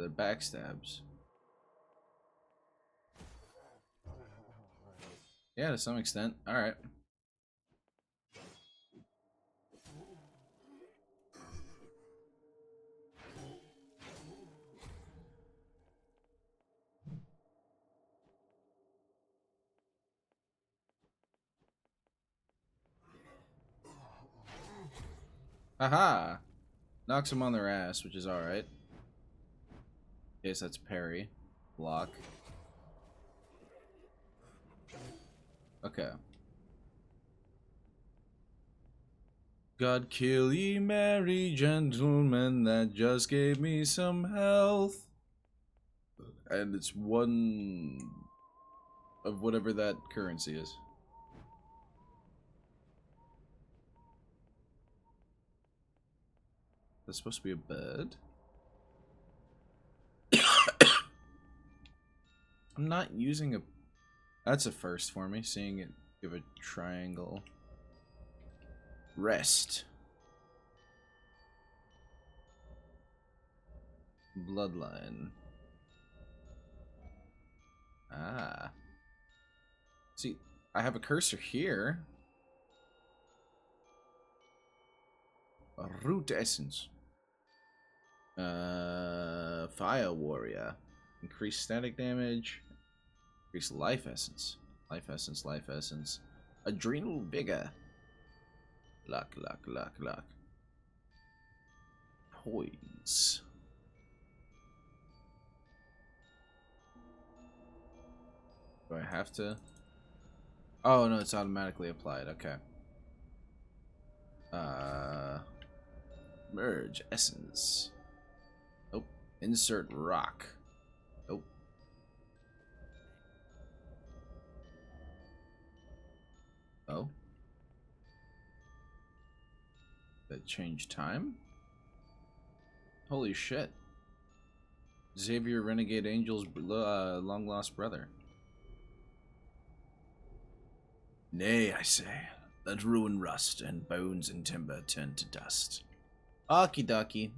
Other backstabs. Yeah, to some extent. Alright. Haha! Knocks them on their ass, which is alright. Yes, that's parry. Block. Okay. God kill ye merry gentlemen that just gave me some health. And it's one of whatever that currency is. That's supposed to be a bird? I'm not using a... That's a first for me, seeing it give a triangle. Rest. Bloodline. Ah. See, I have a cursor here. A root essence. Fire warrior. Increase static damage. Increase life essence. Life essence, life essence. Adrenal vigor. Luck, luck, luck, luck. Poise. Do I have to? Oh no, it's automatically applied. Okay. Merge essence. Oh, insert rock. Oh. Oh. That change time? Holy shit. Xavier Renegade Angel's long lost brother. Nay, I say, let ruin rust and bones and timber turn to dust. Okie dokie.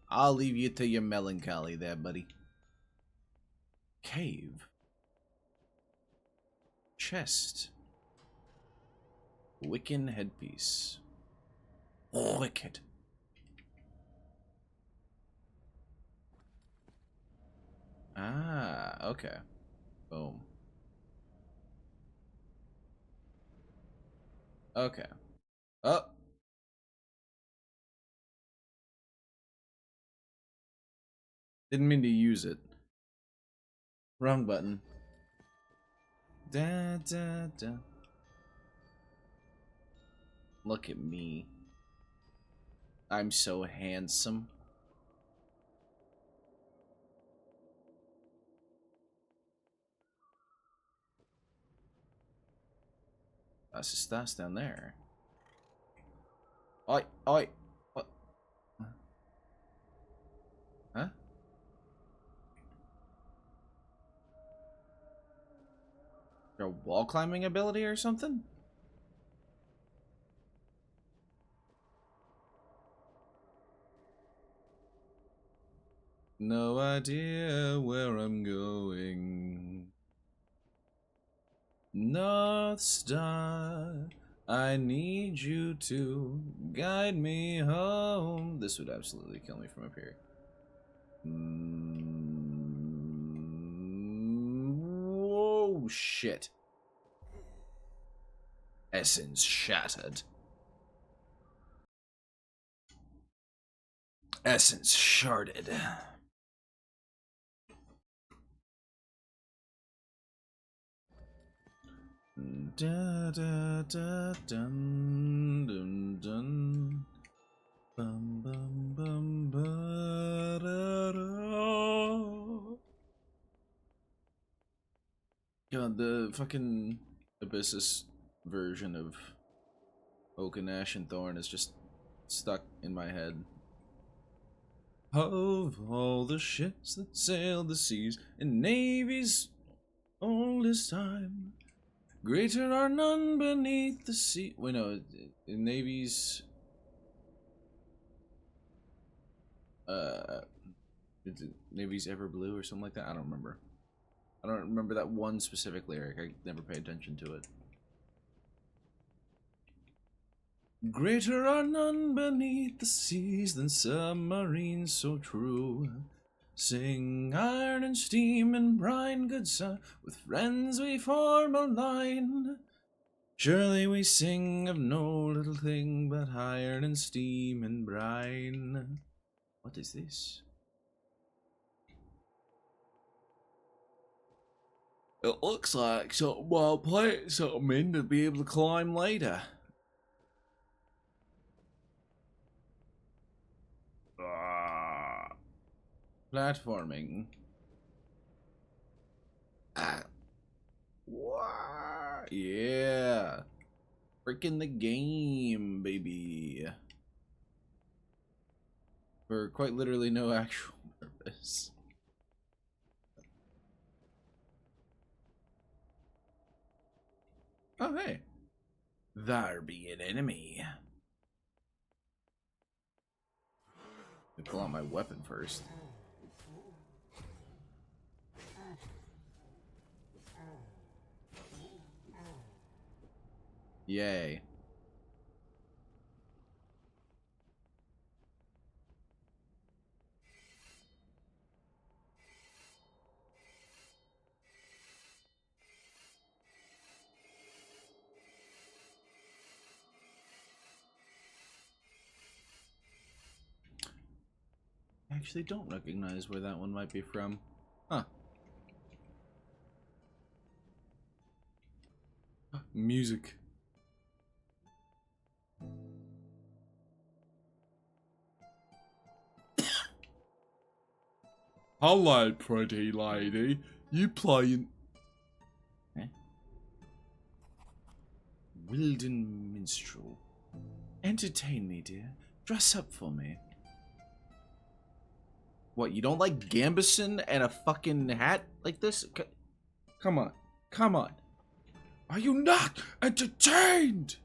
I'll leave you to your melancholy there, buddy. Cave. Chest. Wiccan headpiece. Wicked. Ah, okay. Boom. Okay. Oh. Didn't mean to use it. Wrong button. Da da da. Look at me. I'm so handsome. That's just that's down there. Oi, oi. What? Huh? Your wall climbing ability or something? No idea where I'm going. North Star, I need you to guide me home. This would absolutely kill me from up here. Whoa, shit. Essence shattered. Essence sharded. Da da da dun dun dun. Bum bum bum ba da da. God, the fucking Abyssus version of Oak and Ash and Thorn is just stuck in my head. Of all the ships that sailed the seas in navies oldest time, greater are none beneath the sea. Wait, no, in navies. Is it Navy's Ever Blue or something like that? I don't remember. I don't remember that one specific lyric. I never paid attention to it. Greater are none beneath the seas than submarines so true. Sing iron and steam and brine, good son, with friends we form a line. Surely we sing of no little thing but iron and steam and brine. What is this? It looks like something I'll plant something in to be able to climb later. Platforming. What? Yeah. Freaking the game, baby. For quite literally no actual purpose. Oh, hey. There be an enemy. Let me pull out my weapon first. Yay. I actually don't recognize where that one might be from. Huh. Music. Hello, pretty lady. You playing... Eh? Wilden Minstrel. Entertain me, dear. Dress up for me. What, you don't like Gambison and a fucking hat like this? Come on. Come on. Are you not entertained?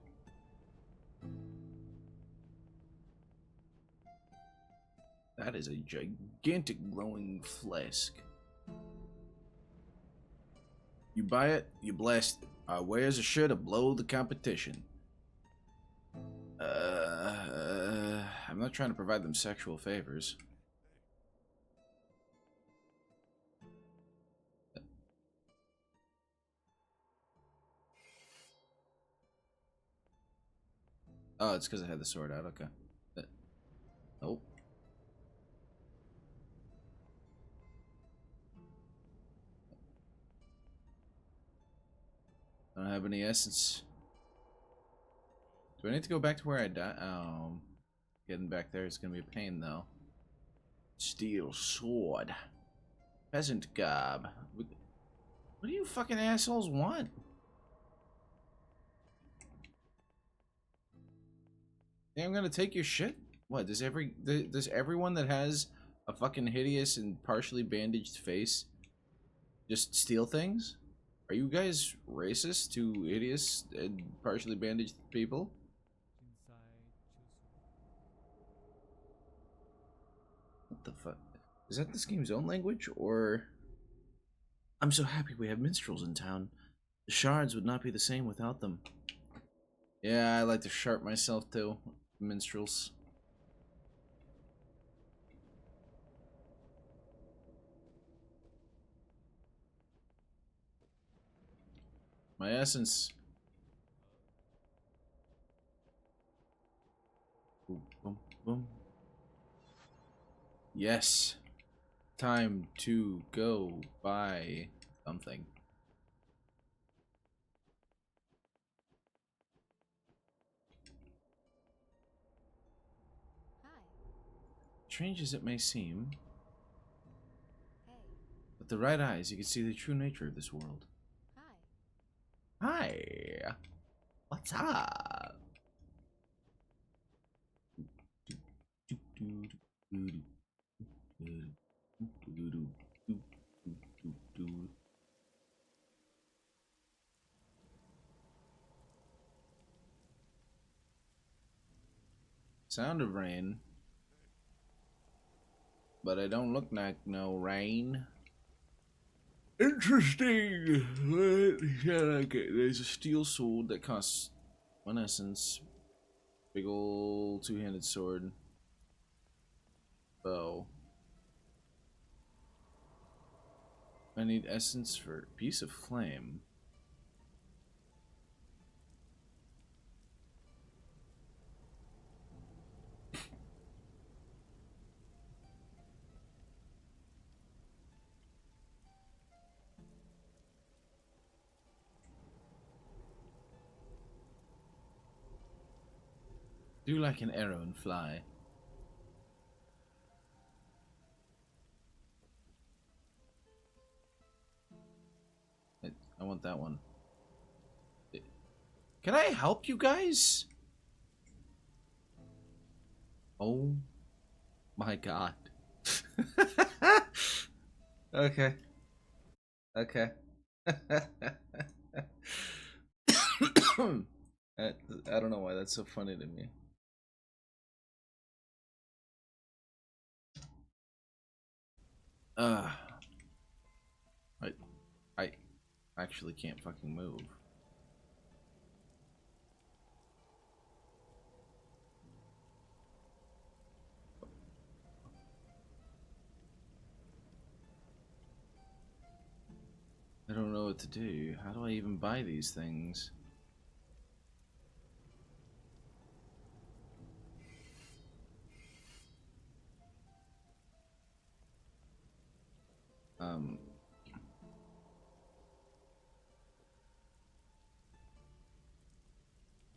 That is a gigantic glowing flask. You buy it, you blast it. Wears a shirt to blow the competition. I'm not trying to provide them sexual favors. Oh, it's because I had the sword out. Okay. Nope. I don't have any essence. Do I need to go back to where I died? Oh, getting back there is gonna be a pain though. Steel sword. Peasant garb. What do you fucking assholes want? Yeah, I'm gonna take your shit. What does everyone that has a fucking hideous and partially bandaged face just steal things? Are you guys racist to hideous and partially bandaged people? What the fuck? Is that this game's own language, or... I'm so happy we have minstrels in town. The shards would not be the same without them. Yeah, I like to sharp myself too. Minstrels. My essence. Boom, boom, boom. Yes. Time to go buy something. Hi. Strange as it may seem, Hey. with the right eyes you can see the true nature of this world. Hi. Hi. What's up? Sound of rain. but I don't look like no rain. Interesting. Yeah, okay. There's a steel sword that costs 1 essence. Big ol' two-handed sword. Bow. I need essence for piece of flame. Do like an arrow and fly. I want that one. Can I help you guys? Oh my god. Okay. Okay. I don't know why that's so funny to me. Uh, I I actually can't fucking move. I don't know what to do. How do I even buy these things? Um,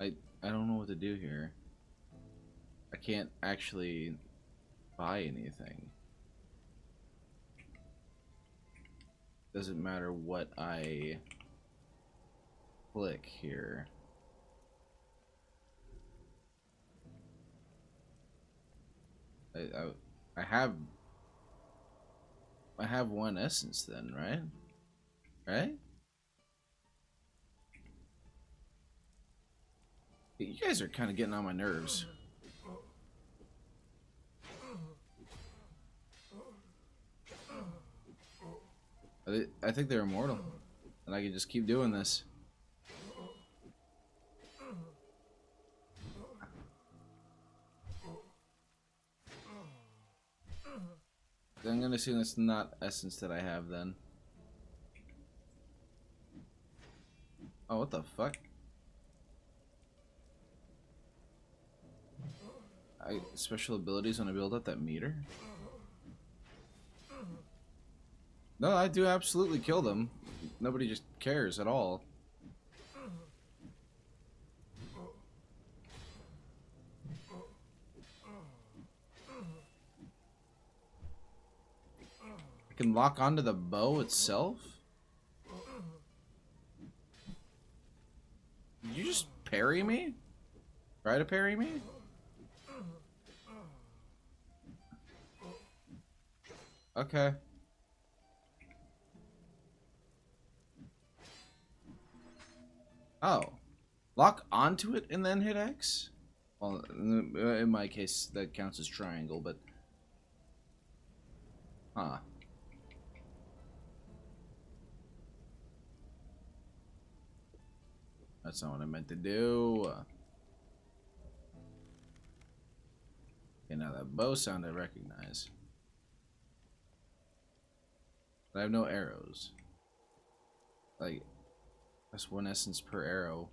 I don't know what to do here. I can't actually buy anything. Doesn't matter what I click here. I have 1 essence then, right? Right? You guys are kind of getting on my nerves. I think they're immortal, and I can just keep doing this. I'm gonna assume that's not essence that I have then. Oh, what the fuck? Special abilities when I build up that meter? No, I do absolutely kill them. Nobody just cares at all. I can lock onto the bow itself? Did you just parry me? Try to parry me? Okay. Oh. Lock onto it and then hit X? Well, in my case, that counts as triangle, but... Huh. That's not what I meant to do. Okay, now that bow sound I recognize. But I have no arrows. Like, that's 1 essence per arrow.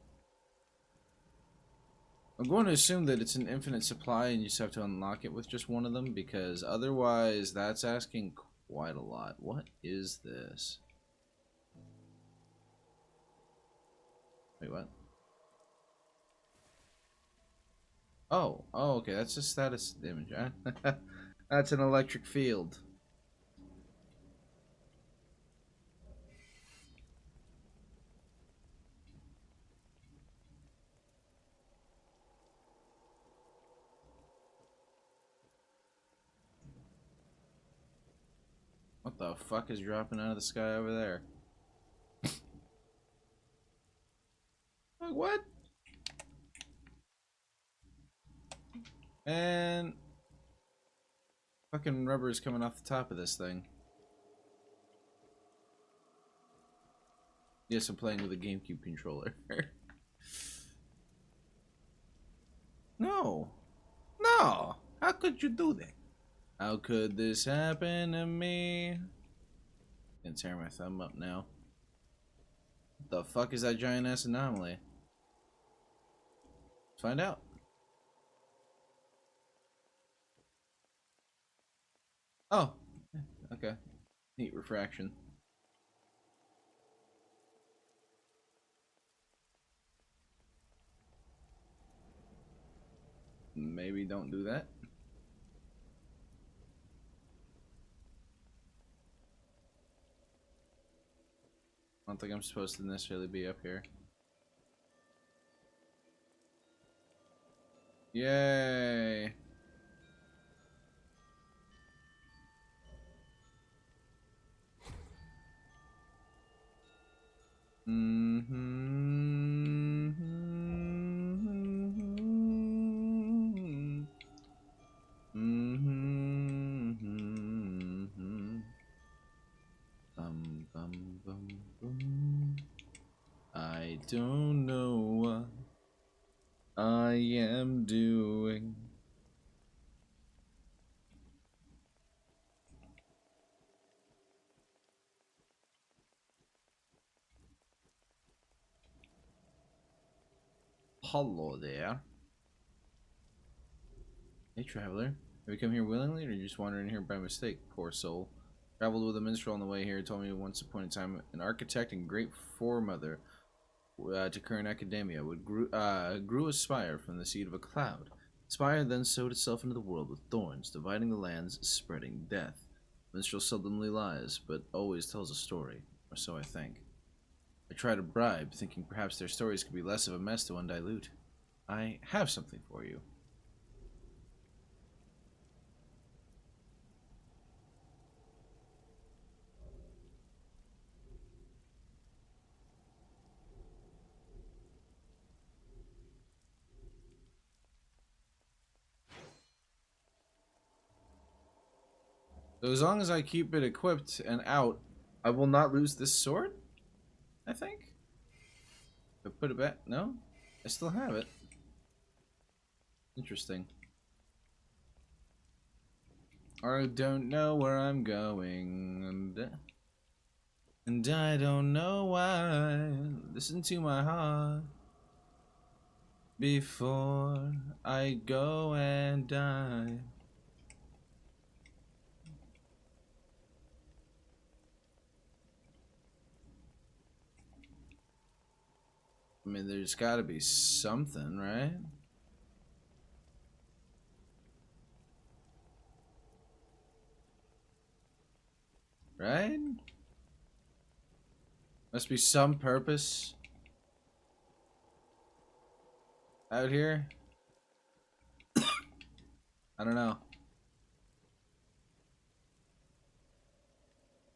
I'm going to assume that it's an infinite supply and you just have to unlock it with just 1 of them, because otherwise that's asking quite a lot. What is this? Wait, what? Oh, okay, that's a status image. That's an electric field. What the fuck is dropping out of the sky over there? Like, what? And Fucking rubber is coming off the top of this thing. Yes, I'm playing with a GameCube controller. No. No! How could you do that? How could this happen to me? Gonna tear my thumb up now. What the fuck is that giant ass anomaly? Let's find out. Oh. Okay. Heat refraction. Maybe don't do that. I don't think I'm supposed to necessarily be up here. Yay! Bum, bum, bum, bum. I don't know what I am doing. Hello there. Hey, traveler. Have you come here willingly, or are you just wandering here by mistake? Poor soul. Traveled with a minstrel on the way here. Told me once upon a time an architect and great foremother to current academia grew a spire from the seed of a cloud. The spire then sowed itself into the world with thorns, dividing the lands, spreading death. Minstrel seldomly lies, but always tells a story, or so I think. I try to bribe, thinking perhaps their stories could be less of a mess to undilute. I have something for you. So as long as I keep it equipped and out, I will not lose this sword? I think? If I put it back? No? I still have it. Interesting. I don't know where I'm going, and I don't know why. Listen to my heart before I go and die. I mean, there's got to be something, right? Right? Must be some purpose out here. I don't know.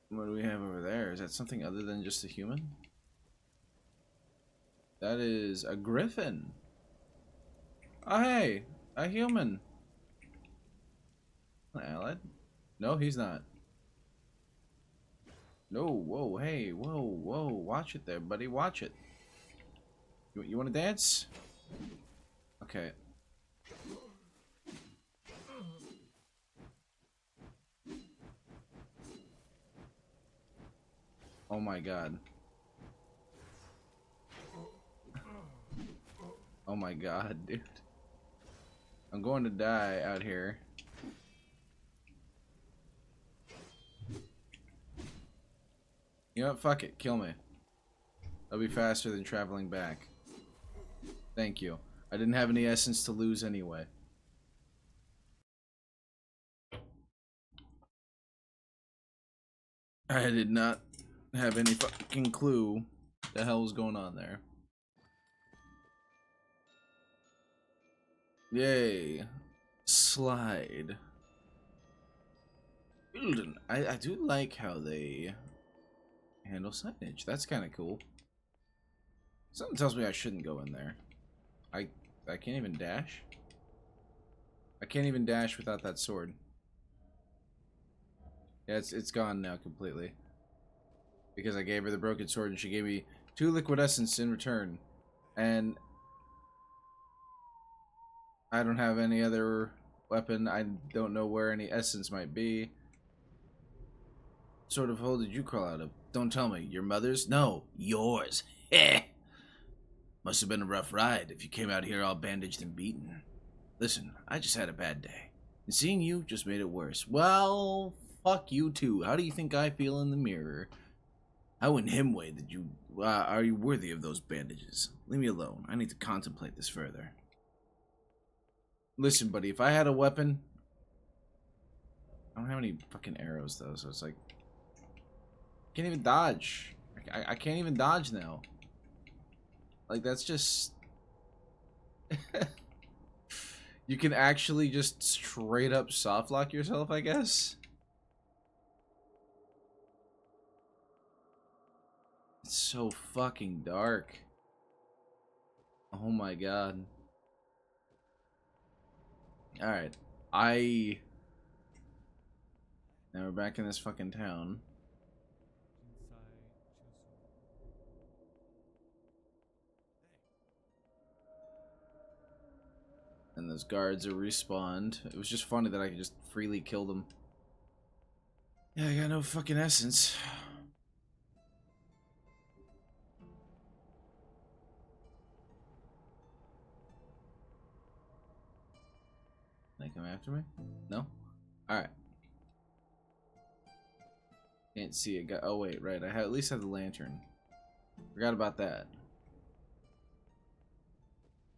What do we have over there? Is that something other than just a human? That is a griffin. Oh, hey, a human. Allied? No, he's not. No, whoa, hey, whoa, whoa. Watch it there, buddy. Watch it. You want to dance? Okay. Oh my god. Oh my god, dude. I'm going to die out here. You know what? Fuck it. Kill me. That'll be faster than traveling back. Thank you. I didn't have any essence to lose anyway. I did not have any fucking clue the hell was going on there. Yay. Slide. I do like how they handle signage. That's kind of cool. Something tells me I shouldn't go in there. I can't even dash. I can't even dash without that sword. Yeah, it's gone now completely. Because I gave her the broken sword and she gave me 2 liquid essence in return. And I don't have any other weapon. I don't know where any essence might be. What sort of hole did you crawl out of? Don't tell me. Your mother's? No, yours. Heh. Must have been a rough ride if you came out here all bandaged and beaten. Listen, I just had a bad day. And seeing you just made it worse. Well, fuck you too. How do you think I feel in the mirror? How in him way did you... are you worthy of those bandages? Leave me alone. I need to contemplate this further. Listen, buddy, if I had a weapon... I don't have any fucking arrows, though, so it's like... I can't even dodge. I can't even dodge now. Like, that's just... You can actually just straight up soft lock yourself, I guess? It's so fucking dark. Oh my god. Alright. Now we're back in this fucking town. And those guards are respawned. It was just funny that I could just freely kill them. Yeah, I got no fucking essence. They come after me? No? Alright. Can't see a guy. Oh wait, right. I at least have the lantern. Forgot about that.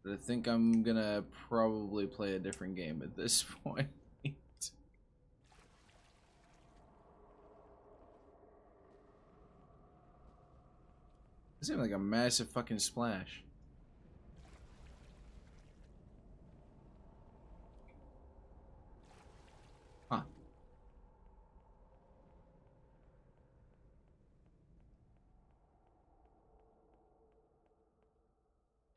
But I think I'm gonna probably play a different game at this point. This seems like a massive fucking splash. Huh.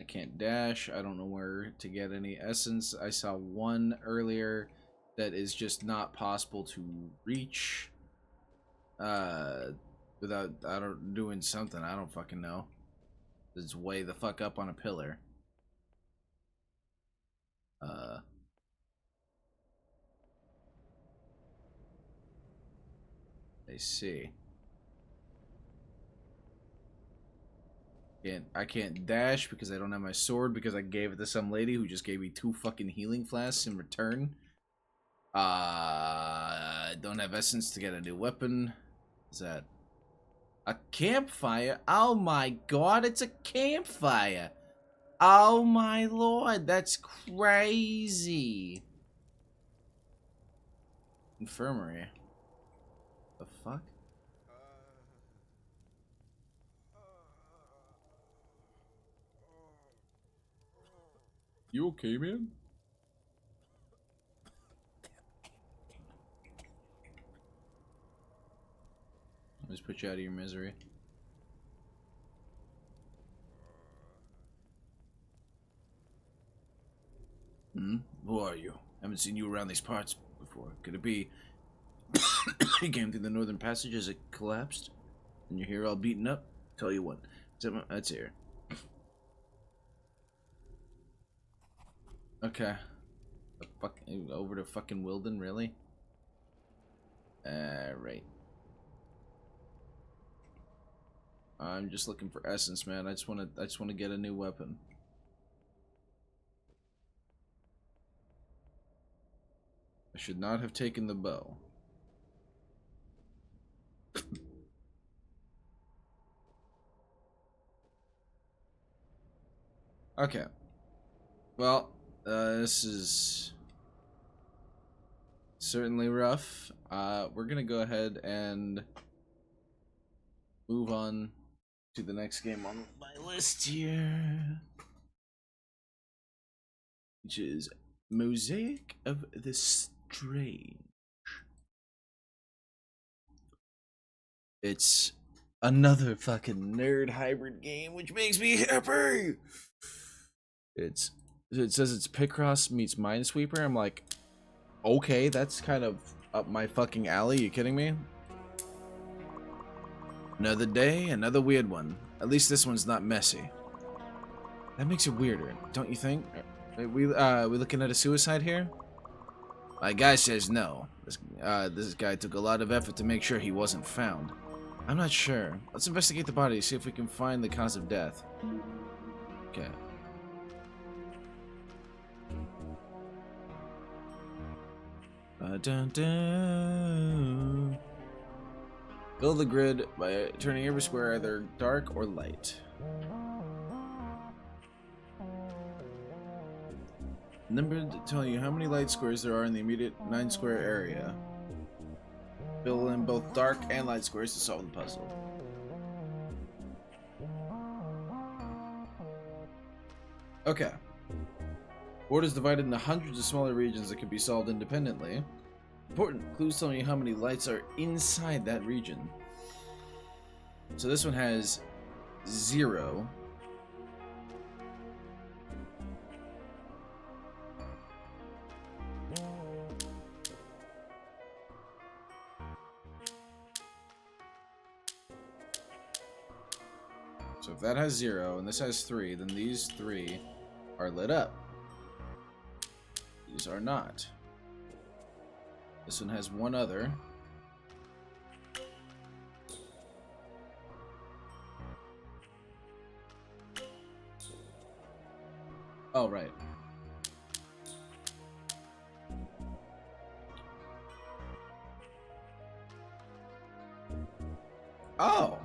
I can't dash. I don't know where to get any essence. I saw one earlier that is just not possible to reach. Without doing something. I don't fucking know. It's way the fuck up on a pillar. I see. I can't dash because I don't have my sword because I gave it to some lady who just gave me 2 fucking healing flasks in return. I don't have essence to get a new weapon. Is that a campfire? Oh my god, it's a campfire. Oh my lord, that's crazy. Infirmary. The fuck? You okay, man? Let's put you out of your misery. Hmm? Who are you? Haven't seen you around these parts before. Could it be you came through the northern passage as it collapsed? And you're here all beaten up? Tell you what. That's here. Okay. The fuck, over to fucking Wilden, really? Right. I'm just looking for essence, man. I just wanna get a new weapon. I should not have taken the bow. Okay. Well, this is certainly rough. We're gonna go ahead and move on to the next game on my list here, which is Mosaic of the Strange. It's another fucking nerd hybrid game, which makes me happy. It says it's Picross meets Minesweeper. I'm like, okay, that's kind of up my fucking alley. You kidding me? Another day, another weird one. At least this one's not messy. That makes it weirder, don't you think? We looking at a suicide here? My guy says no. This guy took a lot of effort to make sure he wasn't found. I'm not sure. Let's investigate the body, see if we can find the cause of death. Okay. Dun, dun. Fill the grid by turning every square either dark or light. Number to tell you how many light squares there are in the immediate 9 square area. Fill in both dark and light squares to solve the puzzle. Okay. Board is divided into hundreds of smaller regions that can be solved independently. Important clues telling you how many lights are inside that region. So this one has 0. So if that has 0 and this has 3, then these 3 are lit up. These are not. This one has one other. Oh, right. Oh.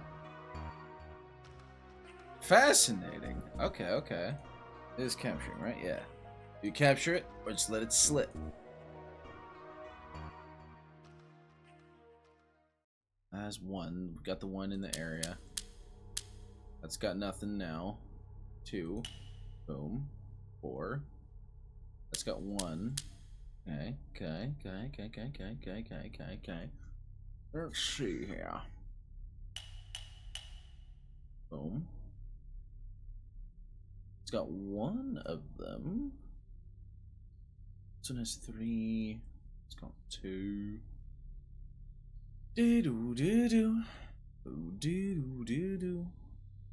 Fascinating. Okay, okay. It is capturing, right? Yeah. You capture it, or just let it slip. That's 1. We've got the 1 in the area. That's got nothing now. 2. Boom. 4. That's got 1. Okay, okay, okay, okay, okay, okay, okay, okay, okay, okay. Let's see here. Boom. It's got 1 of them. This one has 3. It's got 2. Do-do-do-do. Do-do-do-do.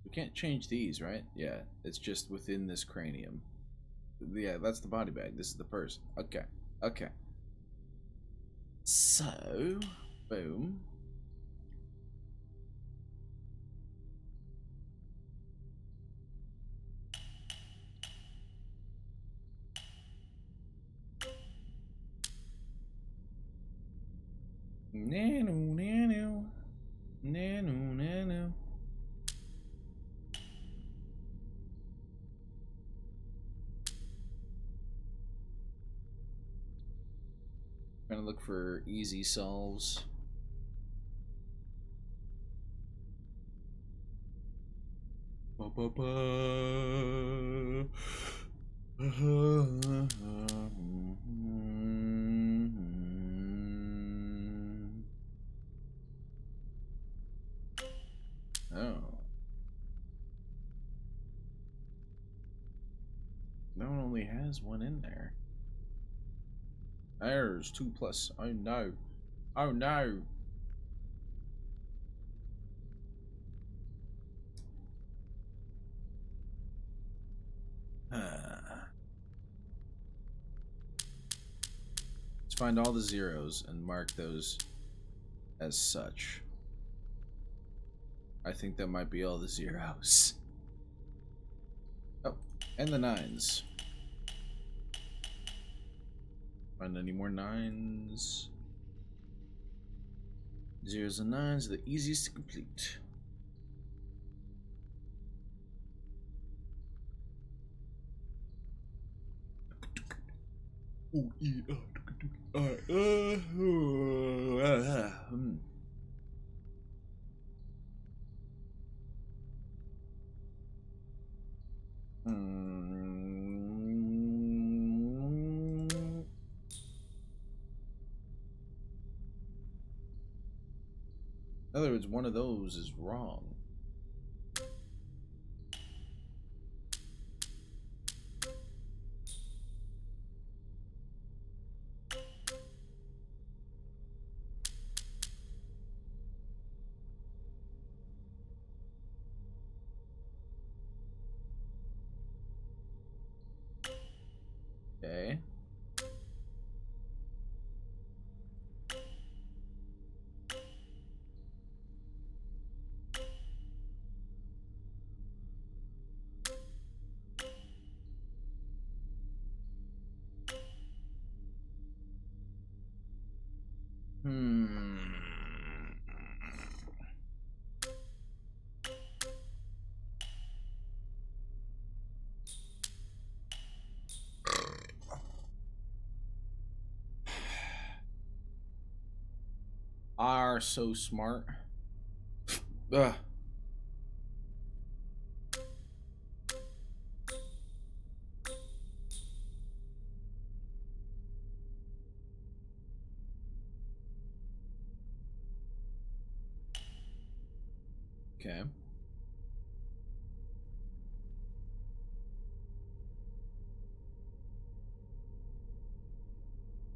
We can't change these, right? Yeah, it's just within this cranium. Yeah, that's the body bag. This is the person. Okay, okay. So, boom. Nano, nano. Nano, nano. Trying to look for easy solves. Ba, ba, ba. Oh. That one only has 1 in there. There's 2 plus. Oh no. Oh no. Let's find all the zeros and mark those as such. I think that might be all the zeros. Oh, and the 9s. Find any more 9s? Zeros and 9s are the easiest to complete. Oh, yeah. In other words, one of those is wrong. Okay. Hmm. Are so smart. Ugh. Okay.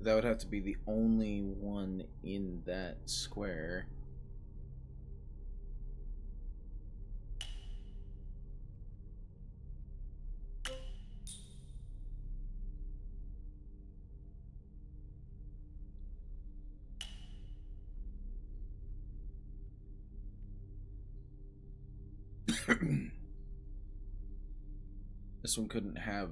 That would have to be the only one in that square. This one couldn't have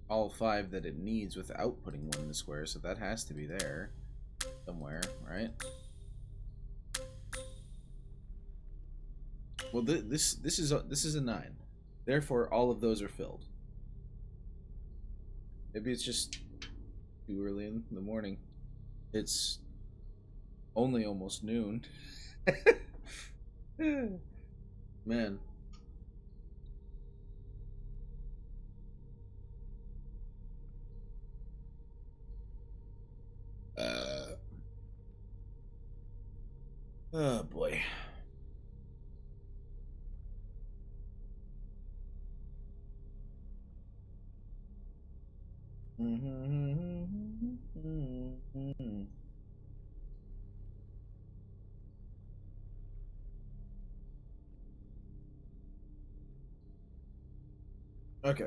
all 5 that it needs without putting one in the square, so that has to be there somewhere, right? Well, this is a 9. Therefore, all of those are filled. Maybe it's just too early in the morning. It's only almost noon. Man. Oh boy. Okay.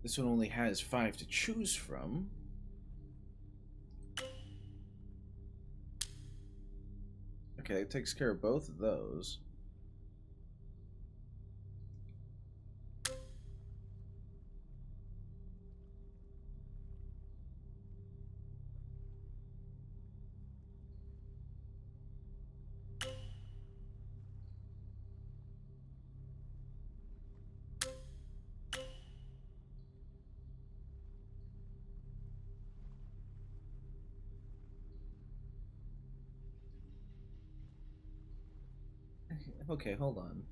This one only has 5 to choose from. Okay, it takes care of both of those. Okay, hold on.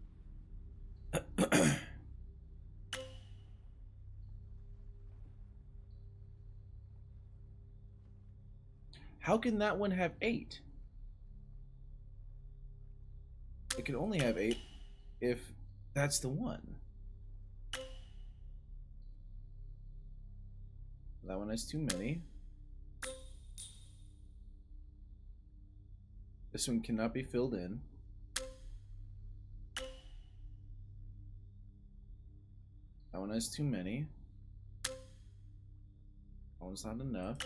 How can that one have 8? It can only have 8 if that's the one. That one has too many. This one cannot be filled in. That one has too many. That one's not enough.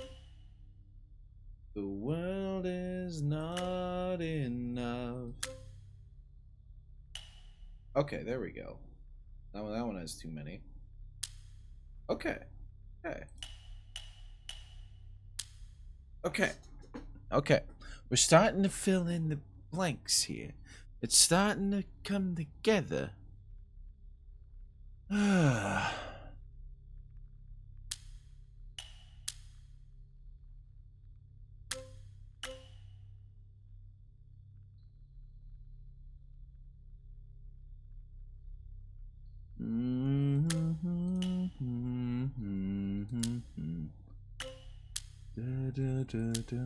The world is not enough. Okay, there we go. That one has too many. Okay. Okay. Okay. Okay. We're starting to fill in the blanks here. It's starting to come together. Da, da, da, da.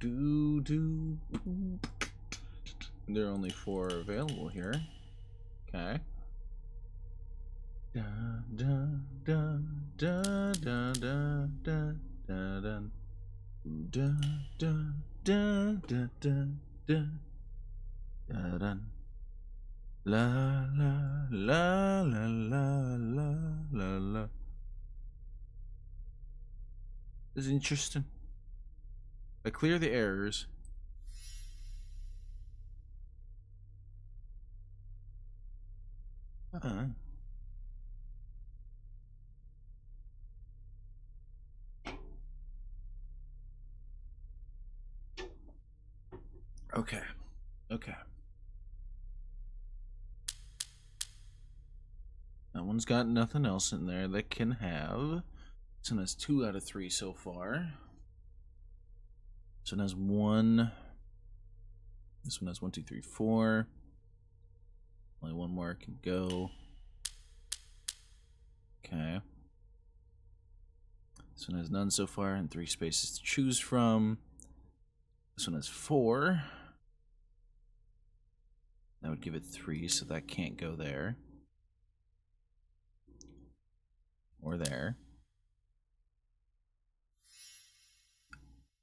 There are only 4 available here. Okay. Da da da da da da da da da da da da da da da da. La la la la la la la la. This is interesting. I clear the errors. Okay. Okay. That one's got nothing else in there that can have. This one has 2 out of 3 so far. This one has 1. This one has 1, 2, 3, 4. Only 1 more can go. Okay. This one has none so far and 3 spaces to choose from. This one has 4. That would give it 3, so that can't go there. Or there.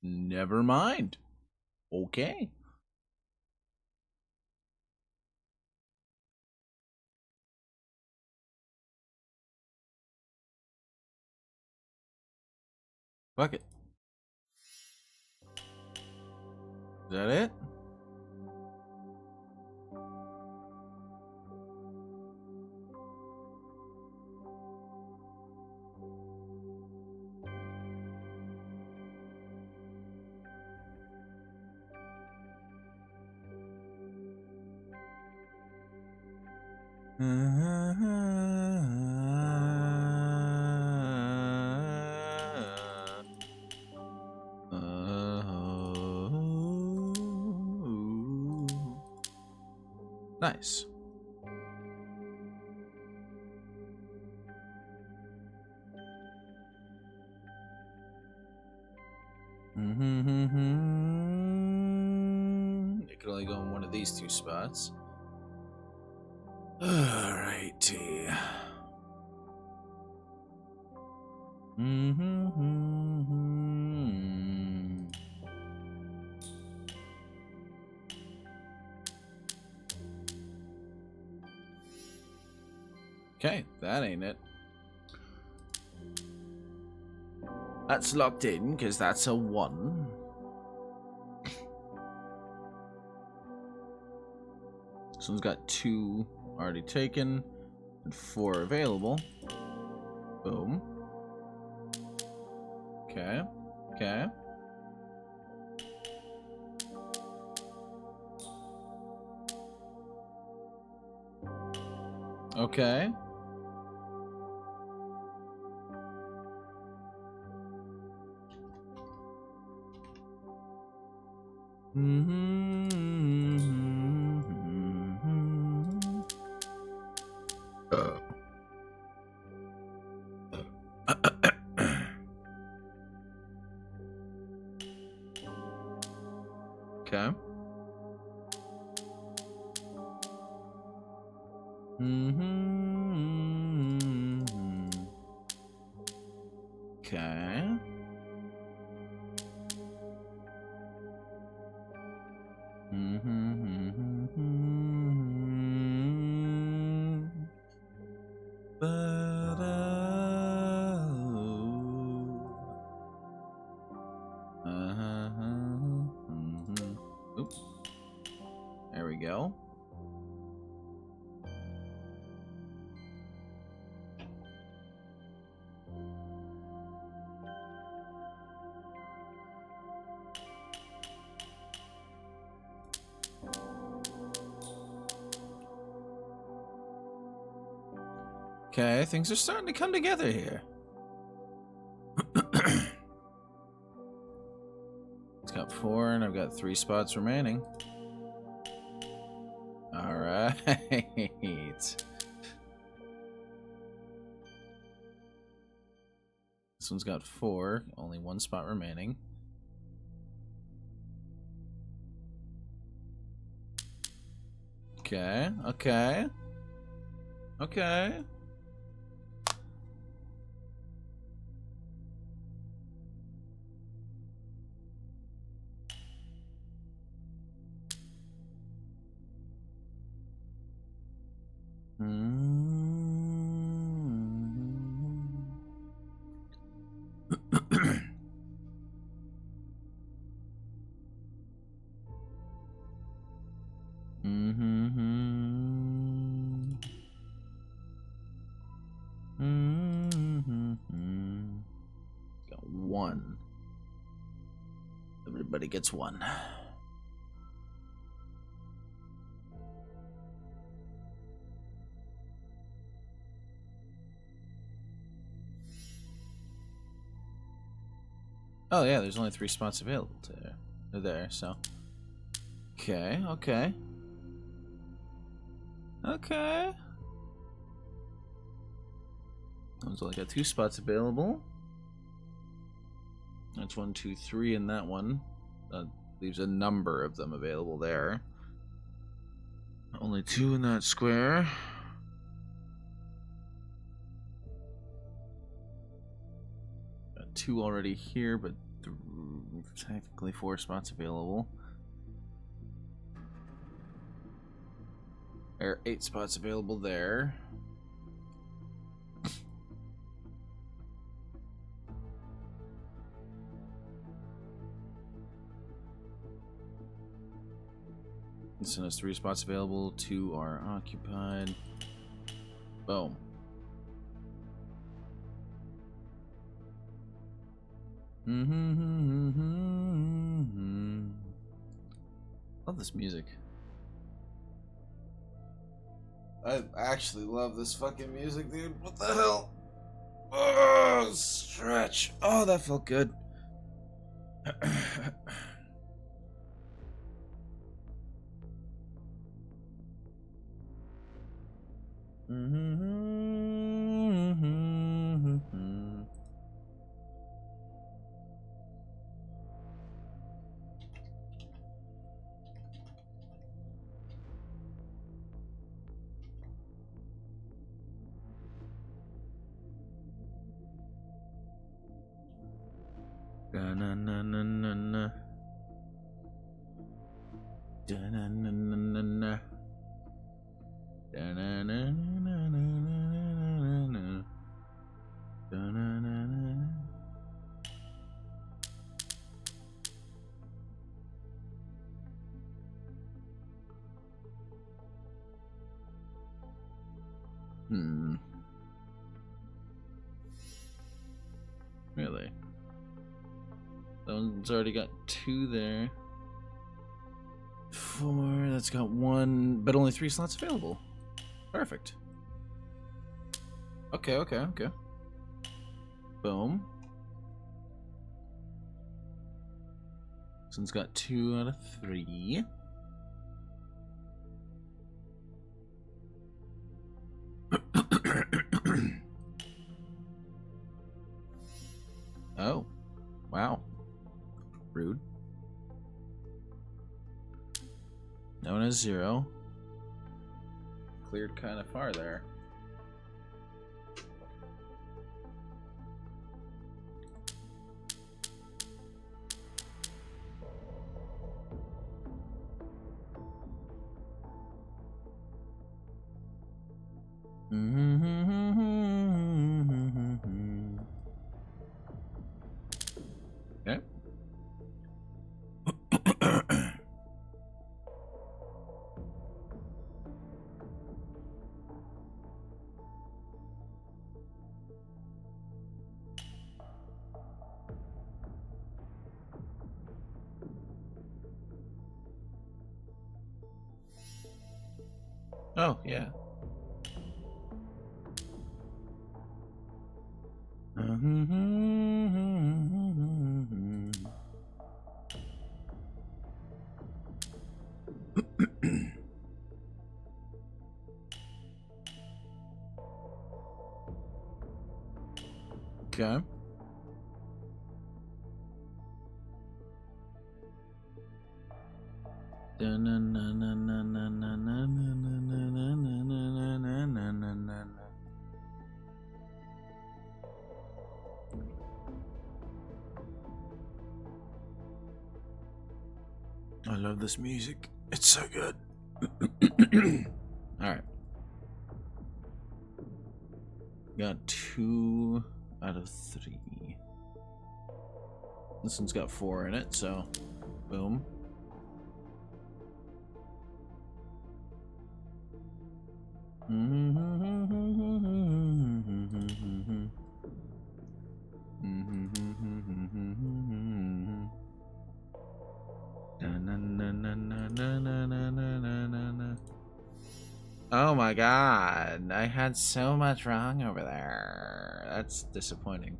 Never mind. Okay. Fuck it. Is that it? Nice. It could only go in one of these 2 spots. Alrighty. Okay, that ain't it. That's locked in because that's a 1. This one's got 2 already taken and 4 available. Boom. Okay. Okay. Okay. Okay. Okay. Oop. There we go. Okay, things are starting to come together here. It's got 4, and I've got 3 spots remaining. Alright. This one's got 4, only 1 spot remaining. Okay, okay. Okay. Got one. Everybody gets one. Oh yeah, there's only 3 spots available there, so. Okay, okay. Okay. One's only got 2 spots available. That's 1, 2, 3 in that one. Leaves a number of them available there. Only 2 in that square. Got 2 already here, but technically 4 spots available. There are 8 spots available there. This one has 3 spots available, 2 are occupied. Boom. Love this music. I actually love this fucking music, dude. What the hell? Oh, stretch. Oh, that felt good. Da-na-na-na-na-na. Da-na-na-na-na-na. Da-na-na-na-na-na-na-na-na. Da-na-na-na. Really? That one's already got 2 there. 4, that's got 1, but only 3 slots available. Perfect. Okay, okay, okay. Boom. This one's got 2 out of 3. Oh. Wow. Rude. No one has 0. Cleared kind of far there. Okay. Oh, yeah. Okay. Da-na-na-na-na-na-na-na-na. I love this music. It's so good. Alright. Got 2 out of 3. This one's got 4 in it, so boom. Oh my god, I had so much wrong over there. That's disappointing.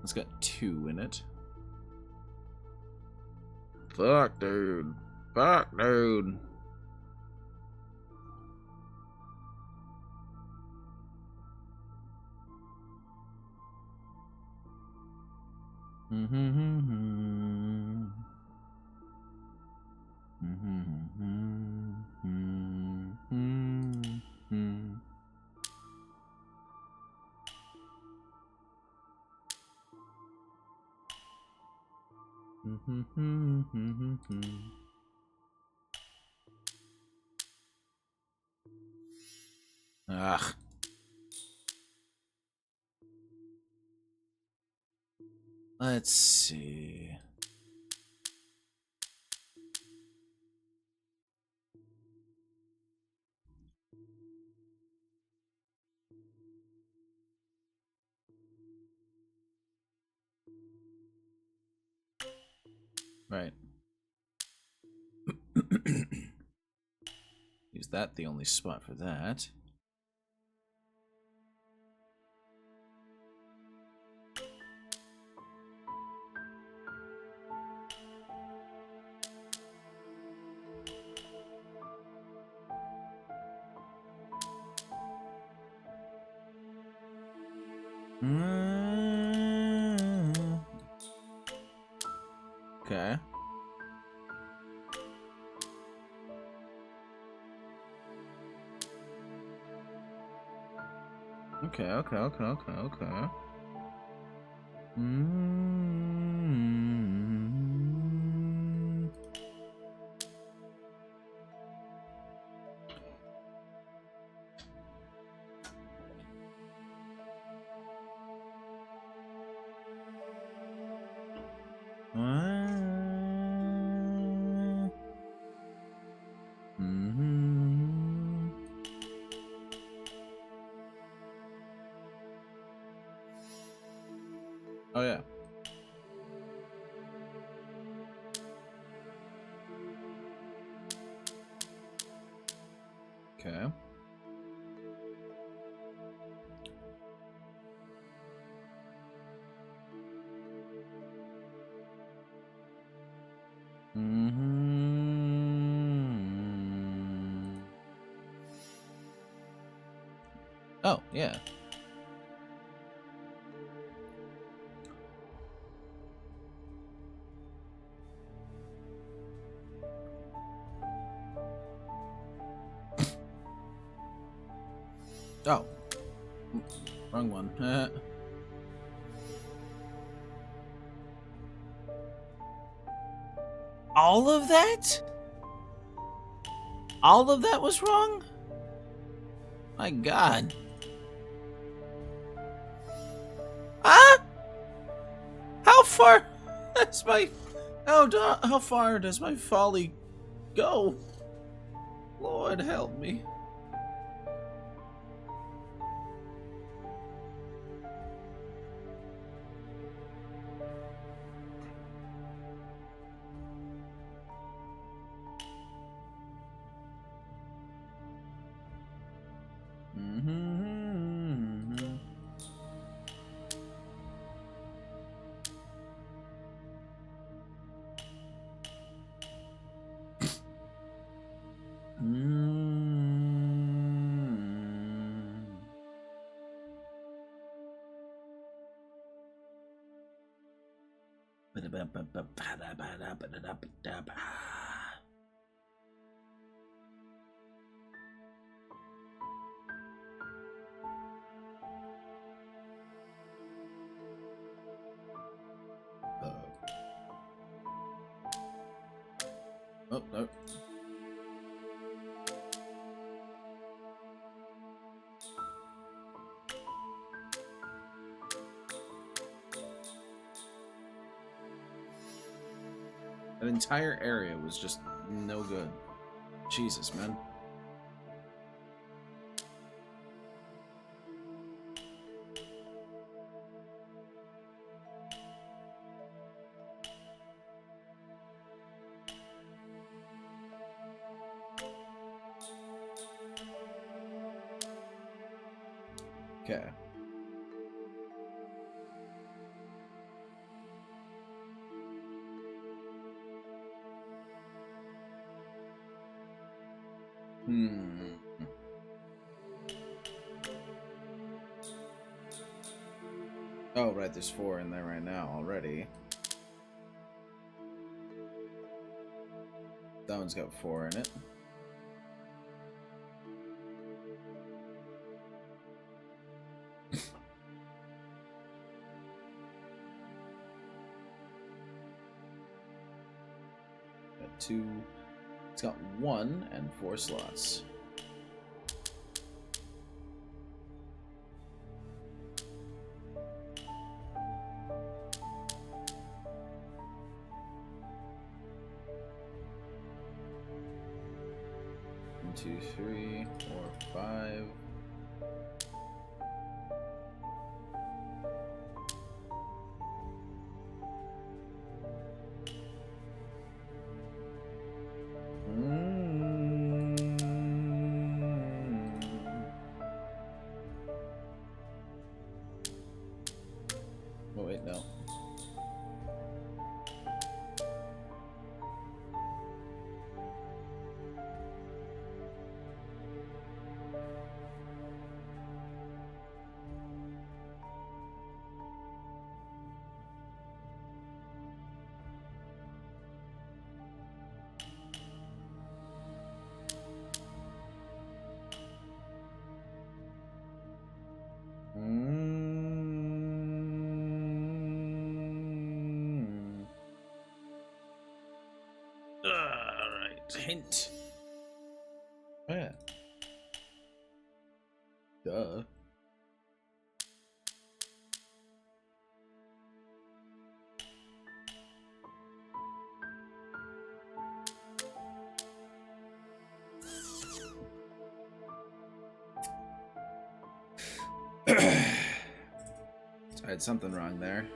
It's got 2 in it. Fuck, dude. Fuck, dude. Ugh. Let's see. Right. Is that the only spot for that? Okay. Okay. Oh yeah. Okay. Oh, yeah. Oh. Wrong one. All of that? All of that was wrong? My god. Ah! How far does my... How far does my folly go? Lord help me. Oh, no. That entire area was just no good. Jesus, man. Okay. Oh, right, there's 4 in there right now already. That one's got 4 in it. Got 2. It's got 1 and 4 slots. One, 2, 3, 4, 5. Oh wait, no. Alright, hint. Oh, yeah. Duh. So I had something wrong there.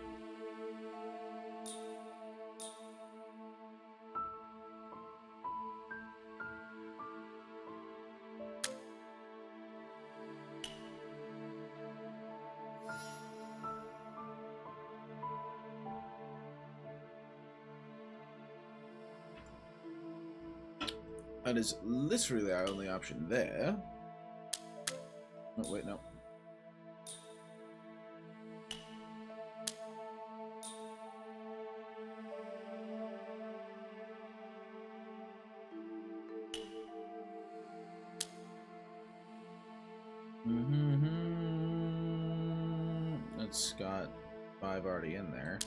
That is literally our only option there. Oh, wait, no. It's got 5 already in there.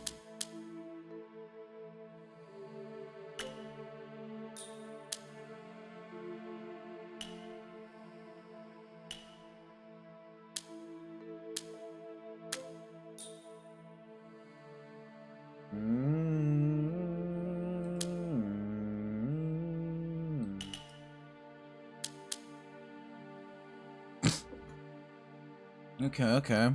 Okay, okay.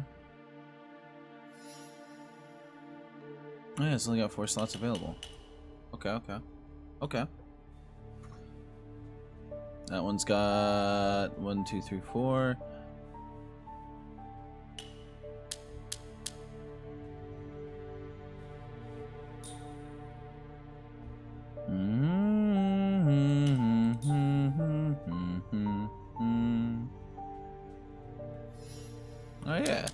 Oh, yeah, it's only got 4 slots available. Okay, okay. Okay. That one's got 1, 2, 3, 4. Oh yeah.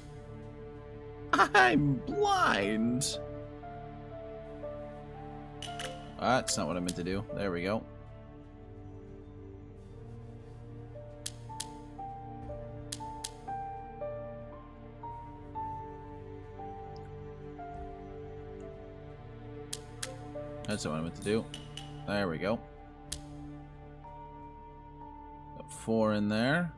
I'm blind. That's not what I meant to do. There we go. That's not what I meant to do. There we go. Got 4 in there.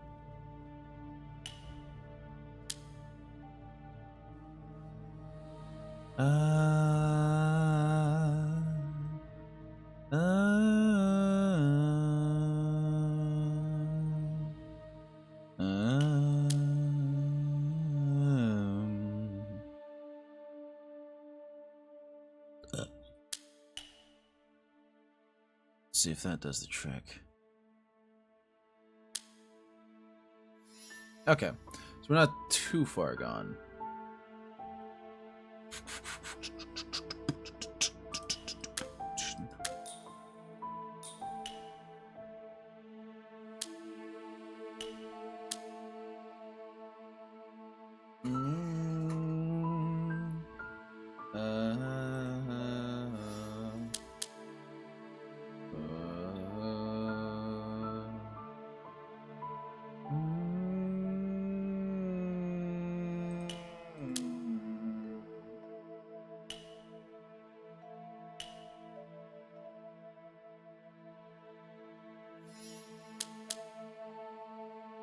See if that does the trick. Okay, so we're not too far gone.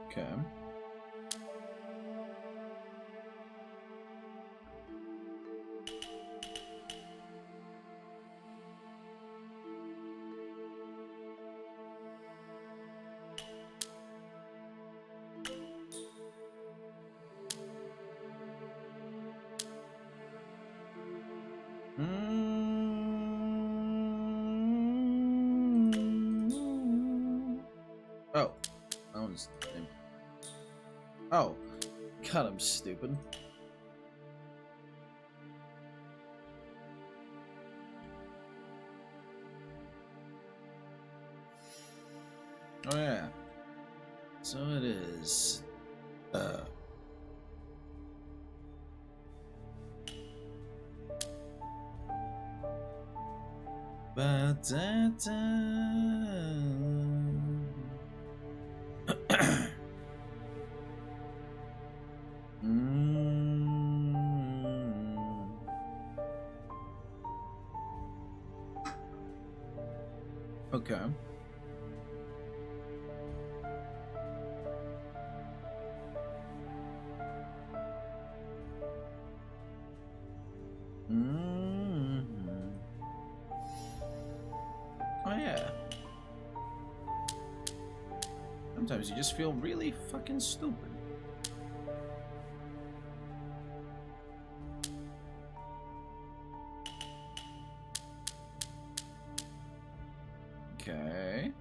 Okay. Oh, that one's. Oh, God, I'm stupid. Oh yeah. So it is. Ba-da-da. Okay. Oh yeah. Sometimes you just feel really fucking stupid. Okay.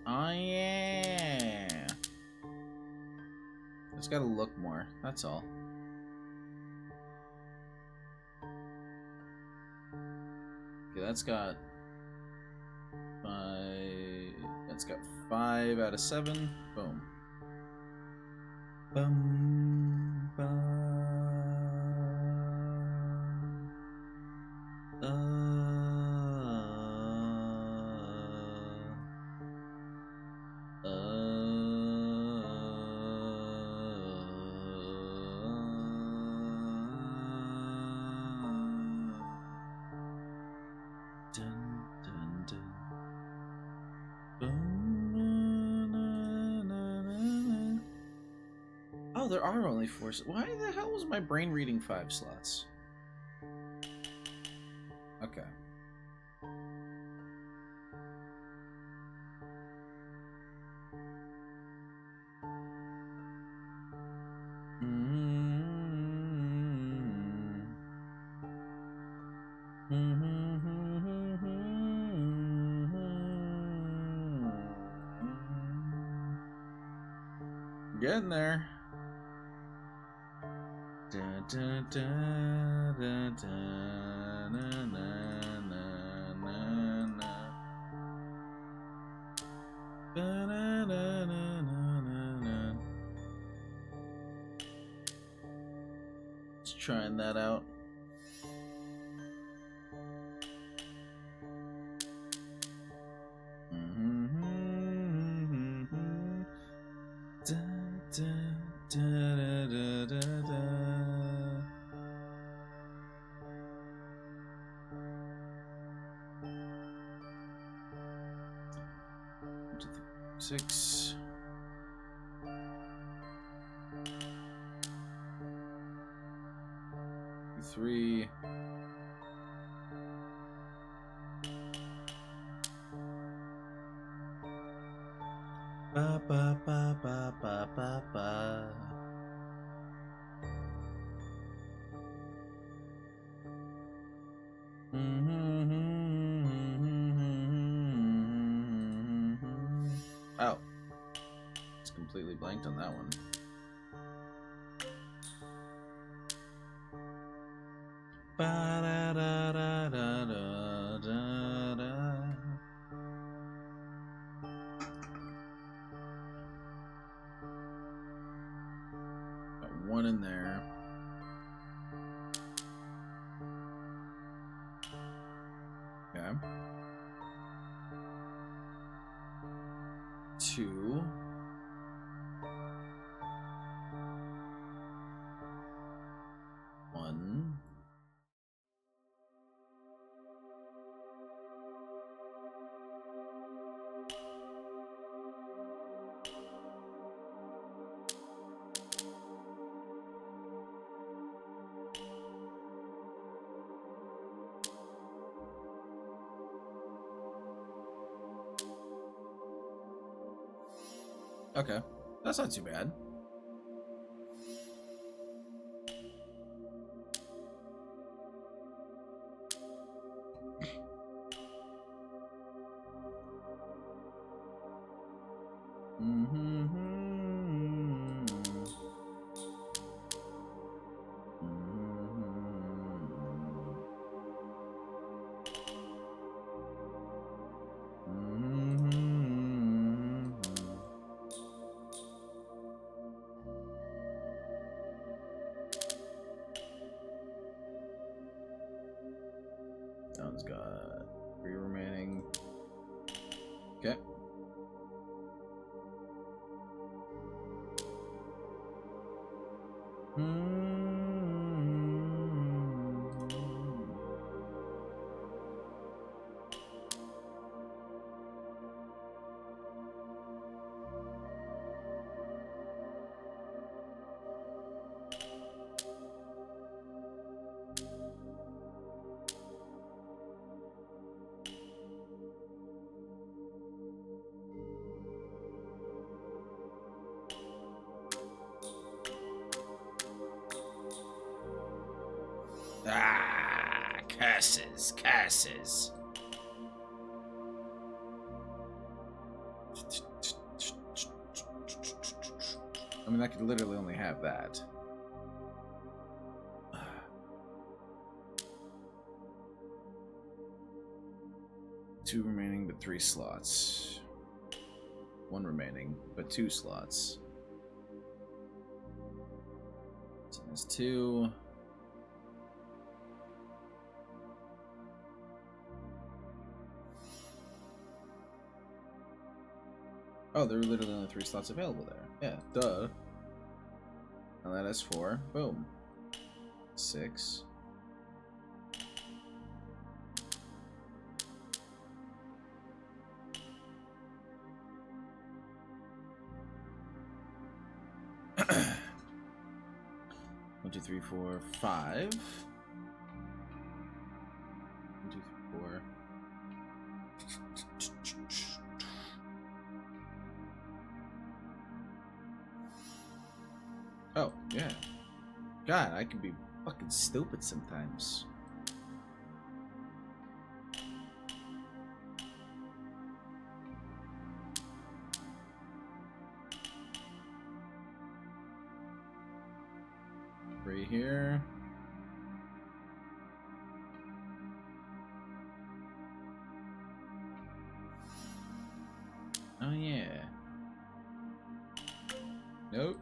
Oh yeah. Just gotta look more. That's all. Okay, that's got 5. That's got 5 out of 7. Boom. Bum, dun, dun, dun. Oh, there are only 4. Why the hell was my brain reading 5 slots? Okay. getting there. Dun, dun, dun, dun, dun, na, na, na, na, na. Dun, na, na, na, na, na, na. Just trying that out. Da, da, da, da, da, da. 6. Three. Ba ba ba ba ba ba ba. Oh, it's completely blanked on that one. Ba da da da da da da da. Got one in there. Okay. 2. One. Okay, that's not too bad. That one's got 3 remaining. Okay. Ah, curses, curses. I mean, I could literally only have that. Two remaining, but 3 slots. 1 remaining, but 2 slots. So there's 2. Oh, there were literally only 3 slots available there. Yeah, duh. Now that is 4. Boom. 6. One, 2, 3, 4, 5. 1, 2, 3, 4. Oh, yeah. God, I can be fucking stupid sometimes. Right here. Oh yeah. Nope.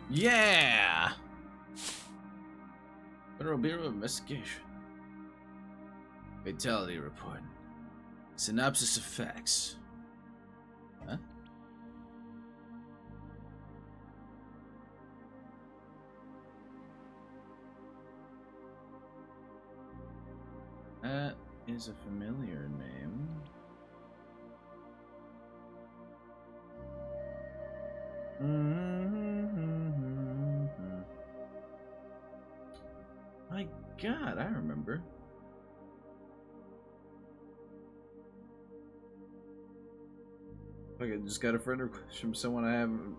Yeah! Federal Bureau of Investigation. Fatality report. Synopsis of facts. Huh? That is a familiar name. My God, I remember. Fucking just got a friend request from someone I haven't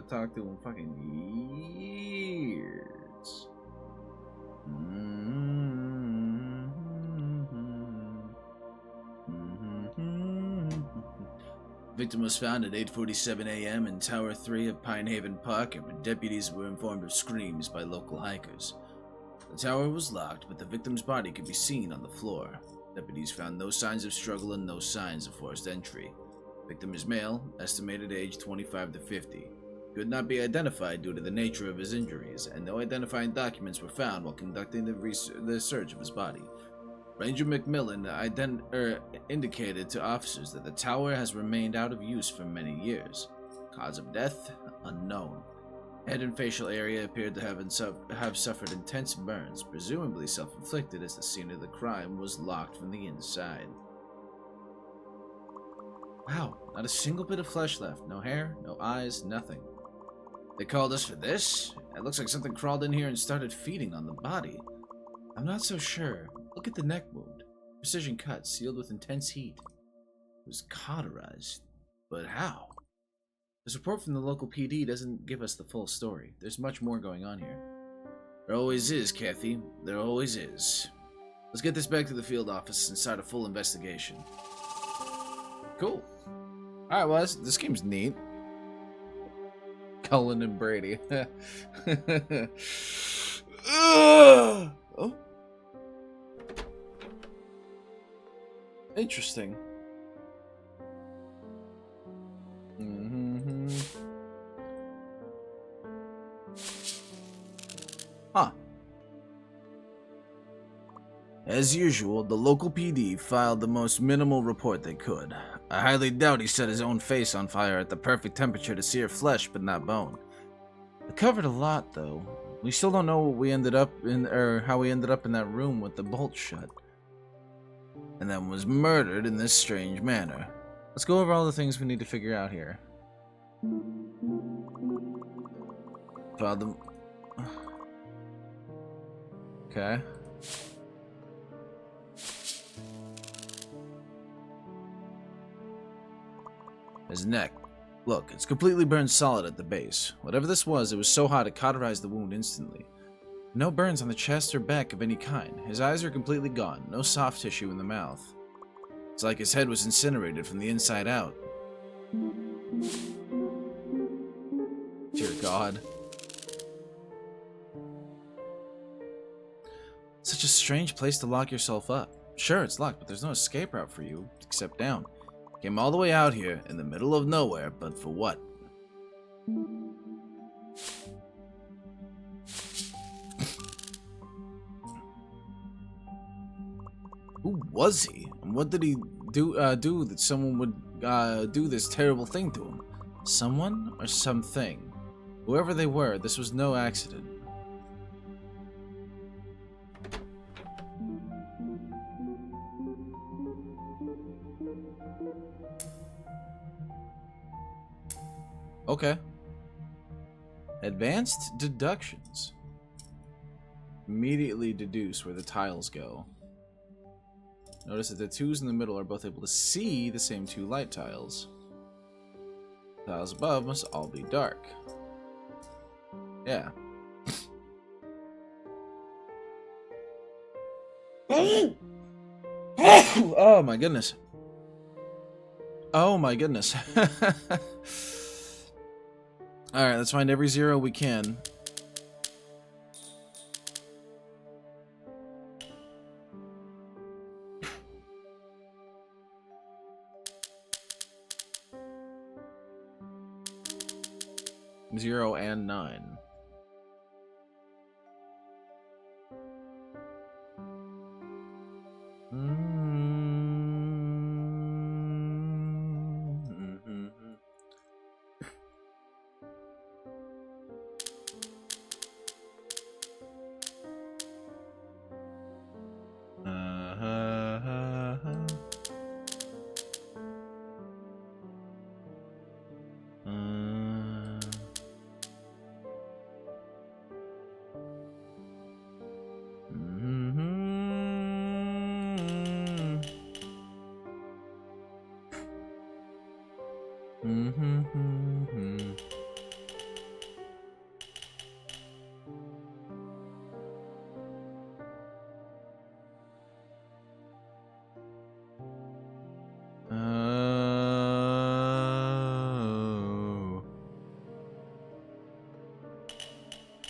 talked to in fucking years. Victim was found at 8:47 a.m. in Tower 3 of Pinehaven Park, and deputies were informed of screams by local hikers. The tower was locked, but the victim's body could be seen on the floor. Deputies found no signs of struggle and no signs of forced entry. Victim is male, estimated age 25 to 50. Could not be identified due to the nature of his injuries, and no identifying documents were found while conducting the search of his body. Ranger McMillan indicated to officers that the tower has remained out of use for many years. Cause of death? Unknown. Head and facial area appeared to have suffered intense burns, presumably self-inflicted, as the scene of the crime was locked from the inside. Wow, not a single bit of flesh left. No hair, no eyes, nothing. They called us for this? It looks like something crawled in here and started feeding on the body. I'm not so sure. Look at the neck wound. Precision cut, sealed with intense heat. It was cauterized. But how? This report from the local PD doesn't give us the full story. There's much more going on here. There always is, Kathy. There always is. Let's get this back to the field office and start a full investigation. Cool. Alright, well, this game's neat. Cullen and Brady. Oh. Interesting. Huh. As usual, the local PD filed the most minimal report they could. I highly doubt he set his own face on fire at the perfect temperature to sear flesh but not bone. It covered a lot, though. We still don't know what we ended up in, or how we ended up in that room with the bolt shut. And then was murdered in this strange manner. Let's go over all the things we need to figure out here. Filed them. Okay. His neck. Look, it's completely burned solid at the base. Whatever this was, it was so hot it cauterized the wound instantly. No burns on the chest or back of any kind. His eyes are completely gone. No soft tissue in the mouth. It's like his head was incinerated from the inside out. Dear God. Such a strange place to lock yourself up. Sure, it's locked, but there's no escape route for you, except down. Came all the way out here, in the middle of nowhere, but for what? Who was he? And what did he do that someone would do this terrible thing to him? Someone or something? Whoever they were, this was no accident. Okay. Advanced deductions. Immediately deduce where the tiles go. Notice that the twos in the middle are both able to see the same two light tiles. Tiles above must all be dark. Yeah. Oh my goodness. Oh my goodness. Alright, let's find every zero we can. Zero and 9.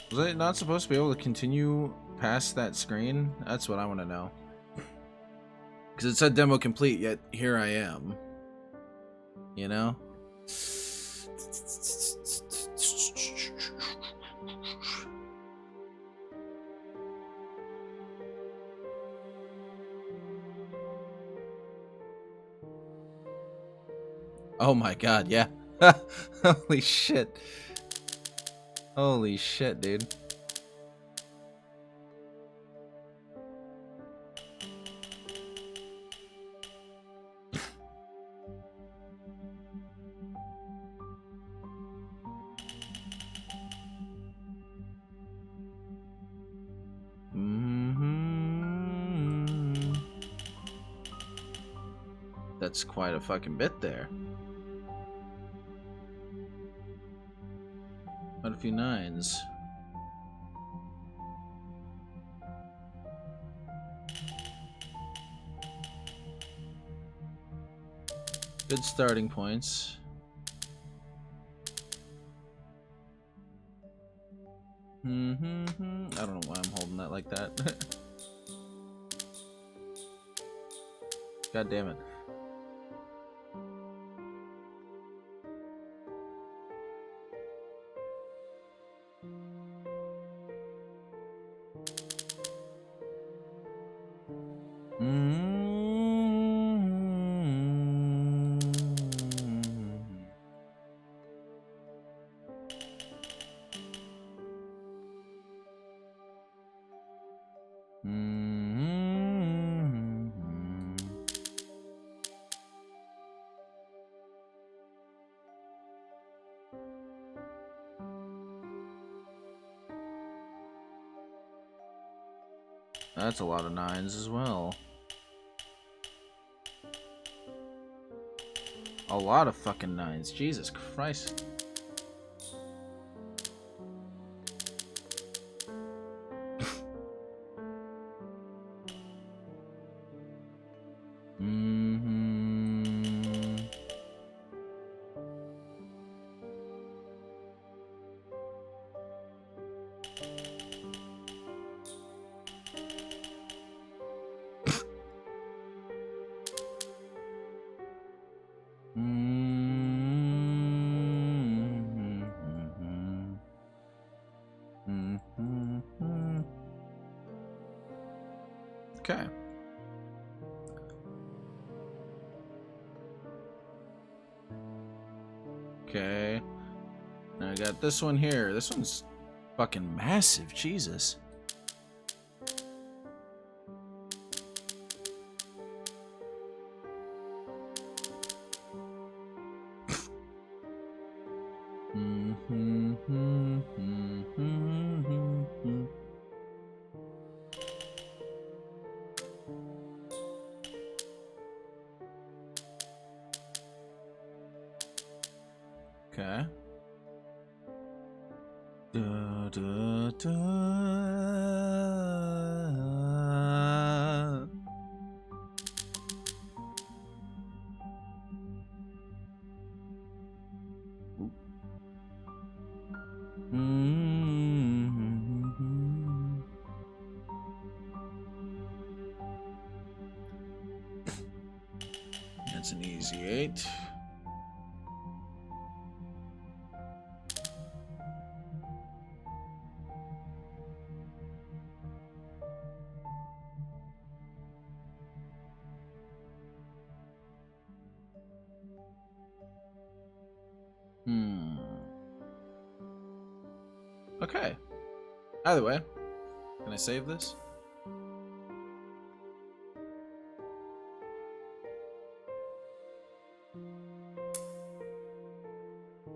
Was I not supposed to be able to continue past that screen? That's what I want to know. Because it said demo complete, yet here I am. You know? Oh my god, yeah. Holy shit. Holy shit, dude. That's quite a fucking bit there. Quite a few 9s. Good starting points. I don't know why I'm holding that like that. God damn it. That's a lot of 9s as well. A lot of fucking 9s. Jesus Christ. Okay. Okay. Now I got this one here. This one's fucking massive. Jesus. Okay. Da, da, da. Okay. Either way, can I save this?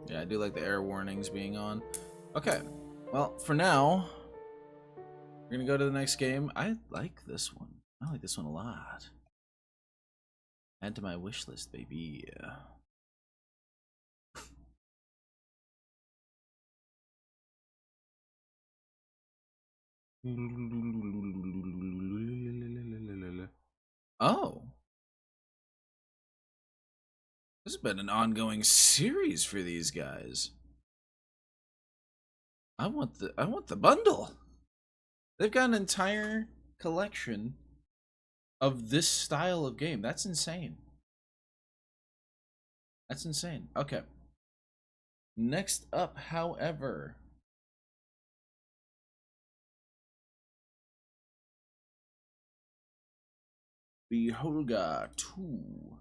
Yeah, I do like the error warnings being on. Okay. Well, for now, we're gonna go to the next game. I like this one. I like this one a lot. Add to my wish list, baby. Oh. This has been an ongoing series for these guys. I want the bundle. They've got an entire collection of this style of game. That's insane. That's insane. Okay. Next up, however, Beholgar 2.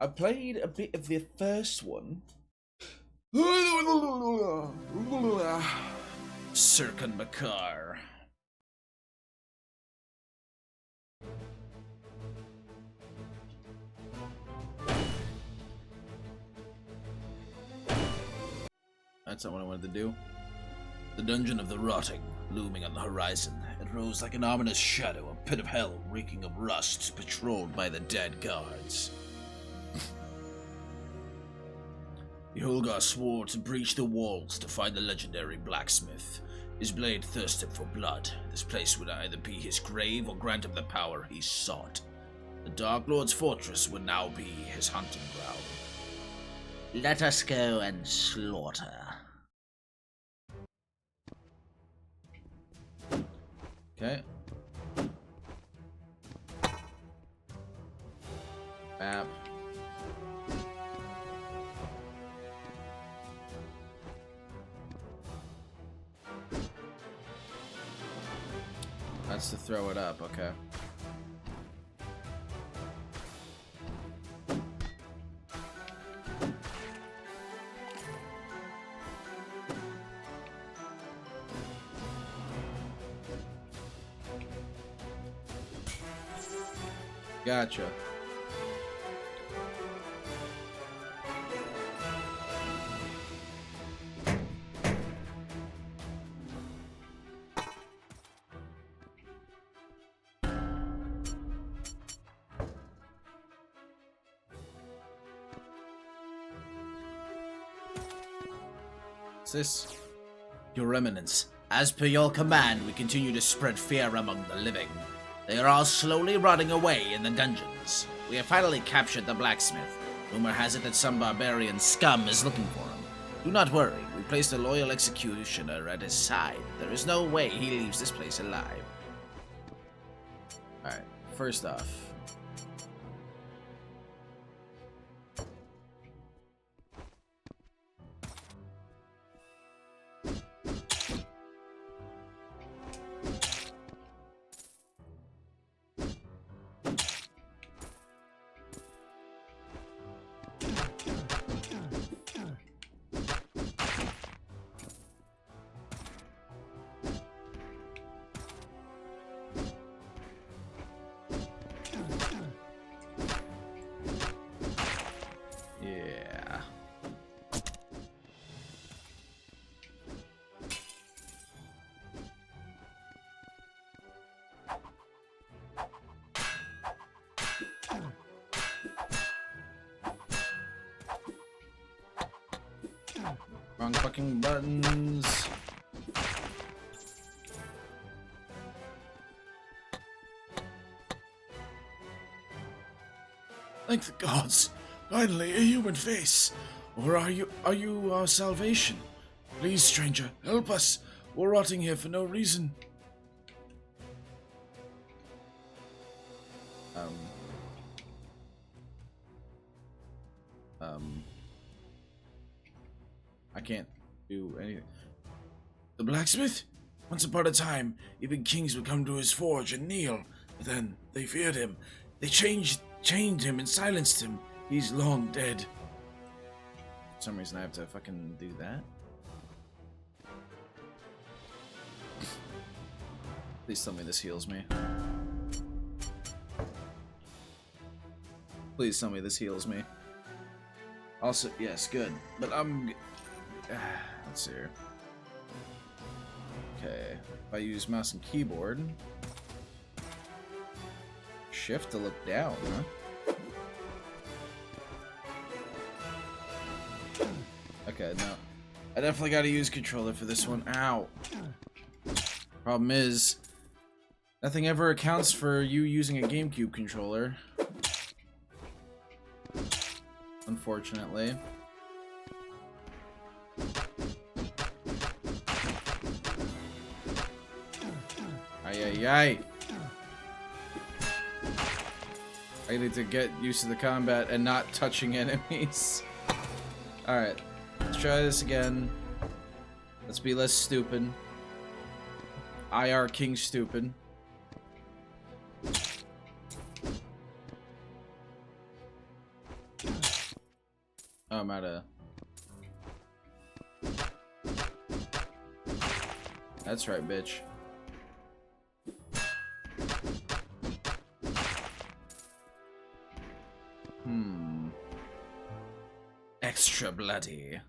I played a bit of the first one. Circun Makar. That's not what I wanted to do. The Dungeon of the Rotting, looming on the horizon. It rose like an ominous shadow, a pit of hell reeking of rust, patrolled by the dead guards. Beholgar swore to breach the walls to find the legendary blacksmith. His blade thirsted for blood. This place would either be his grave or grant him the power he sought. The Dark Lord's fortress would now be his hunting ground. Let us go and slaughter. Okay. Map. That's to throw it up, okay. Gotcha. What's this? Your Eminence, as per your command, we continue to spread fear among the living. They are all slowly rotting away in the dungeons. We have finally captured the blacksmith. Rumor has it that some barbarian scum is looking for him. Do not worry, we placed a loyal executioner at his side. There is no way he leaves this place alive. Alright, first off. Wrong fucking buttons. Thank the gods. Finally, a human face. Or are you our salvation? Please, stranger, help us. We're rotting here for no reason. I can't do anything. The blacksmith? Once upon a time, even kings would come to his forge and kneel. But then, they feared him. They chained him and silenced him. He's long dead. For some reason I have to fucking do that. Please tell me this heals me. Please tell me this heals me. Also, yes, good. But I'm... let's see here. Okay. If I use mouse and keyboard... Shift to look down, huh? Okay, no. I definitely gotta use controller for this one. Ow. Problem is, nothing ever accounts for you using a GameCube controller. Unfortunately. Ay, ay, ay. I need to get used to the combat and not touching enemies. Alright, let's try this again. Let's be less stupid. IR King stupid. Oh, I'm out of... That's right, bitch. Extra bloody.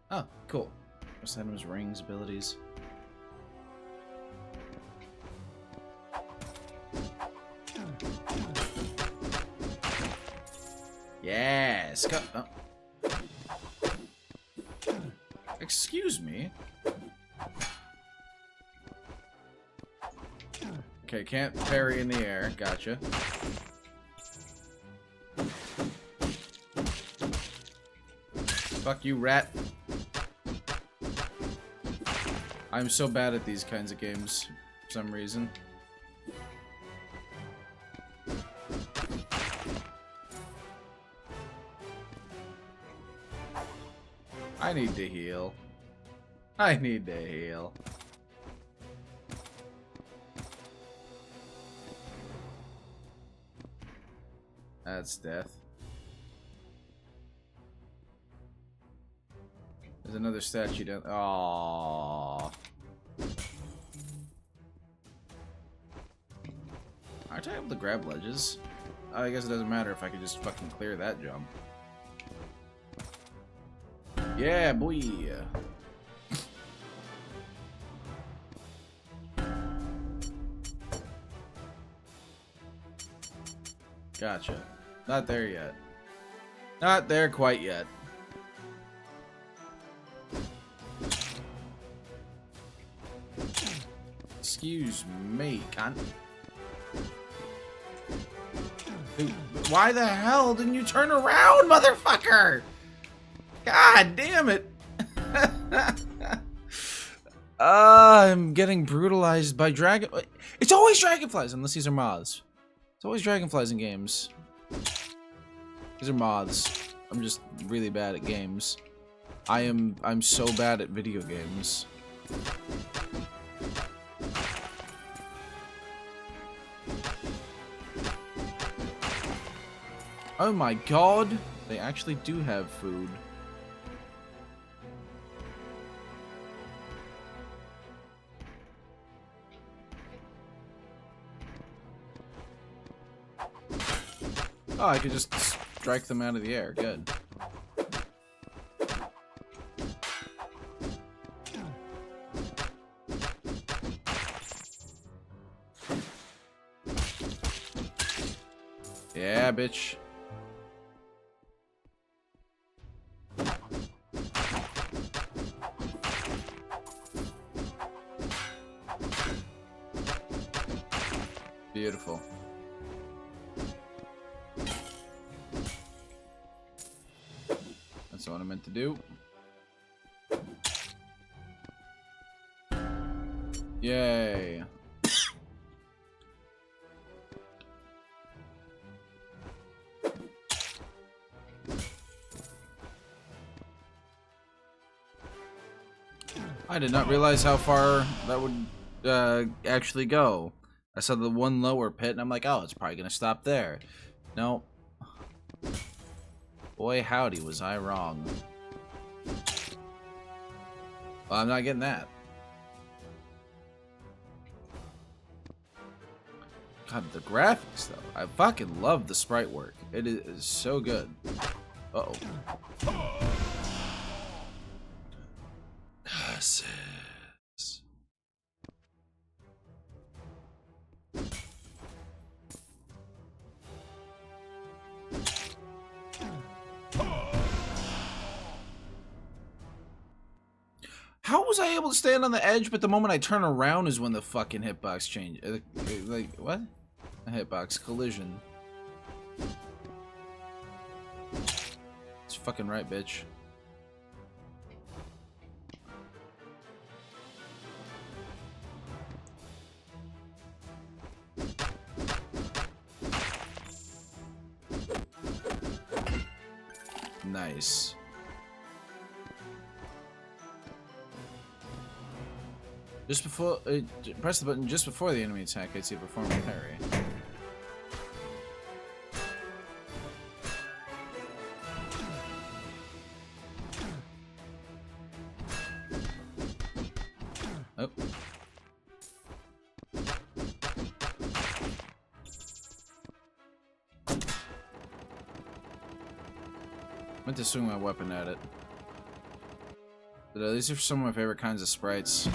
Oh, cool. First item's rings, abilities. Yes. Go. Oh. Excuse me. Okay, can't parry in the air. Gotcha. Fuck you, rat. I'm so bad at these kinds of games for some reason. I need to heal. I need to heal. That's death. There's another statue down. Aww. Aren't I able to grab ledges? I guess it doesn't matter if I could just fucking clear that jump. Yeah, boy. Gotcha. Not there yet. Not there quite yet. Excuse me, cunt. Dude, why the hell didn't you turn around, motherfucker? God damn it. I'm getting brutalized by dragon. It's always dragonflies, unless these are moths. It's always dragonflies in games. These are moths. I'm just really bad at games. I'm so bad at video games. Oh my god, they actually do have food. Oh, I could just strike them out of the air. Good. Yeah, bitch. Beautiful. That's what I meant to do. Yay. I did not realize how far that would actually go. I saw the one lower pit and I'm like, oh, it's probably gonna stop there. No. Boy, howdy, was I wrong. Well, I'm not getting that. God, the graphics though. I fucking love the sprite work. It is so good. Uh-oh. How was I able to stand on the edge, but the moment I turn around is when the fucking hitbox changes? Like, what? A hitbox collision. It's fucking right, bitch. Nice. Just before, press the button just before the enemy attack hits you, perform a parry. Oh. Meant to swing my weapon at it. But these are some of my favorite kinds of sprites.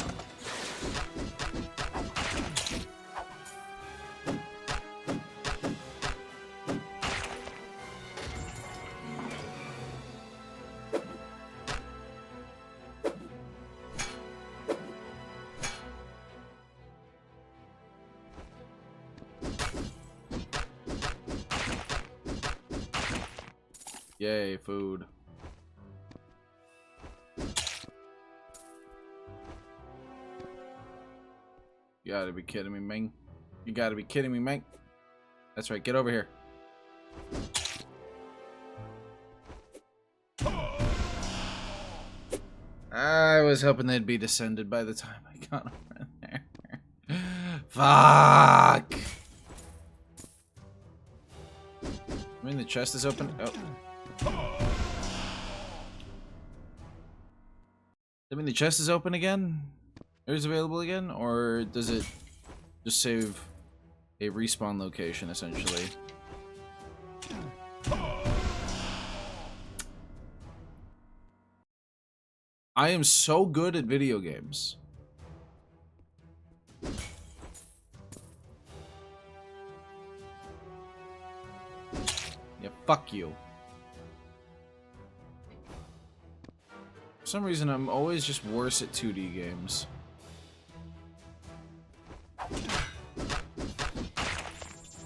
Yay, food. You gotta be kidding me, man. You gotta be kidding me, man. That's right, get over here. I was hoping they'd be descended by the time I got over there. Fuck! I mean, the chest is open. Oh. I mean, the chest is open again? It is available again? Or does it just save a respawn location, essentially? I am so good at video games. Yeah, fuck you. For some reason, I'm always just worse at 2D games.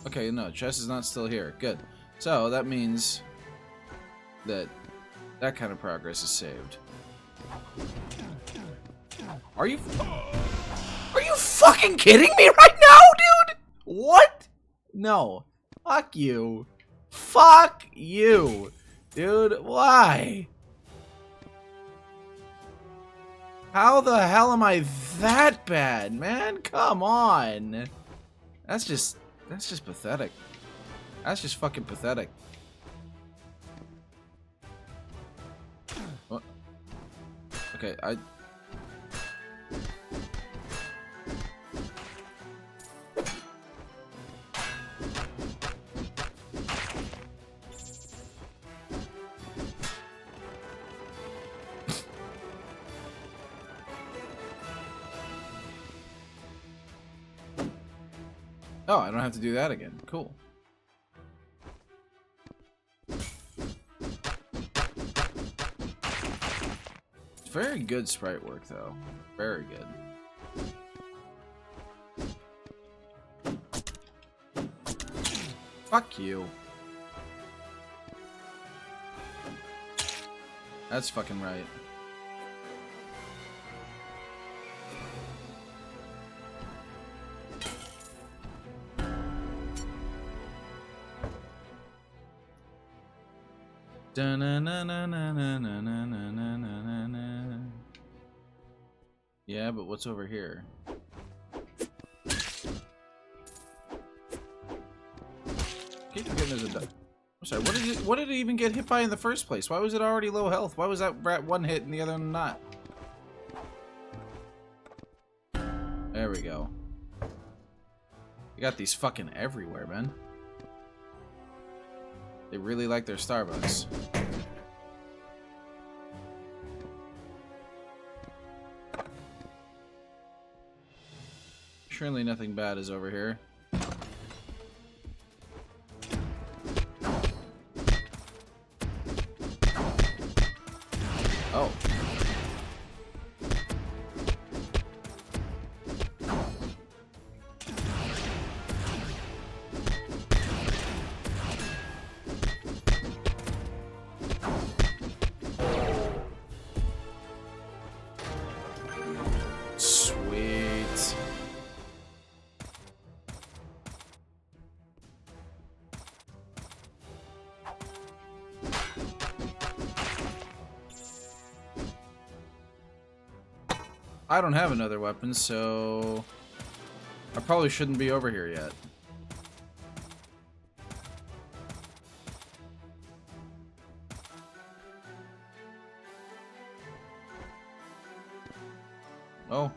Okay, no, chest is not still here. Good. So, that means that that kind of progress is saved. Are you fucking kidding me right now, dude? What? No. Fuck you. Fuck you. Dude, why? How the hell am I that bad, man? Come on. That's just pathetic. That's just fucking pathetic. What? Okay, oh, I don't have to do that again. Cool. It's very good sprite work, though. Very good. Fuck you. That's fucking right. Yeah, but what's over here? Keep forgetting there's a. I'm sorry. What did it even get hit by in the first place? Why was it already low health? Why was that rat one hit and the other one not? There we go. They got these fucking everywhere, man. They really like their Starbucks. Surely nothing bad is over here. Oh. Sweet. I don't have another weapon, so I probably shouldn't be over here yet. Oh.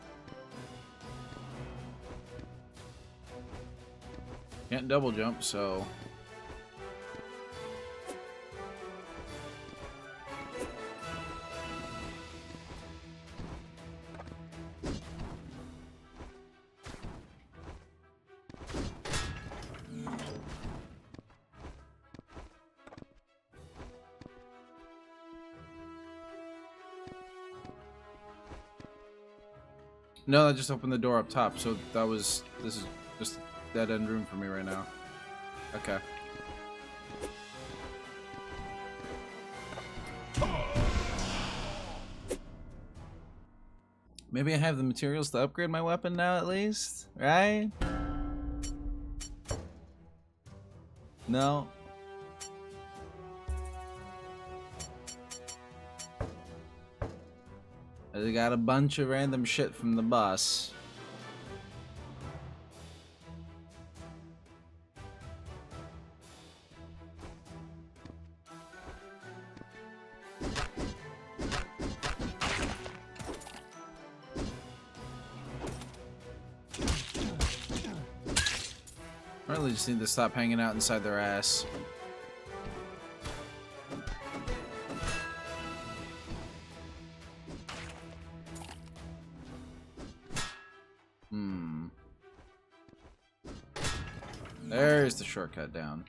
Can't double jump, so... No, that just opened the door up top, so this is just a dead end room for me right now. Okay. Maybe I have the materials to upgrade my weapon now at least, right? No. I got a bunch of random shit from the boss. I really just need to stop hanging out inside their ass. There's the shortcut down.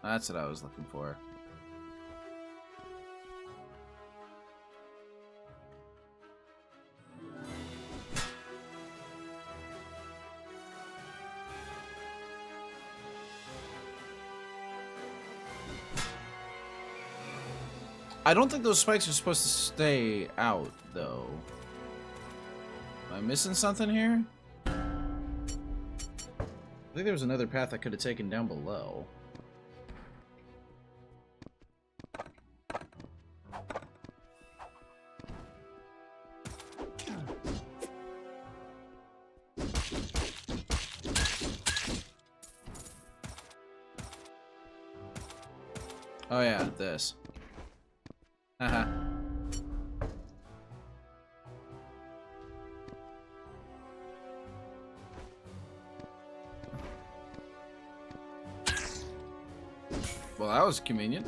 That's what I was looking for. I don't think those spikes are supposed to stay out, though. Am I missing something here? I think there was another path I could have taken down below. Oh yeah, this. Haha. Well, that was convenient.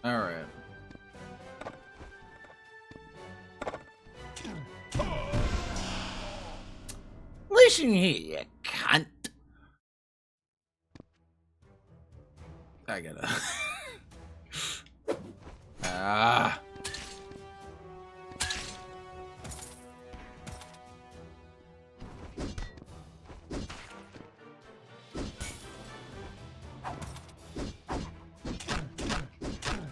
All right. Listen here, you cunt. I gotta. Ah.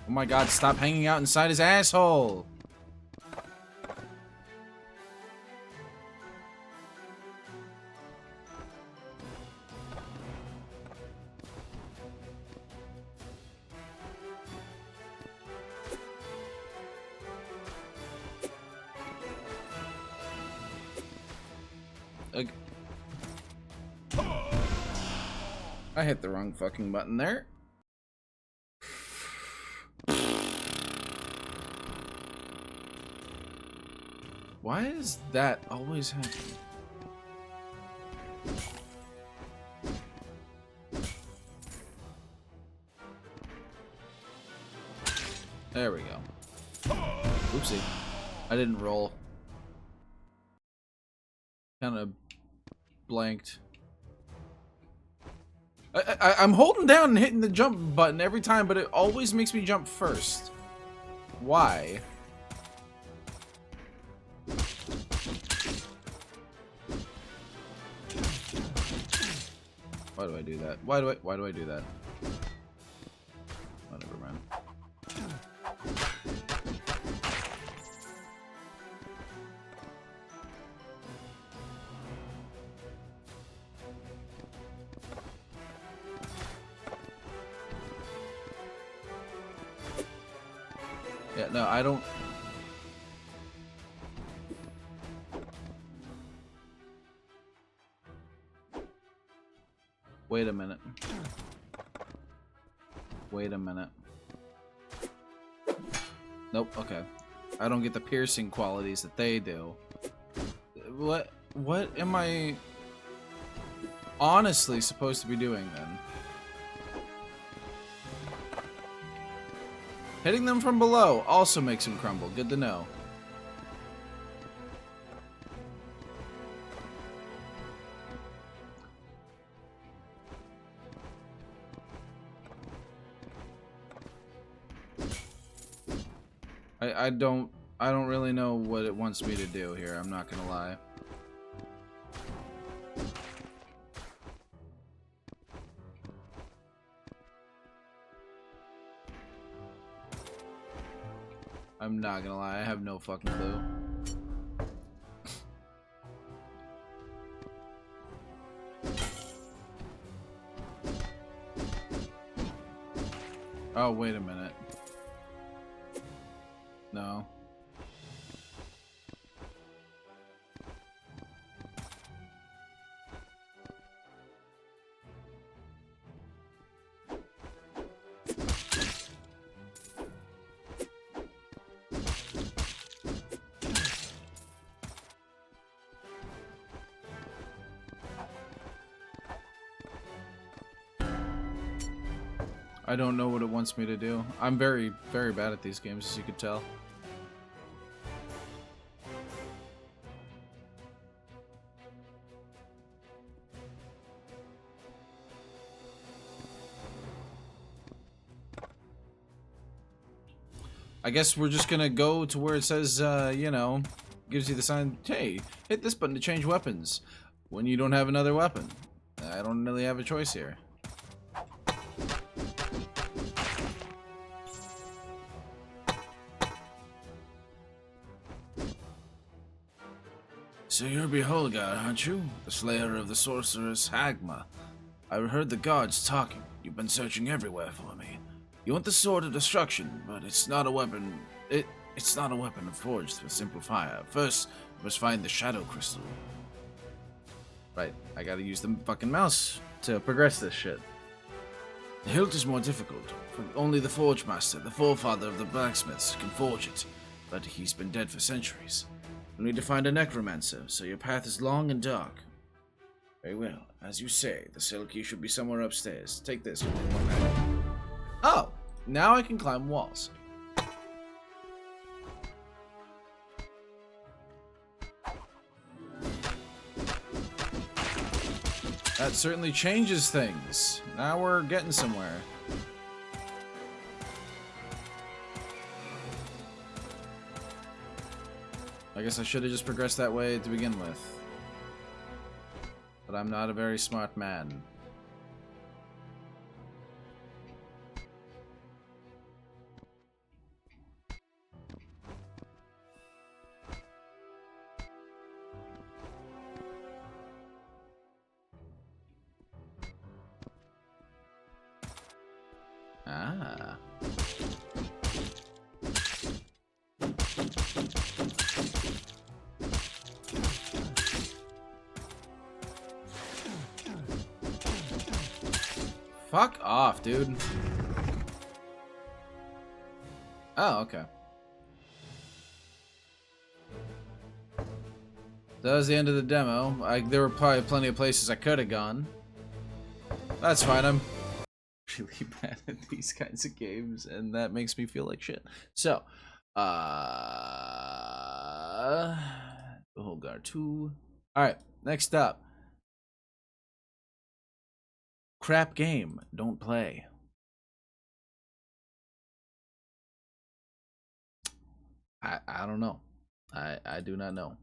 Oh my god, stop hanging out inside his asshole. I hit the wrong fucking button there. Why is that always happening? There we go. Oopsie. I didn't roll. Kind of blanked. I'm holding down and hitting the jump button every time, but it always makes me jump first. Why? Why do I do that? Why do I do that? Whatever, man. Yeah, no, I don't. Wait a minute. Wait a minute. Nope, okay. I don't get the piercing qualities that they do. What am I honestly supposed to be doing then? Hitting them from below also makes them crumble. Good to know. I don't really know what it wants me to do here, I'm not gonna lie. I'm not gonna lie, I have no fucking clue. Oh, wait a minute. No. I don't know what it wants me to do. I'm very, very bad at these games, as you could tell. I guess we're just gonna go to where it says, you know, gives you the sign, hey, hit this button to change weapons when you don't have another weapon. I don't really have a choice here. So you're Beholgar, aren't you? The slayer of the sorceress Hagma. I heard the guards talking. You've been searching everywhere for me. You want the sword of destruction, but it's not a weapon. It's not a weapon forged with simple fire. First, you must find the shadow crystal. Right, I gotta use the fucking mouse to progress this shit. The hilt is more difficult. Only the forge master, the forefather of the blacksmiths, can forge it, but he's been dead for centuries. You'll need to find a necromancer, so your path is long and dark. Very well. As you say, the cell key should be somewhere upstairs. Take this. Oh! Now I can climb walls. That certainly changes things. Now we're getting somewhere. I guess I should have just progressed that way to begin with. But I'm not a very smart man. Ah. Fuck off, dude. Oh, okay. That was the end of the demo. There were probably plenty of places I could have gone. That's fine. I'm really bad at these kinds of games, and that makes me feel like shit. So, Beholgar 2. Alright, next up. Crap game. Don't play. I don't know. I do not know.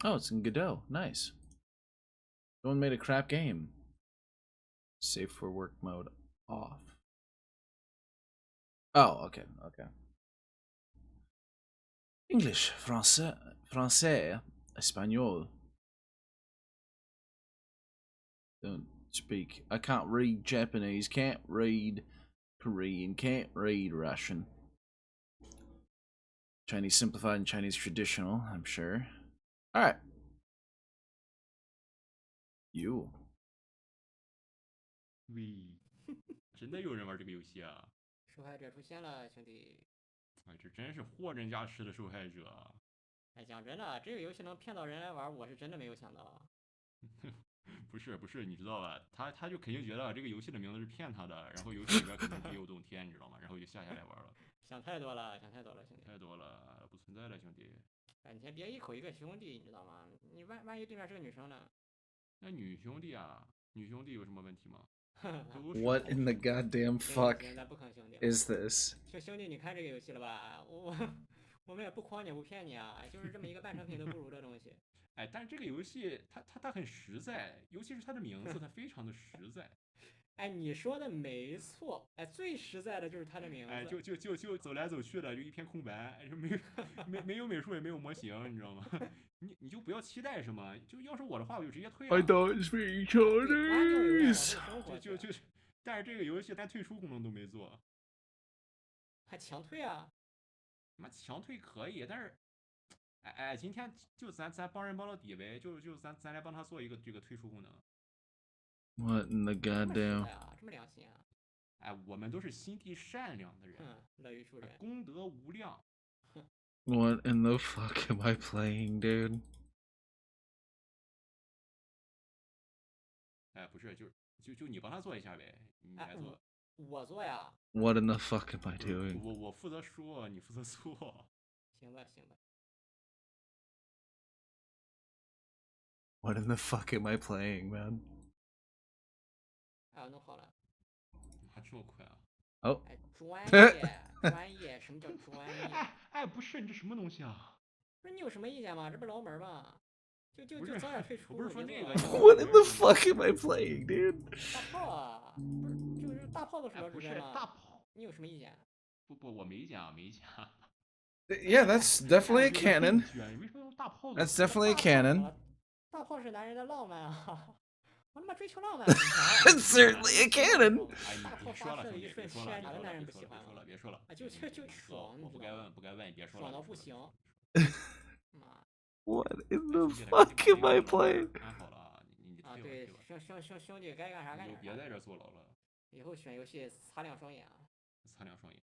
Oh, it's in Godot. Nice. Someone made a crap game. Safe for work mode off. Oh, okay, okay. English, français, espagnol. Don't speak. I can't read Japanese, can't read Korean, can't read Russian. Chinese simplified and Chinese traditional, I'm sure. Alright. You. 喂，真的有人玩这个游戏啊？受害者出现了，兄弟。哎，这真是货真价实的受害者啊。哎，讲真的，这个游戏能骗到人来玩，我是真的没有想到。不是不是，你知道吧？他就肯定觉得这个游戏的名字是骗他的，然后游戏里边可能别有洞天，你知道吗？然后就下来玩了。想太多了，想太多了，兄弟。太多了，不存在了，兄弟。哎，你先别一口一个兄弟，你知道吗？你万一对面是个女生呢？那女兄弟啊，女兄弟有什么问题吗？ What in the goddamn fuck 咱不坑兄弟。 is this? 兄弟，你看这个游戏了吧？我们也不诓你，不骗你啊，就是这么一个半成品都不如的东西。哎，但是这个游戏它很实在，尤其是它的名字，它非常的实在。哎，你说的没错，哎，最实在的就是它的名字。哎，就走来走去的，就一片空白，就没有美术，也没有模型，你知道吗？你就不要期待什么，就要是我的话，我就直接退了。I don't speak Chinese. 但是这个游戏连退出功能都没做，还强退啊？妈强退可以，但是，哎，今天就咱帮人帮到底呗，就咱来帮他做一个这个退出功能。What in the 这么实 goddamn? 在啊，这么良心啊？哎，我们都是心地善良的人，乐于助人，功德无量。What in the fuck am I playing, dude? 哎，不是，就你帮他做一下呗，你来做。我做呀。What in the fuck am I doing? 我负责说，你负责做。行吧，行吧。What in the fuck am I playing, man? 哎，我弄好了。妈，这么快啊！Oh. 哎，专业，什么叫专业？哎，不是，你这什么东西啊？不是你有什么意见吗？这不是牢门吗？就早点退出。不是说那个。What in the fuck am I playing, dude? 大炮啊，不是就是大炮的鼠标不是大炮。你有什么意见？不，我没讲，没讲。Yeah, that's definitely a canon. 为什么用大炮 That's definitely a canon. 大炮是男人的浪漫啊！我他妈追求浪漫。 It's certainly a canon. 大炮发射的一瞬，天哪个男人不喜欢吗？别说了。就爽，我不该问，别说了。爽到不行。妈。What in the fuck am I playing? 安好了，你啊，对，兄弟该干啥干啥。就别在这坐牢了。以后选游戏擦亮双眼啊。擦亮双眼，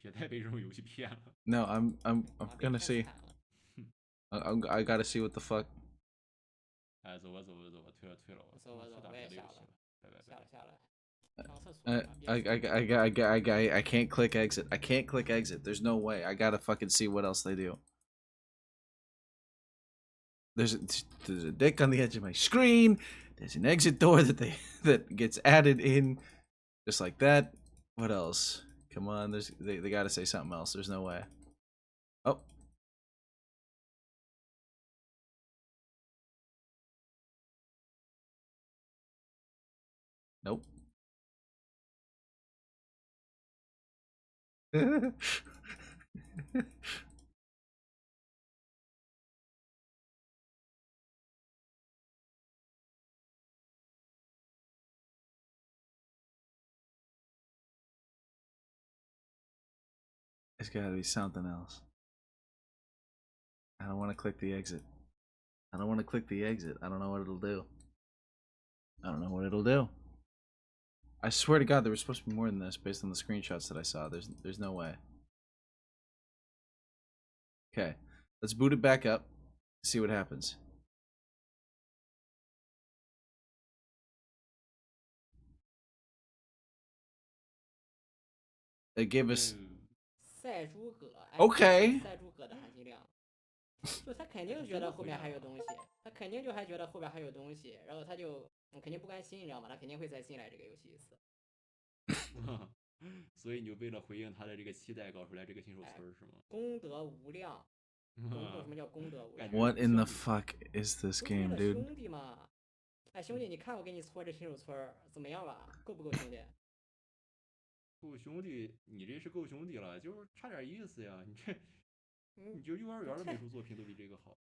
别再被这种游戏骗了。No, I'm gonna see. I gotta see what the fuck. 哎，走吧，退了。走，我也下了。下了。上厕所。I can't click exit. I can't click exit. There's no way. I gotta fucking see what else they do. There's a dick on the edge of my screen. There's an exit door that gets added in, just like that. What else? Come on, they gotta say something else. There's no way. Oh. Nope. There's gotta be something else. I don't want to click the exit. I don't want to click the exit. I don't know what it'll do. I don't know what it'll do. I swear to God, there was supposed to be more than this based on the screenshots that I saw. There's no way. Okay, let's boot it back up. See what happens. It gave us 赛诸葛。Okay 赛诸葛的含金量，就他肯定觉得后面还有东西，他肯定就还觉得后边还有东西，然后他就肯定不甘心，你知道吗？他肯定会再进来这个游戏一次。所以你就为了回应他的这个期待，搞出来这个新手村是吗？功德无量。什么叫功德无量？ What in the fuck is this 不是为 game, 了 dude? 兄弟嘛。哎，兄弟，你看我给你搓这新手村怎么样吧？够不够兄弟？够兄弟，你这是够兄弟了，就是差点意思呀。你就幼儿园的美术作品都比这个好。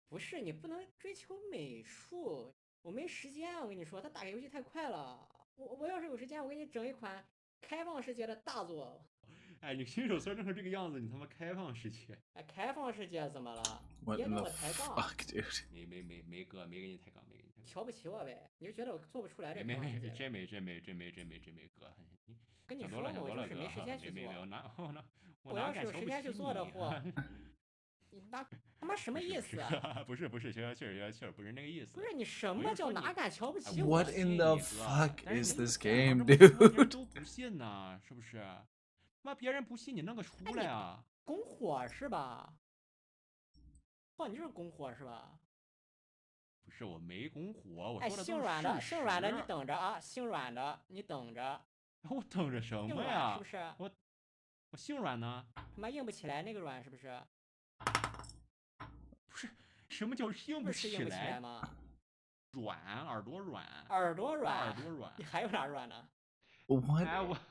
不是，你不能追求美术，我没时间。我跟你说，他打个游戏太快了。我要是有时间，我给你整一款开放世界的大作。哎，你新手村弄成这个样子，你他妈开放世界？哎，开放世界怎么了？ What 别 in 跟 the 我抬杠。 fuck, dude? 没哥，没给你抬杠，没给你抬杠。瞧不起我呗？你就觉得我做不出来这没开放世界？真没哥，跟你说嘛，想多了我就是没时间去做。我要是有时间去做的话，你他妈什么意思？不是，确实不是那个意思。不是你什么叫哪敢瞧不起我？ What in the fuck is this game, 别 dude? 人都不信呢，是不是？妈，别人不信你弄个出来啊！拱火是吧？哦，你就是拱火是吧？不是，我没拱火，我哎，说的姓阮的，姓阮的，你等着啊！姓阮的，你等着。我等着什姓阮么呀？是不是？我姓阮呢？他妈硬不起来那个阮是不是？不是，什么叫硬不起来吗？软，耳朵软。耳朵软。你还有哪软呢？ What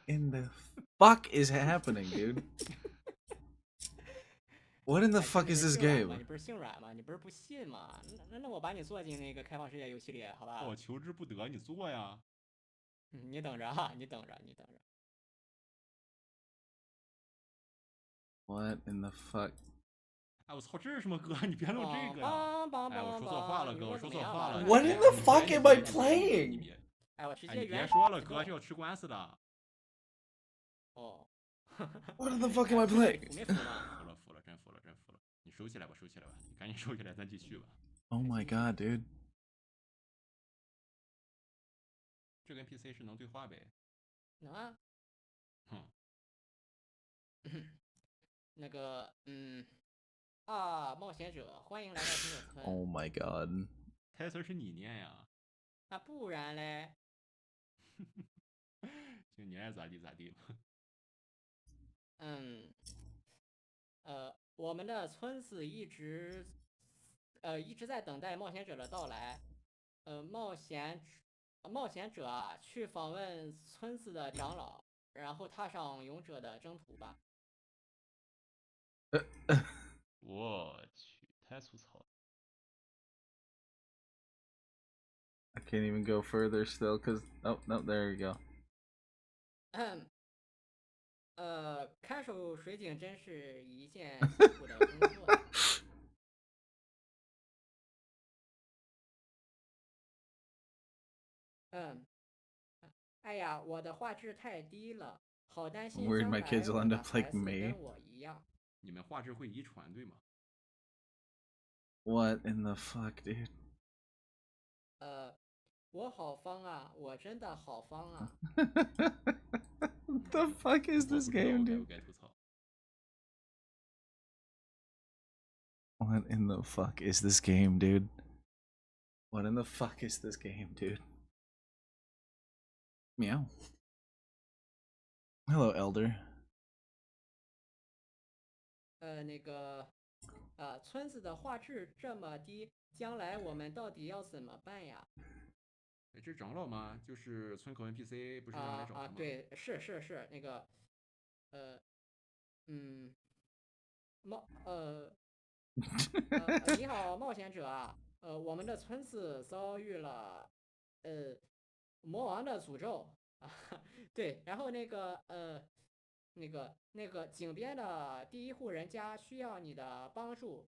in the fuck is happening, dude? What in the fuck is this game? 你不是姓阮吗？你不是不信吗？那我把你做进那个开放世界游戏里，好吧？我求之不得，你做呀！你等着哈，你等着。What in the fuck? 哎，我操，这是什么歌？你别弄这个呀！哎，我说错话了，哥，我说错话了。 What in the fuck am I playing? 哎，我直接你别说了，哥是要吃官司的。哦。What in the fuck am I playing? 服没服吗？服了，真服了。你收起来吧，你赶紧收起来，咱继续吧。Oh my god, dude. 这跟 PC 是能对话呗？能啊。哼。那个，冒险者，欢迎来到新手村。Oh my god. 台词是你念呀？那不然嘞？就你爱咋地吧。我们的村子一直在等待冒险者的到来。冒险者啊，去访问村子的长老，然后踏上勇者的征途吧。我去，太粗糙了。 I can't even go further still because oh no, there you go. 看守水井真是一件辛苦的工作。哎呀，我的画质太低了，好担心 Worried my kids will end up like me. 跟我一样。你们画质会遗传对吗？ What in the fuck, dude? 我好方啊，我真的好方啊。What the fuck is this game, dude? What in the fuck is this game, dude? What in the fuck is this game, dude? Meow. Hello, Elder. 村子的画质这么低，将来我们到底要怎么办呀？这是长老吗？就是村口 NPC 不是让来找他吗？对，是那个，你好，冒险者啊，我们的村子遭遇了，魔王的诅咒啊，对，然后那个井边的第一户人家需要你的帮助，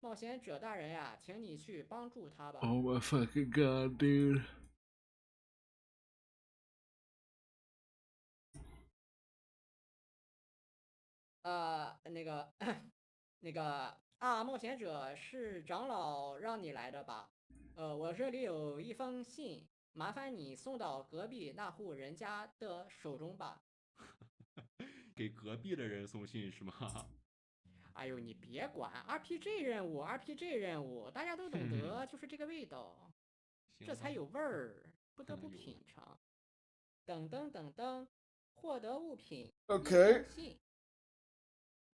冒险者大人呀，请你去帮助他吧。 Oh my fucking god, dude. 那个那个啊，冒险者是长老让你来的吧？我这里有一封信，麻烦你送到隔壁那户人家的手中吧。给隔壁的人送信是吗？哎呦，你别管 RPG 任务，RPG 任务，大家都懂得，就是这个味道，行吧这才有味儿，不得不看来有品尝。等等等等，获得物品 Okay. 一封信。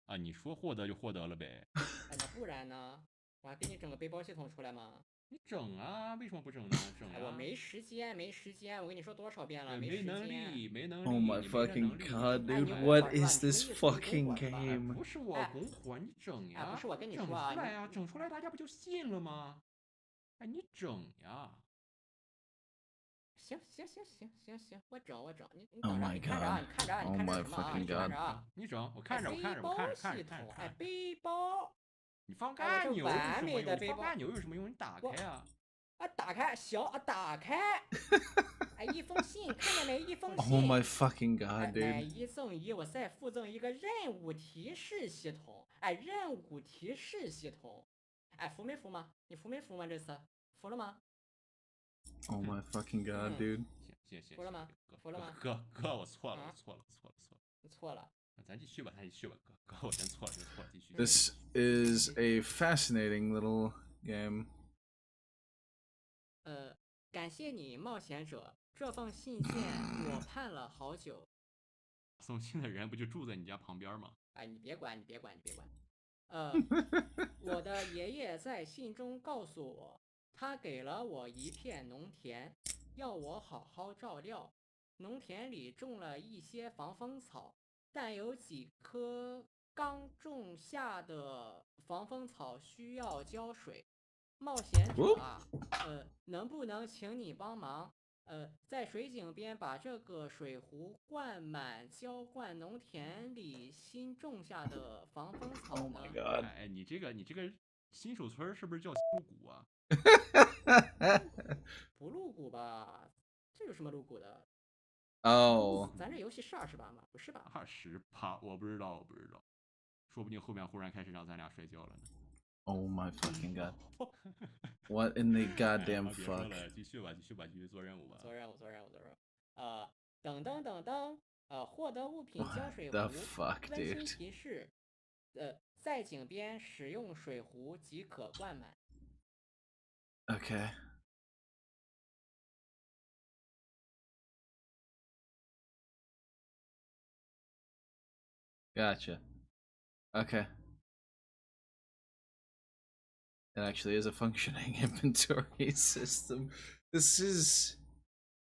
啊，你说获得就获得了呗。哎，那不然呢？我还给你整个背包系统出来吗？你整啊，为什么不整呢？整哎，呀、我没时间，没时间，我跟你说多少遍了，没没时间。能力，没能力 Oh my 你没这 fucking 能力， god, 整 dude. 你 不 What 来。拱火是吧？ is 你什么 this 意思？你拱 fucking 火是吧？哎， game? 不是我哎拱火，你整呀！哎，不是我跟你整说啊，你出来呀，整出来大家不就信了吗？哎，你整呀！行行行行行行，我整，你 Oh 等着， my 你看着啊， god. 你看着啊，你 Oh 看着 my 什么啊？ fucking 你看 god. 着啊，你整，我哎，看着，我看着，我背包看着，看着，系统，哎，看着。背包，你放哎，我这干钮有完什么用？美的背包，你放干钮有什么用？你打我开啊！啊，打开，小啊，打开，哎，一封信，看见没？一封 Oh 信。 my fucking 哎， god, 买 dude. 一赠一，我再附赠一个任务提示系统。哎，任务提示系统，哎，服没服吗？你服没服吗？这次服了吗？ Oh my fucking god, dude. 行，服了吗？服了吗？哥，我错了，啊我错了。你错了。咱继续吧，哥，我先错了，继续。 This is a fascinating little game. 感谢你，冒险者。这封信件我盼了好久。送信的人不就住在你家旁边吗？哎，你别管。我的爷爷在信中告诉我，他给了我一片农田，要我好好照料。农田里种了一些防风草，但有几棵刚种下的防风草需要浇水。冒险者啊，能不能请你帮忙？在水井边把这个水壶灌满，浇灌农田里新种下的防风草 Oh 呢？ my god. 哎，你这个新手村是不是叫新入谷啊？不入股吧？这有什么入股的？ Oh. 咱这游戏是28吗？不是吧？ 28，我不知道，说不定后面忽然开始让咱俩摔跤了呢。Oh my fucking god. What in the goddamn 别说 fuck? 了，继续吧，继续做任务吧。做任务。等等，获得物品浇 What 水壶。 the fuck, 温馨 dude? 提示，在井边使用水壶即可灌满。 Okay. Gotcha. Okay. It actually is a functioning inventory system. This is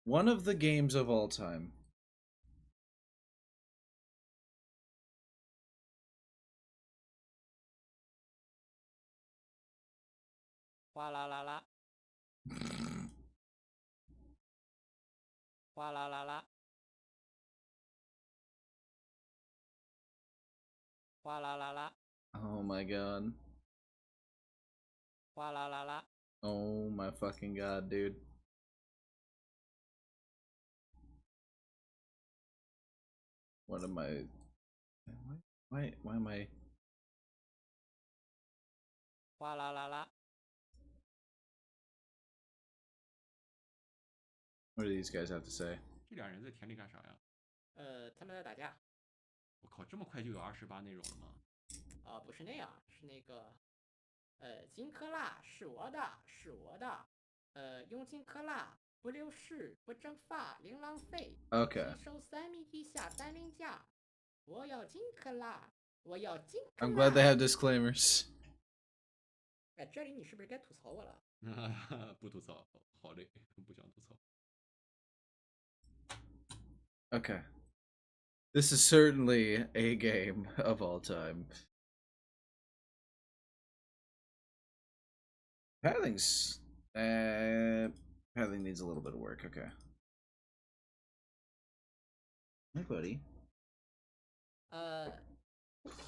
one of the games of all time. 哗啦啦啦，哗啦啦啦，哗啦啦啦， Oh my god. 哗啦啦啦。 Oh my fucking god, dude. What am I? Why am I? 哗啦啦啦， What do these guys have to say? 这俩人在田里干啥呀？他们在打架。我靠，这么快就有28内容了吗？不是那样，是那个，金克蜡是我的，用金克蜡不流失，不蒸发，零浪费。 Okay. 吸收3米以下单零价。我要金克蜡，我要金克蜡。 I'm glad they have disclaimers. 哎，这里你是不是该吐槽我了？不吐槽，好累，不想吐槽。 Okay. This is certainly a game of all time. Pathing's Pathing needs a little bit of work, okay. Hey buddy.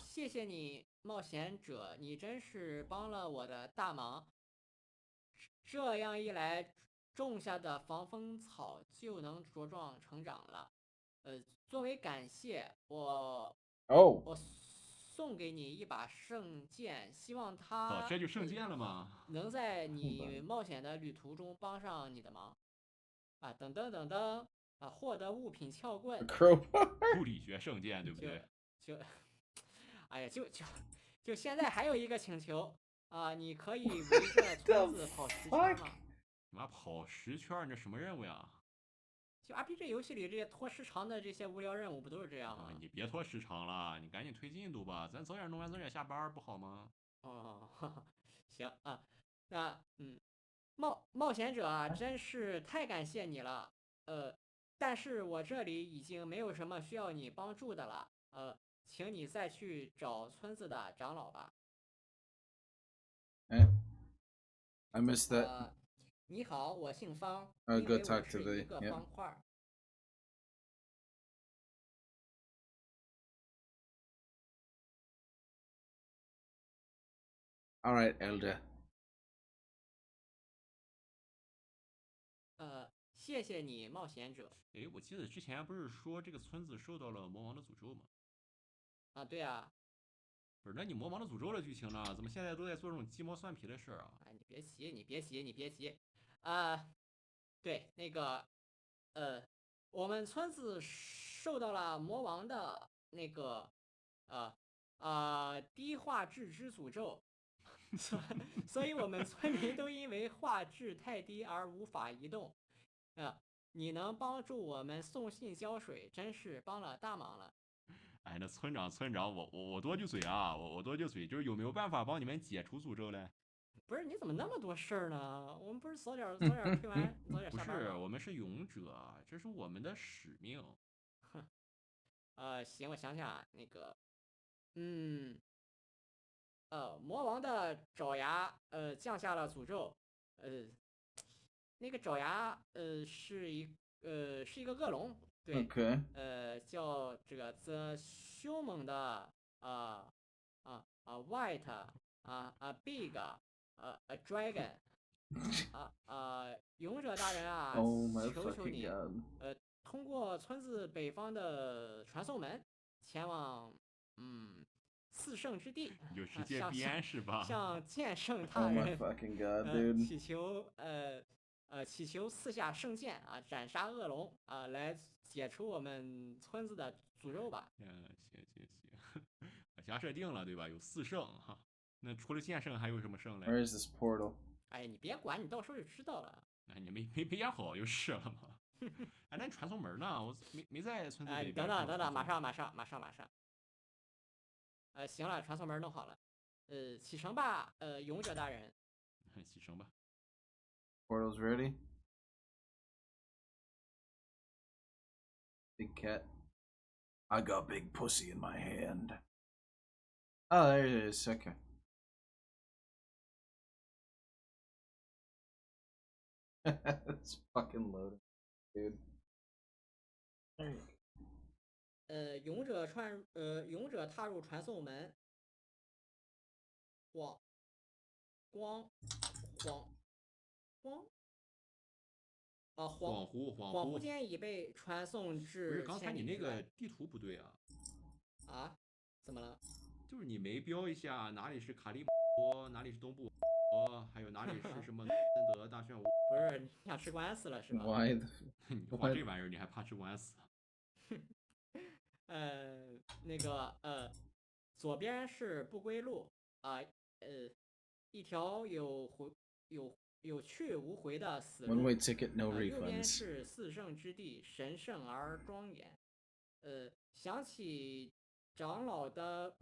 谢谢你，冒险者，你真是帮了我的大忙。这样一来，种下的防风草就能茁壮成长了。作为感谢，Oh, 我送给你一把圣剑，希望哦，它这就圣剑了吗？能在你冒险的旅途中帮上你的忙。啊，等等等等，啊，获得物品撬 a 棍，crowbar. 物理学圣剑，对不对？就，哎呀，就现在还有一个请求啊，你可以围着村 The 子跑10圈 fuck? 吗？妈跑10圈，这什么任务呀？就 RPG 游戏里这些拖时长的这些无聊任务不都是这样吗？你别拖时长了，你赶紧推进度吧，咱早点弄完，早点下班，不好吗？哦，行啊，那冒险者啊，真是太感谢你了。但是我这里已经没有什么需要你帮助的了。请你再去找村子的长老吧。Eh, I missed that. 你好，我姓方， I'll 因 go 为我 talk to 是 the. 一个 Yep. 方块儿。All right, Elder. 谢谢你，冒险者。哎，我记得之前不是说这个村子受到了魔王的诅咒吗？啊，对啊。不是，那你魔王的诅咒的剧情呢？怎么现在都在做这种鸡毛蒜皮的事儿啊？哎，你别急，你别急，你别急。啊，对，那个，我们村子受到了魔王的那个，呃低画质之诅咒，所以我们村民都因为画质太低而无法移动。你能帮助我们送信浇水，真是帮了大忙了。哎，那村长，我多句嘴啊，我多句嘴，就是有没有办法帮你们解除诅咒嘞？不是，你怎么那么多事儿呢？我们不是早点推完，早点不是，下班吗？我们是勇者，这是我们的使命。行，我想想啊，那个，嗯，魔王的爪牙，降下了诅咒，呃，那个爪牙，是一个恶龙，对，Okay. 叫这个 The 凶猛的，White Big Dragon，勇者大人啊，Oh my 求求 fucking 你， god. 通过村子北方的传送门前往，四圣之地，你就直接编是吧？向剑圣 Oh 大 my 人，fucking god, dude. 祈求赐下圣剑啊，斩杀恶龙啊，来解除我们村子的诅咒吧。行，假设定了对吧？有4圣哈，那除了剑圣还有什么圣嘞？ Where is this portal? 哎，你别管，你到时候就知道了。哎，你没编好就是了嘛。哎，那传送门呢？我没在村子哎，北边。等等，马上。行了，传送门弄好了。启程吧，勇者大人。启程吧。Portal's ready. Big cat. I got big pussy in my hand. Oh, there it is. Okay. It's fucking loading, dude. There you勇者踏入传送门。光光光光恍惚间已被传送不至是，刚才你那个千里之外。地图不对啊，啊？怎么了？就是你没标一下哪里是卡利摩，哪里是东部还有哪里是什么森德大漩涡。不是你想吃官司了是吧？ Why the 你画这玩意儿，你还怕吃官司？那个左边是不归路啊，一条有去无回的死路。 one-way ticket, no 右边 refunds. 是四圣之地，神圣而庄严。想起长老的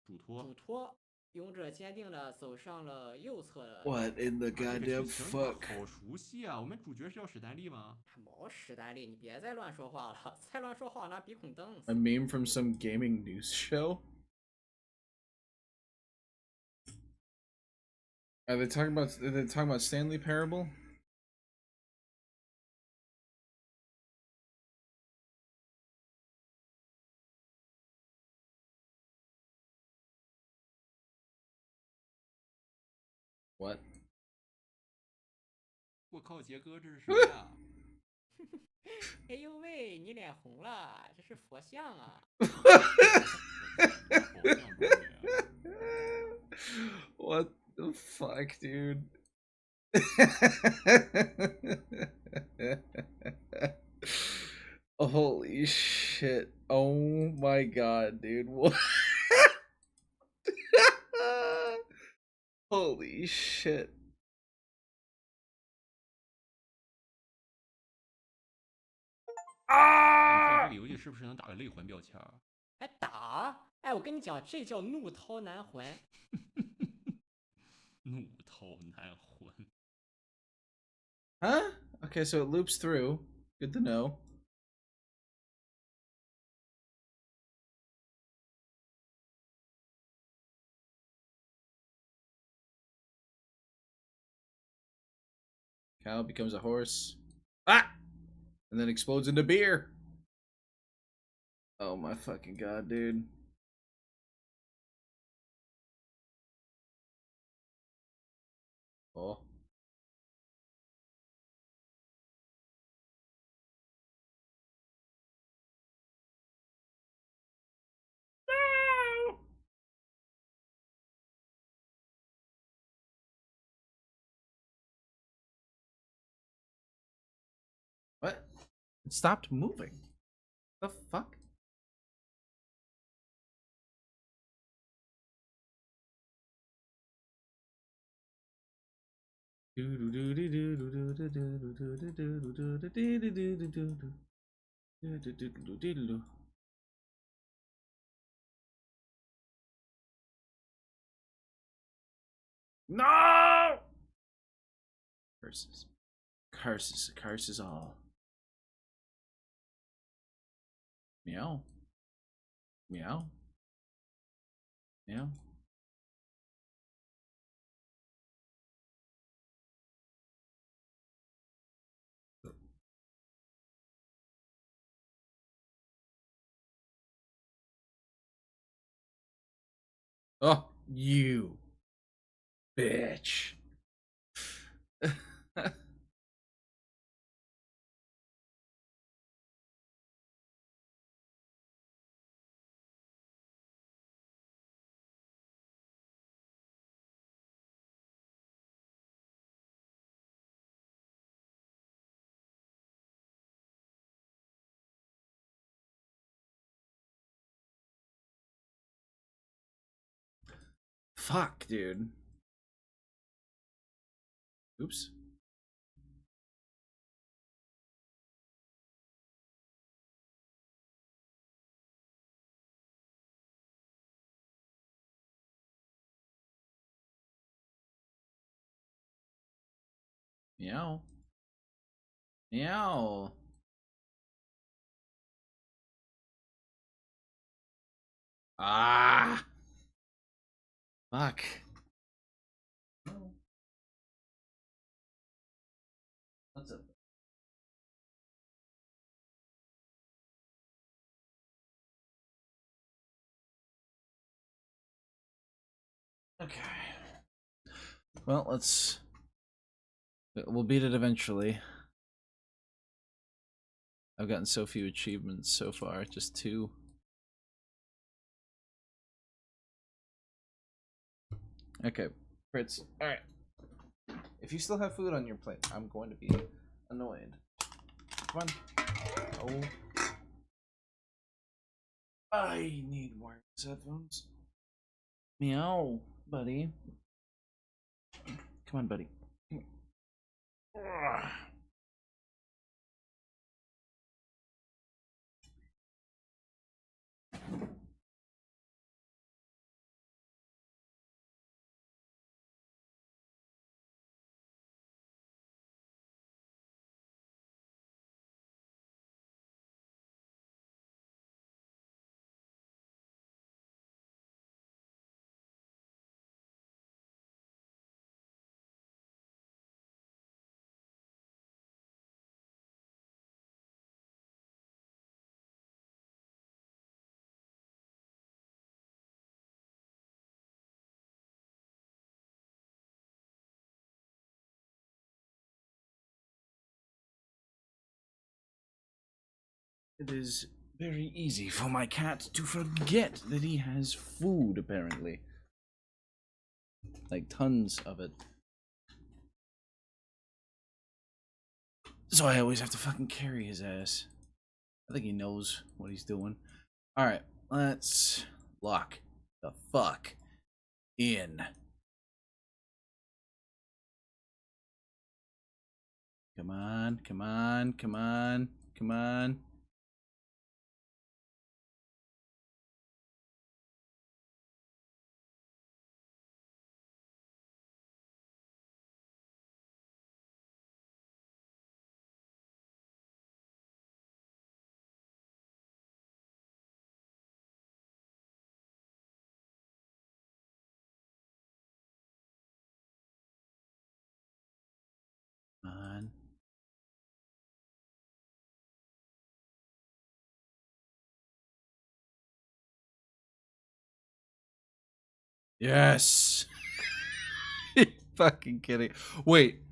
嘱托。嘱托，勇者坚定地走上了右侧的。 What in the 这个 goddamn 剧情 fuck? 好熟悉啊！我们主角是叫史丹利吗？毛史丹利，你别再乱说话了，再乱说话我拿鼻孔瞪死 A 你。 meme from some gaming news show? Are they talking about Stanley Parable? 我靠，杰哥这是谁呀？哎呦喂，你脸红了，这是佛像啊！佛像中人。What the fuck, dude? Holy shit. Oh my god, dude. What? Holy shit. 哎，你说这个游戏是不是能打个类魂标签？哎，打！哎，我跟你讲，这叫怒涛难魂。怒涛难魂。Huh? Okay, so it loops through. Good to know. Cow becomes a horse. Ah! And then explodes into beer. Oh my fucking god, dude. Oh. No! What? It stopped moving. The fuck? No! Curses. Curses. Curses all. Meow. Meow. Meow. Oh, you bitch. Fuck, dude. Oops. Meow. Meow. Ah. Fuck. What's up? Okay. Well, let's. We'll beat it eventually. I've gotten so few achievements so far, just 2. Okay, Fritz. Alright. If you still have food on your plate, I'm going to be annoyed. Come on. Oh. I need more headphones. Meow, buddy. Come on, buddy. Come here. It is very easy for my cat to forget that he has food, apparently. Like, tons of it. So I always have to fucking carry his ass. I think he knows what he's doing. Alright, let's lock the fuck in. Come on, come on, come on, come on. Come on. Yes. You're fucking kidding. Wait.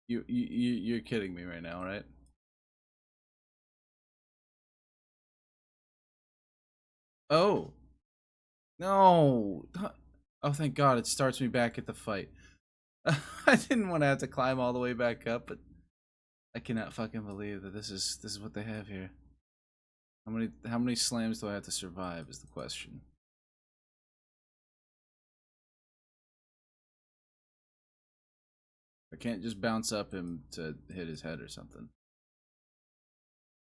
You're kidding me right now, right? Oh. No. Oh, thank God. It starts me back at the fight. I didn't want to have to climb all the way back up, but I cannot fucking believe that this is what they have here. How many slams do I have to survive is the question. I can't just bounce up him to hit his head or something.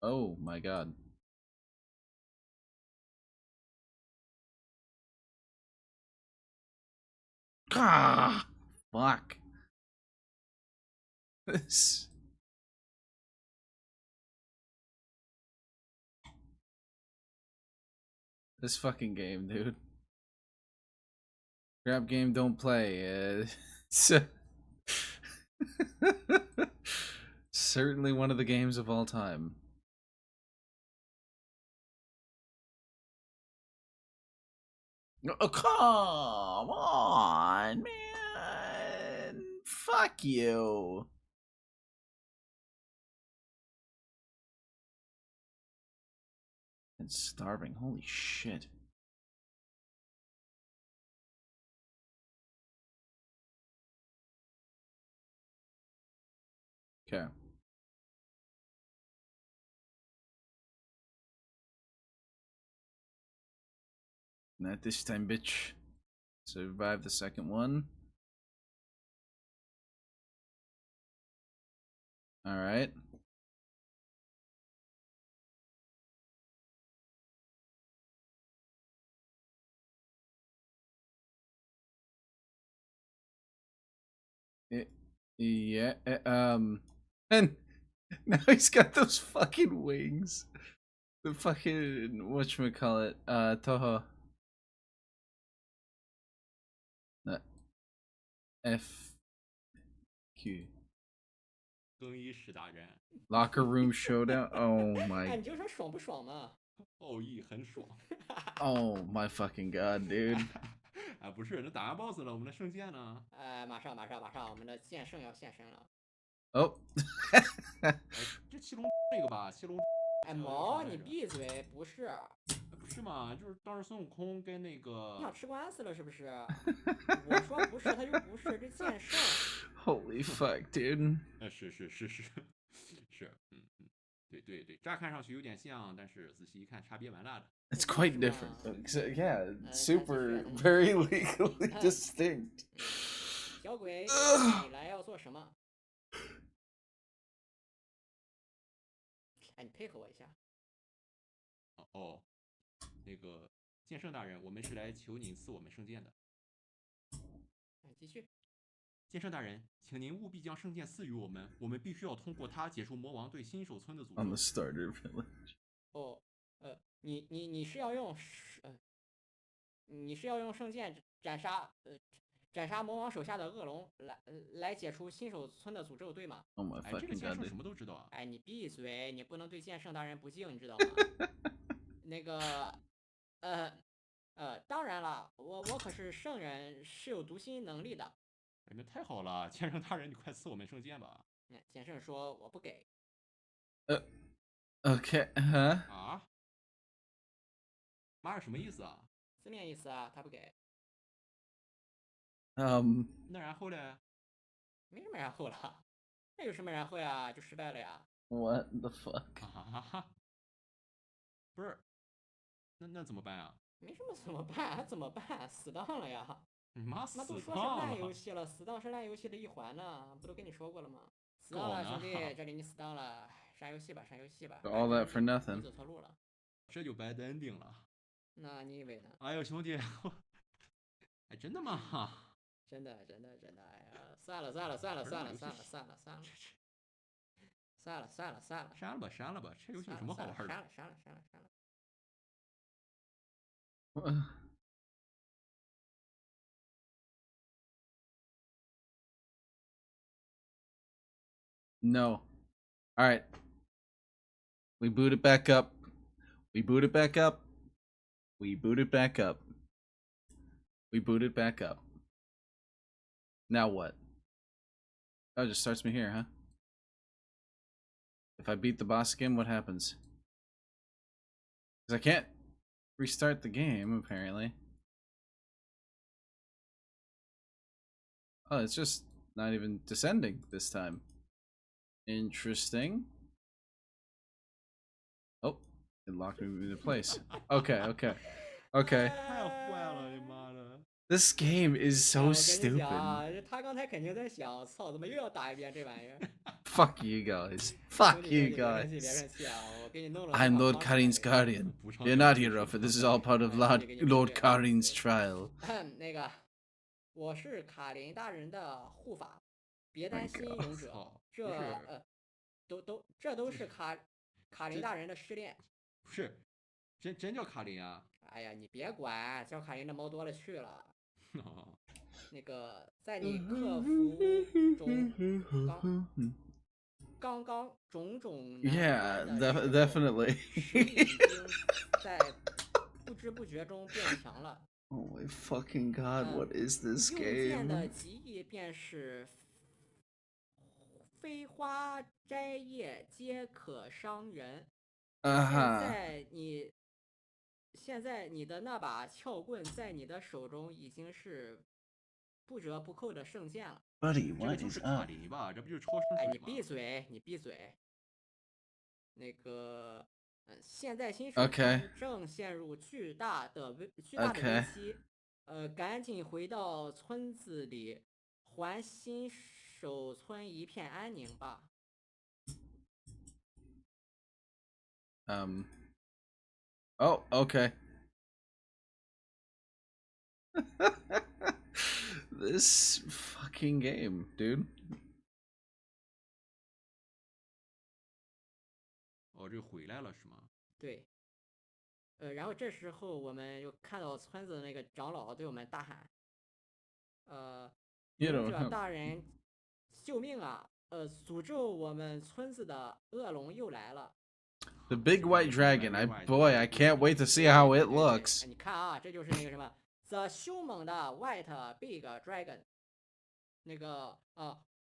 Oh my God. Ah, fuck. This fucking game, dude. Grab game, don't play. Certainly one of the games of all time. Oh, come on, man. Fuck you. And starving. Holy shit. Okay. Not this time, bitch. Survive the second one. Alright. Yeah, and now he's got those fucking wings. The fucking, whatchamacallit, Toho. F Q. 更衣室大战， Locker room showdown. Oh 哎， my. 你就说爽不爽嘛？奥义很爽。 Oh my fucking god, dude. 啊，不是，那打完 BOSS 了，我们的圣剑呢？马上，我们的剑圣要现身了。Oh. 哎，这七龙那个吧，七龙。哎，毛，你闭嘴！不是，不是嘛？就是当时孙悟空跟那个。你想吃官司了是不是？我说不是，他就不是这剑圣。Holy fuck, dude. 是，对，乍看上去有点像，但是仔细一看，差别蛮大的。 It's quite different. Yeah, super, very legally distinct. 小鬼，你来要做什么？哎，你配合我一下。哦，那个剑圣大人，我们是来求您赐我们圣剑的。继续。剑圣大人，请您务必将圣剑赐予我们，我们必须要通过它解除魔王对新手村的诅咒。 On the starter village. 哦，你是要用你是要用圣剑斩杀魔王手下的恶龙，来解除新手村的诅咒，对吗？ Oh my 哎，这个 fucking 剑圣 god. 什么都知道啊！ 哎，你闭嘴！你不能对剑圣大人不敬，你知道吗？那个，当然了，我可是圣人，是有读心能力的。哎，那太好了，剑圣大人，你快赐我们圣剑吧！剑圣说我不给。Okay, huh? 啊，妈是什么意思啊？字面意思啊，他不给。那然后嘞？没什么然后了，那有什么然后呀？就失败了呀。What the fuck? 啊，不是，那怎么办啊？没什么怎么办？怎么办？死当了呀！你妈妈都死说是烂当了，游戏了，死当是烂游戏的一环呢，不都跟你说过了吗？死当了，搞呢兄弟，这里你死当了，删游戏吧，删游戏吧。 All that for 你 nothing. 走错路了。这就 bad ending 了。那你以为呢？哎呦，兄弟，哎，真的吗？真的，真的，真的，哎呀，算了，算了，算了，算了，算了，算了，算了，算了，算了，算了，删了吧，删了吧，这游戏有什么好玩的？删了，删了，删了，删了。No. All right. We boot it back up. We boot it back up. We boot it back up. We boot it back up. Now what? Oh, it just starts me here, huh? If I beat the boss again, what happens? Because I can't restart the game, apparently. Oh, it's just not even descending this time. Interesting. Oh, it locked me into place. Okay, okay. Okay. 太坏了，你妈的！ This game is so 我跟你 stupid. 讲，他刚才肯定在想，操，怎么又要打一遍这玩意儿？ Fuck you guys. 兄 Fuck 弟， you 兄弟，别生气，别 guys. 生气啊！我给你弄了。 I'm Lord Karin's guardian. You're not hero, for this is all part of Lord Karin's trial. 那个，我是卡林大人的护法，别担心，勇者。操，这不是这都是卡林大人的试炼。不是，真叫卡林啊？哎呀，你别管，叫卡林的猫多了去了。那个，在你克服刚刚种种难 Yeah, 关的时候 definitely. 实力已经在不知不觉中变强了。 Oh my fucking god, what is this 用剑的 game? 极意便是飞花摘叶皆可伤人。现在你的那把撬棍在你的手中已经是不折不扣的圣剑了。 Buddy, 这 what 就 is 是卡 up? 林吧？这不就是超生哎，水吗？你闭嘴，你闭嘴。那个，现在新手 Okay. 村正陷入巨大的危 Okay. 机，赶紧回到村子里，还新手村一片安宁吧。Oh, okay. This fucking game, dude. 哦，这回来了是吗？对。然后这时候我们又看到村子的那个长老对我们大喊：“勇者大人，救命啊！诅咒我们村子的恶龙又来了。” The big white dragon. Boy, I can't wait to see how it looks. 你看啊，这就是那个什么 The 凶猛的 White Big Dragon。那个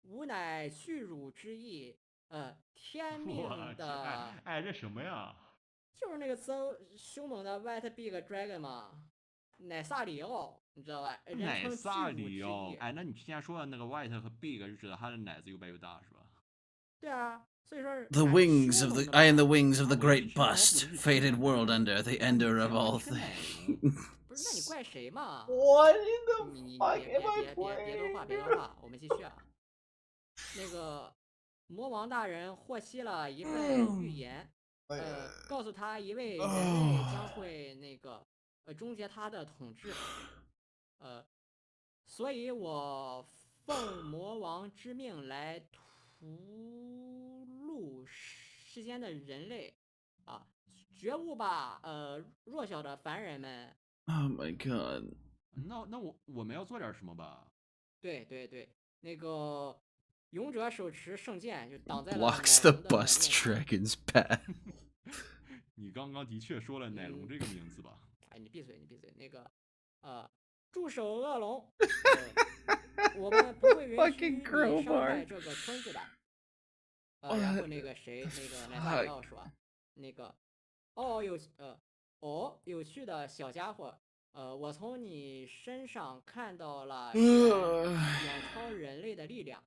吾乃巨乳之意，天命的。哎，这什么呀？就是那个凶猛的 White Big Dragon 嘛，乃萨里奥，你知道吧？奶萨里奥。哎，那你之前说的那个 white 和 big 就知道它的奶子又白又大是吧？对啊，所以说 The wings of the I am the wings of the great bust, fated world under, the ender of all things. 不是，那你怪谁嘛？ What in the 你 fuck 别 am I 别多话，别 playing? 多话，我们继续啊。那个魔王大人获悉了一份预言，告诉他一位人类将会那个终结他的统治，所以我奉魔王之命来屠戮世间的人类啊，觉悟吧，弱小的凡人们。 Oh my god. 那我们要做点什么吧？对对对，那个勇者手持圣剑就挡在了 Blocks the 奶龙的 bust 面前。 dragon's path. 你刚刚的确说了奶龙这个名字吧？哎，你闭嘴，你闭嘴。那个，驻守恶龙，我们不会允许 Fucking 你伤 crowbar 害这个村子的。然后那个谁，那个奈萨里奥说，那个，有趣的小家伙，我从你身上看到了远超人类的力量。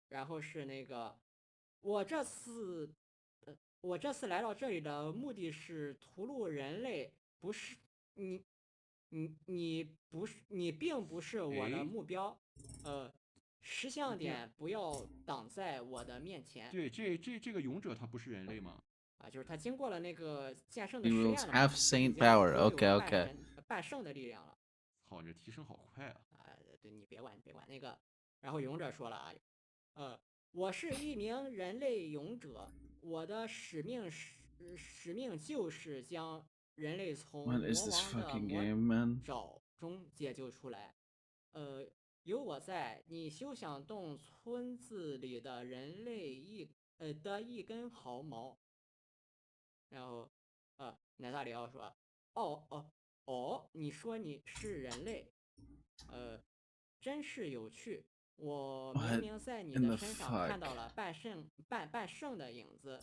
然后是那个，我这次，我这次来到这里的目的是屠戮人类，不是你，你并不是我的哎，目标，识相点，不要挡在我的面前。对，这个勇者他不是人类吗？就是他经过了那个剑圣的 He 试 wields 验了嘛， half 已 saint 经 power. 拥有 Okay, okay. 半圣的力量了。操，这提升好快啊！对，你别管那个。然后勇者说了啊，我是一名人类勇者，我的使命就是将人类从 What is 魔 this 王的 fucking 魔 game, man? 爪中解救出来。有我在，你休想动村子里的人类一根毫毛。然后，奈萨里奥说，你说你是人类，真是有趣。我明 What 明在你 in 的 the 身上看 fuck? 到了半圣的影子。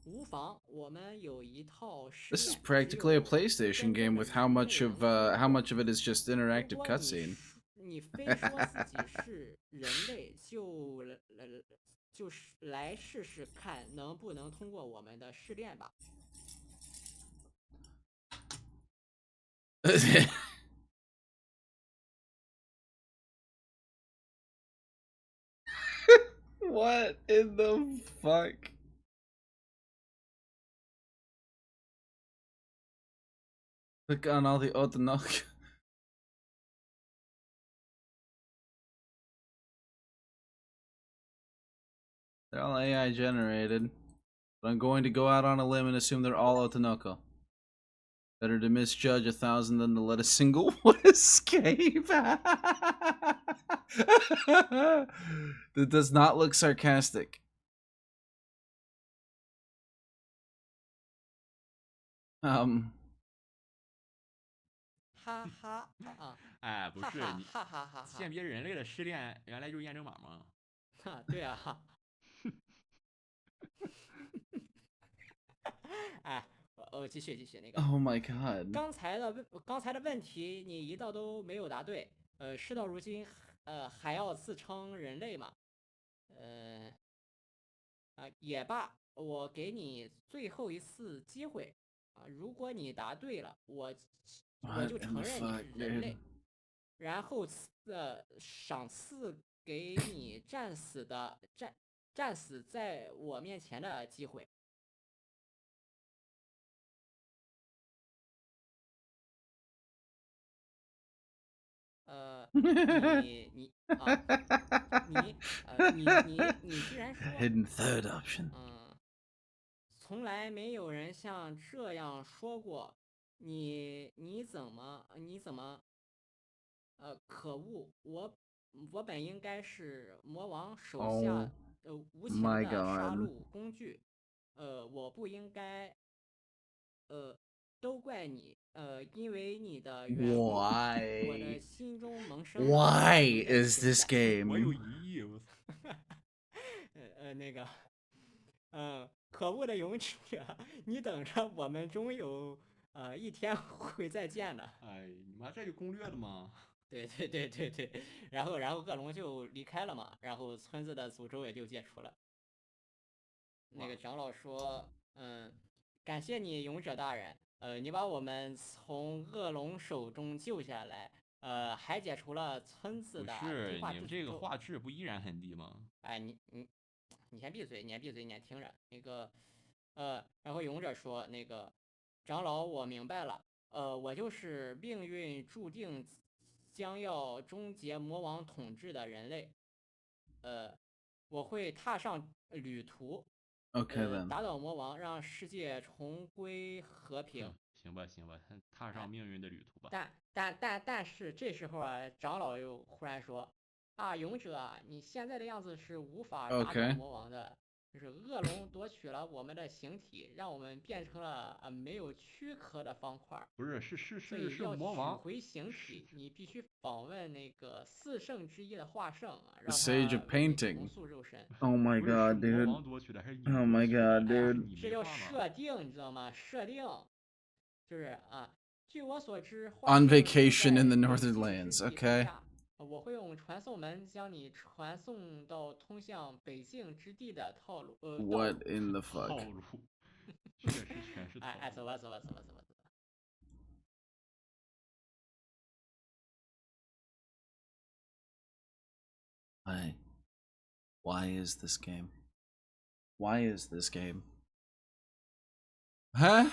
无妨，我们有一套试 This is 验， practically a PlayStation 真正 game 的 with how 人 much 类 of 能通 how 过。 much of it is just 如 interactive 果 cutscene. 你非说自己是人类，就是来试试看能不能通过我们的试炼吧。What in the fuck? Click on all the Otanok. They're all AI generated. But I'm going to go out on a limb and assume they're all Otanoko. Better to misjudge 1,000 than to let a single one escape. That does not look sarcastic. 哈哈啊，哎，不哈哈是你哈哈哈哈鉴别人类的试炼，原来就是验证码吗？哈，对啊，哎，继续那个。Oh my god. 刚才的问题你一道都没有答对。事到如今，还要自称人类吗？也罢，我给你最后一次机会如果你答对了，我就 What in 承 the 认你 fuck, 是人 dude? 类，然后赏赐给你战死在我面前的机会。你居然说 Hidden third option. 从来没有人像这样说过。你怎么可恶！我本应该是魔王手下 Oh 无情 my 的杀 god. 戮工具。我不应该都怪你。因为你的缘故，我的 Why? 心中萌生了 Why 你的 is 情 this 感。我有 game? 疑义，我操！那个，可恶的勇者，你等着，我们终有一天会再见的。哎，你妈这就攻略了吗？对，然后恶龙就离开了嘛，然后村子的诅咒也就解除了。那个长老说，感谢你，勇者大人，你把我们从恶龙手中救下来，还解除了村子不的是，低画你们这个质诅咒。画质不依然很低吗？哎，你先闭嘴，你先听着。那个，然后勇者说，那个长老，我明白了，我就是命运注定将要终结魔王统治的人类。我会踏上旅途，Okay then. 打倒魔王，让世界重归和平。行吧，踏上命运的旅途吧。但是这时候长老又忽然说，勇者，你现在的样子是无法打倒 Okay. 魔王的。就是恶龙夺取了我们的形体，让我们变成了没有躯壳的方块。不是，是所以要魔王，取回形体，你必须访问那个四圣之一的华圣，The 让 Sage 他 of 为你 Painting. 重塑肉身。 Oh my 不是 god, 魔 dude. 王夺取的，还是你 Oh 夺 my 取的？ god, 哎呀，是 dude. 你这叫没画吗？设定，你知道吗？设定就是啊，据我所知， On 华圣 vacation in the 正在 Northern 北极 Lands. 之地 Okay. 度假。我会用传送门将你传送到通向北境之地的道路。What in the fuck? 套路，确实全是套哎，走路。吧，走吧，走吧，走吧，走吧。Why is this game? Why is this game? Huh?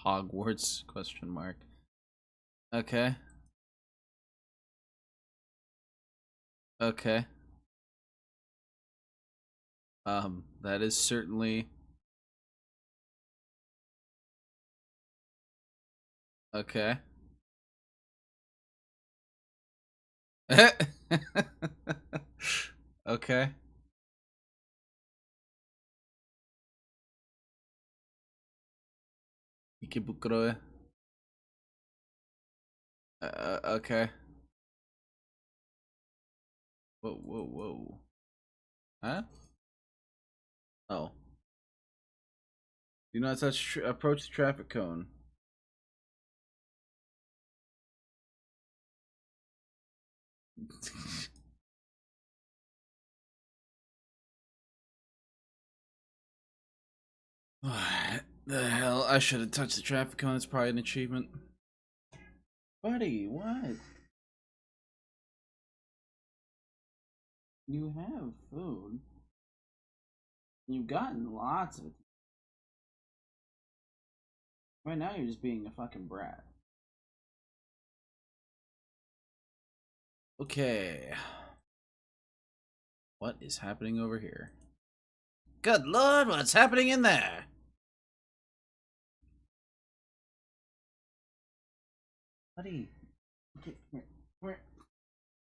Hogwarts? Question mark. Okay. Okay. That is certainly okay. Okay. Ikebukuro. Okay. Whoa, whoa, whoa. Huh? Oh. Do not touch. Approach the traffic cone. What the hell? I should have touched the traffic cone. It's probably an achievement. Buddy, what? You have food. You've gotten lots of it. Right now, you're just being a fucking brat. Okay. What is happening over here? Good lord, what's happening in there? Buddy. Okay, come here.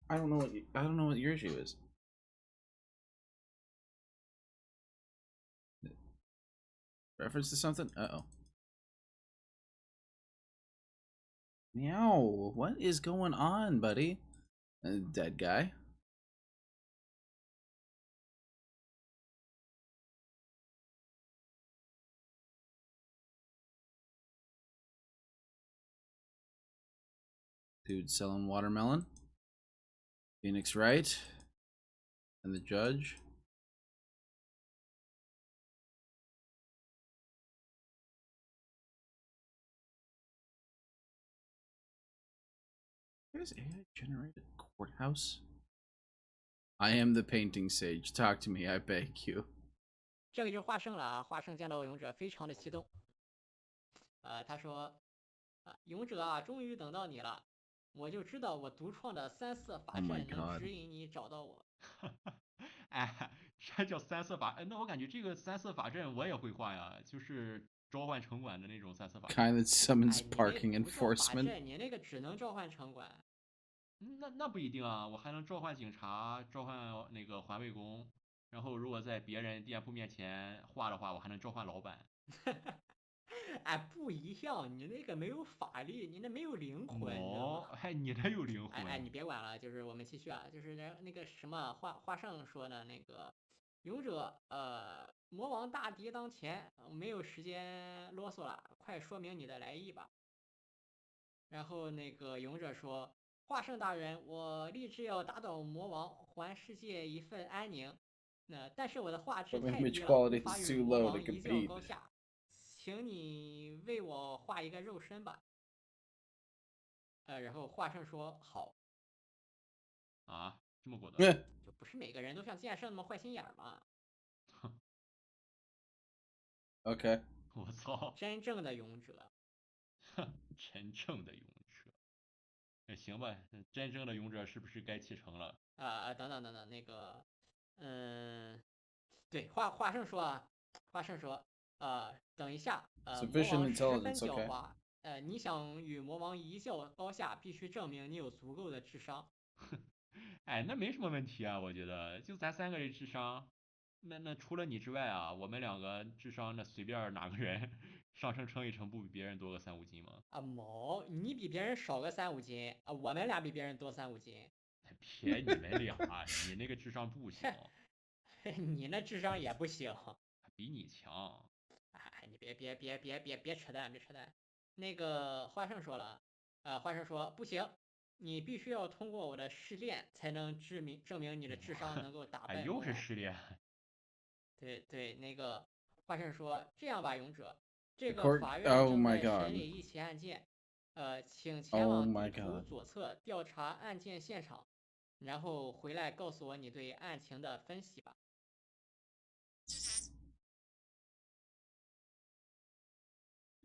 I don't know what your issue is. Reference to something? Uh-oh. Meow. What is going on, buddy? Dead guy. Dude selling watermelon. Phoenix Wright. And the judge. There's AI generated courthouse? I am the painting sage. Talk to me, I beg you. 这个就是华圣了啊！华圣见到勇者非常的激动。他说：“勇者啊，终于等到你了！我就知道我独创的三色法 Oh my 阵能 god. 指引你找到我。”哎，这叫三色法？哎，那我感觉这个三色法阵我也会画呀，就是召唤城管的那种三色法阵。Kind that summons 哎，你 parking 那不叫法 enforcement. 阵，你那个只能召唤城管。那不一定啊，我还能召唤警察，召唤那个环卫工，然后如果在别人店铺面前画的话，我还能召唤老板。哎，不一样，你那个没有法力，你那没有灵魂，你知道哦，吗？还你那有灵哎，魂。你别管了，就是我们继续啊，就是那个什么华圣说的那个勇者，魔王大敌当前，没有时间啰嗦了，快说明你的来意吧。然后那个勇者说：华圣大人，我立志要打倒魔王，还世界一份安宁。但是我的画质 But my 太 image 低了，无 quality 法 is 与 too 魔 low to 王一较 compete. 高下，请你为我画一个肉身吧。然后华圣说好。啊，这么果断？就不是每个人都像剑圣那么坏心眼儿嘛。Okay. 我操！真正的勇者。真正的勇者。行吧，真正的勇者是不是该启程了？等等等等，那个，嗯，对，华生说，等一下，魔 Sufficient 王十分 intelligence. 狡 Okay. 猾，你想与魔王一较高下，必须证明你有足够的智商。哎，那没什么问题啊，我觉得就咱3个人智商，那除了你之外啊，我们2个智商那随便哪个人上升称一称不比别人多个3、5斤吗？你比别人少个3、5斤啊，我们俩比别人多3、5斤。撇你们俩，你那个智商不行，你那智商也不行。比你强。哎，你别扯淡，别扯淡。那个花生说了，花生说不行，你必须要通过我的试炼，才能证明你的智商能够打哎，又败魔王。是失恋。对对，那个花生说这样吧，勇者，这 The 个 court. 法院 Oh 正 my 在审 god. 理一起案件，请前 Oh 往 my 地图 god. 左侧调查案件现场，然后回来告诉我你对案情的分析吧。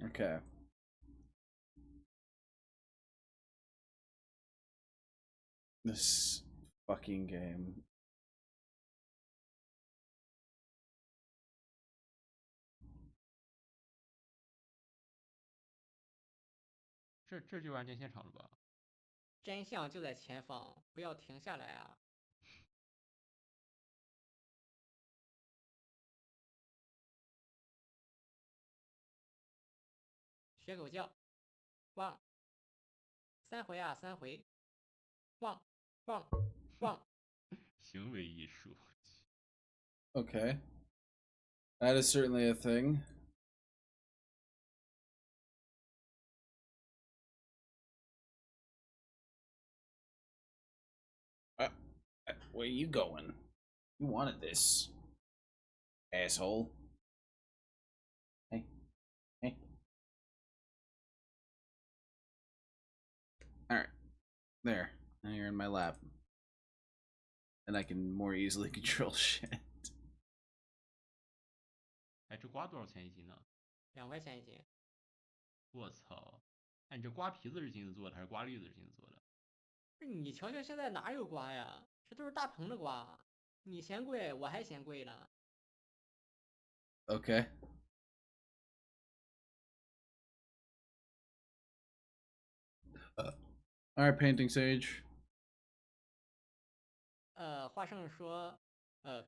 Okay. This fucking game. 这就案件现场了吧？真相就在前方，不要停下来啊！学狗叫，汪，3回啊3回，汪汪汪。行为艺术。Okay. That is certainly a thing. Where you going? You wanted this, asshole. Hey, hey. All right, there. Now you're in my lap, and I can more easily control shit. 哎，这瓜多少钱一斤呢？ 2块钱1斤。我操！哎，你这瓜皮子是金子做的还是瓜粒子是金子做的？你瞧瞧现在哪有瓜呀？这都是大棚的瓜，你嫌贵，我还嫌贵呢。Okay. All right, painting sage. 华生说，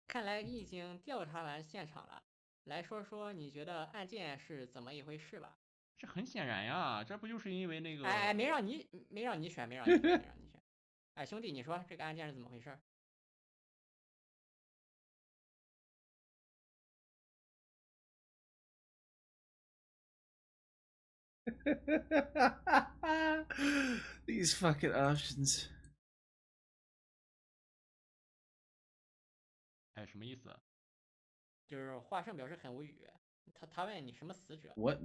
看来你已经调查完现场了，来说说你觉得案件是怎么一回事吧。这很显然呀，这不就是因为那个……哎，没让你选。哎，兄弟，你说这个案件是怎么回事？These fucking options. 哎，什么意思？就是华生表示很无语，他问你什么死者？ What?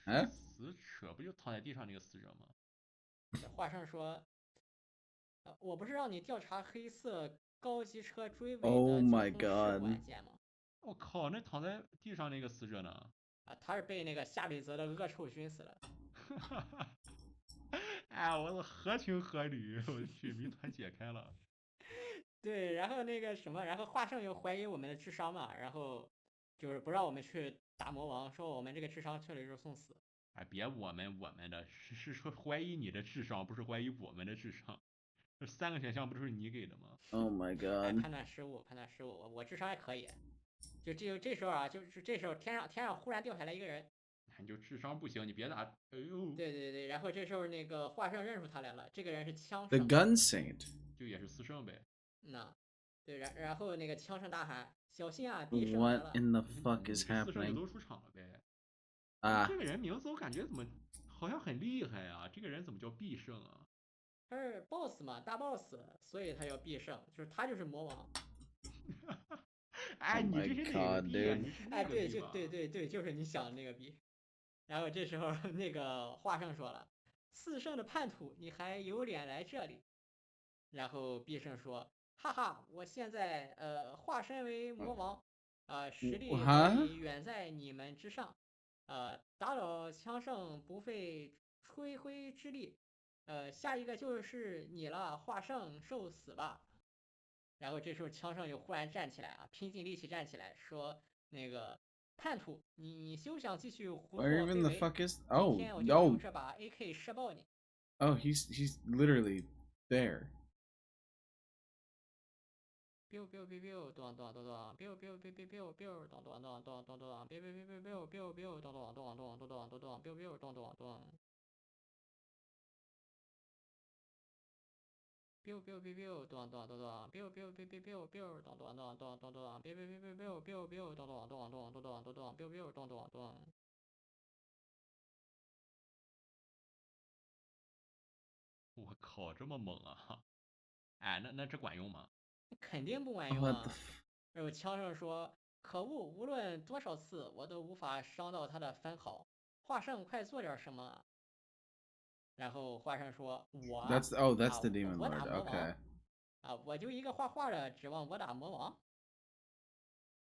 Huh? 死者不就躺在地上那个死者吗？华生说，我不是让你调查黑色高级车追尾 Oh 的 my 交通事故 god. 案件吗？我靠，那躺在地上那个死者呢？他是被那个夏里泽的恶臭熏死了。哎，我合情合理，我去，谜团解开了。对，然后那个什么，然后华生又怀疑我们的智商嘛，然后就是不让我们去打魔王，说我们这个智商确实是送死。哎，别我们的，是说怀疑你的智商，不是怀疑我们的智商。这3个选项不都是你给的吗？ Oh my 哎， god. 判断失误，我智商还可以。这时候啊，就是这时候天上忽然掉下来一个人。你就智商不行，你别打。哎呦，对对对，然后这时候那个华生认出他来了，这个人是枪 The 圣。 gun saint. 就也是私胜呗。对，然后那个枪圣大喊：“小心啊，必胜来 What 了！” in the fuck 你 is 这私胜就 happening? 都出场了呗。Ah. 这个人名字我感觉怎么好像很厉害啊？这个人怎么叫必胜啊？他是 boss 嘛，大 boss，所以他叫必胜，就是他就是魔王。哎， Oh 你 my 这是哪 god, 个币啊？ dude. 你是那哎，对，个币吧？就对，就是你想的那个币。然后这时候那个华生说了：“四圣的叛徒，你还有脸来这里？”然后必胜说：“哈哈，我现在化身为魔王，实力可 Huh? 以远在你们之上，打倒枪圣不费吹灰之力，下一个就是你了，华圣受死吧。然后这时候枪圣就忽然站起来啊，拼尽力气站起来说：“那个叛徒，你休想继续胡作 Where 非 even the 为！ fuck is? 今 Oh 天我就要用 no! 这把 AK 射爆你！” Oh, he's literally there. biu biu biu biu 咚咚咚咚 biu biu biu biu biu biu 咚咚咚咚咚咚 biu biu biu biu biu biu biu 咚咚咚咚咚咚咚咚 biu biu 咚咚咚 biu biu biu biu 咚咚咚咚 biu biu biu biu biu biu 咚咚咚咚咚咚 biu biu biu biu biu biu biu 咚咚咚咚咚咚咚咚 biu biu 咚咚咚。我靠，这么猛啊！哎，那这管用吗？肯定不管 Oh, 用 what 啊 the？f 然后枪圣说：“可恶，无论多少次，我都无法伤到他的分毫。华圣，快做点什么！”然后华圣说：“我 That's oh, that's 啊，the demon 我打 lord. 魔王 Okay. 啊，我就一个画画的，指望我打魔王？”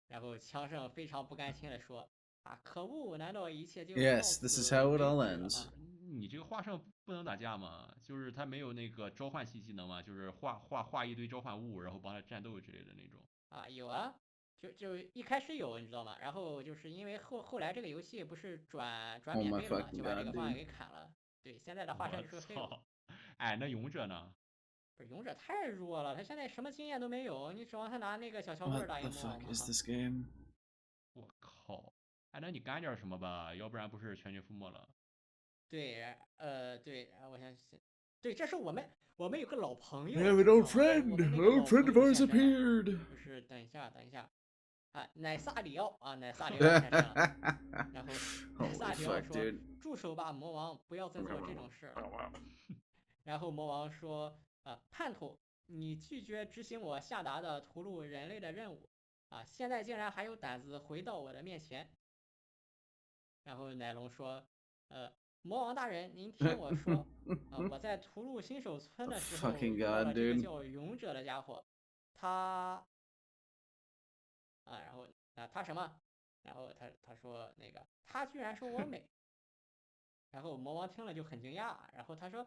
然后枪圣非常不甘心的说：“啊，可恶，难道一切就到 Yes, this is 此 how 为 it 止 all 了 ends. 吗？”你这个画圣不能打架吗？就是他没有那个召唤系技能嘛，就是画一堆召唤物，然后帮他战斗之类的那种。啊，有啊，就一开始有，你知道吗？然后就是因为后来这个游戏不是转 Oh 免 my 费了嘛， fucking 就把这 god, 个方案 dude. 给砍了。对，现在的华圣我就是个废物。操！哎，那勇者呢？不是勇者太弱了，他现在什么经验都没有，你指望他拿那个小乔棍 What 打 the 赢魔王 fuck 吗？ is this game? 我靠！哎，那你干点什么吧，要不然不是全军覆没了。对，对，我想想，对，这是我们有个老朋 We 友， have 你 an 知道 old 吗？我 friend. 们那 An 个 old 老 friend 朋 of 友 ours 现身了， appeared. 就是等一下啊，乃萨里奥啊，乃萨里奥现身了。然后乃 Holy 萨里奥 fuck, 说 dude.：“ 住手吧，魔王，不要再做这种事了。”然后魔王说：“叛徒，你拒绝执行我下达的屠戮人类的任务啊，现在竟然还有胆子回到我的面前。”然后乃龙说：“魔王大人，您听我说，我在屠戮新手村的时候 Fucking 遇到 god, 了这个 dude. 叫勇者的家伙，他然后他什么？然后他说那个他居然说我美。”然后魔王听了就很惊讶，然后他说：“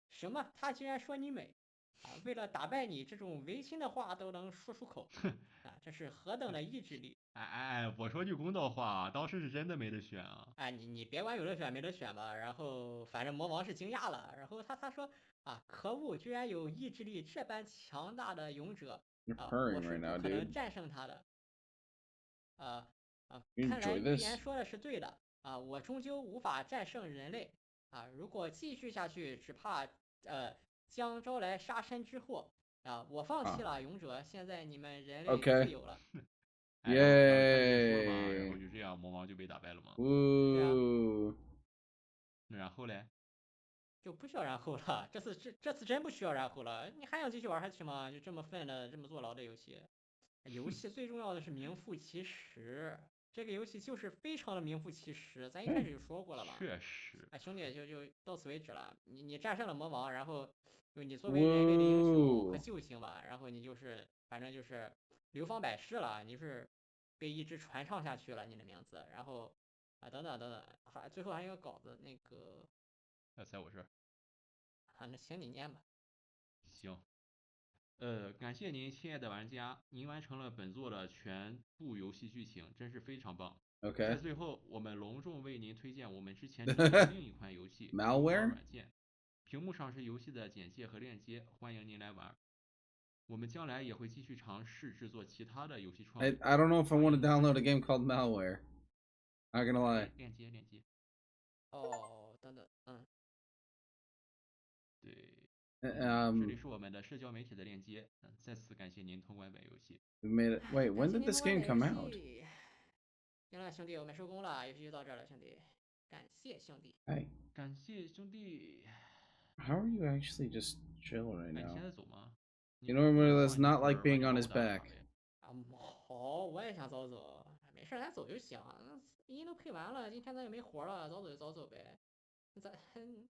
什么？他居然说你美啊！为了打败你，这种违心的话都能说出口啊！这是何等的意志力！”哎，我说句公道话，当时是真的没得选啊。哎，你别管有得选没得选吧，然后反正魔王是惊讶了，然后他说啊，可恶，居然有意志力这般强大的勇者 You're 啊， purring 我是 right 不 now, 可能 dude. 战胜他的。You 看来 enjoy 预言 this? 说的是对的啊，我终究无法战胜人类啊，如果继续下去，只怕将招来杀身之祸啊，我放弃了勇者，现在你们人类 Okay. 自由了。哎，然后他就结束了嘛， Yay. 然后就这样，魔王就被打败了嘛。 Woo. 那然后嘞？就不需要然后了，这次真不需要然后了，你还想继续玩下去吗？就这么笨的这么坐牢的游戏，游戏最重要的是名副其实，这个游戏就是非常的名副其实，咱一开始就说过了嘛。确实。哎，兄弟，就到此为止了。你战胜了魔王，然后就你作为人类的英雄和救星吧，然后你就是反正就是流芳百世了，你是被一直传唱下去了你的名字，然后等等等等，最后还有个稿子那个。在我这儿。那行你念吧。行。感谢您，亲爱的玩家，您完成了本作的全部游戏剧情，真是非常棒。在 Okay. 最后，我们隆重为您推荐我们之前制作的另一款游戏《Malware 软件》。屏幕上是游戏的简介和链接，欢迎您来玩。我们将来也会继续尝试制作其他的游戏创 I 意。 I don't know if I want to download a game called Malware. Not gonna lie. 链接。等等，对。这里 Um, 是我们的社交媒体的链接。再次感谢您通关本游戏。 we made it. Wait, when did this game come out? 行了，兄弟，我们收工了，游戏就到这儿了，兄弟，感谢兄弟。 Hey, 感谢兄弟。 how are you actually just chill right 哎，你 now? 现在走吗？ You normally does not like being on his back. 好，我也想早走，没事，咱走就行。音都配完了，今天咱也没活了，早走就早走呗。咱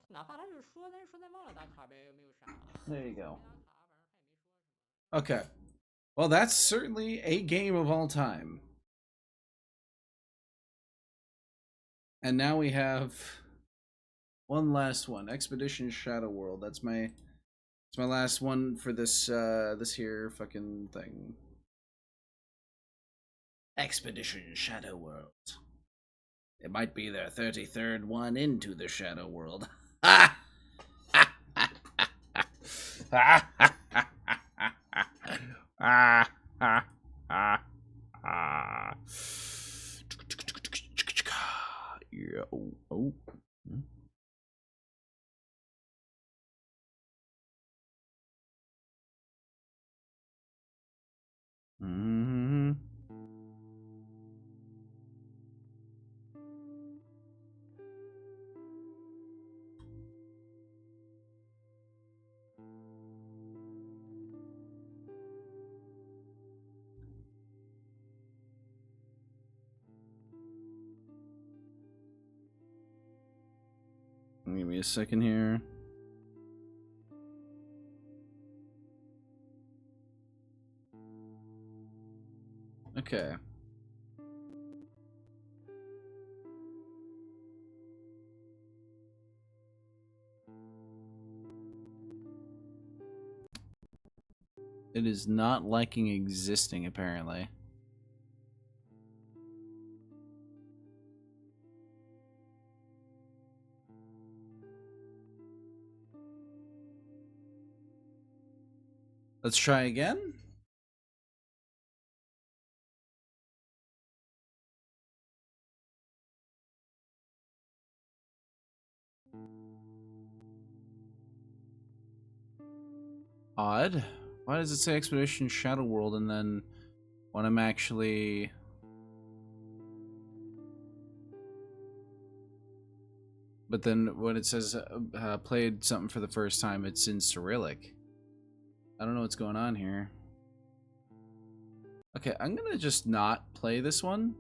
哪怕咱就说咱忘了打卡呗，又没有啥。 There you go. 没打卡，反正他也没说什么。 Okay. Well, that's certainly a game of all time. And now we have One last one. Expedition Shadow World. That's my last one for this this here fucking thing. Expedition Shadow World. It might be their 33rd one into the Shadow World. Ah! Yeah. Oh. Mm-hmm. Give me a second here. Okay. It is not liking existing, apparently. Let's try again. Odd. Why does it say Expedition Shadow World and then when I'm actually... But then when it says played something for the first time, it's in Cyrillic. I don't know what's going on here. Okay, I'm gonna just not play this one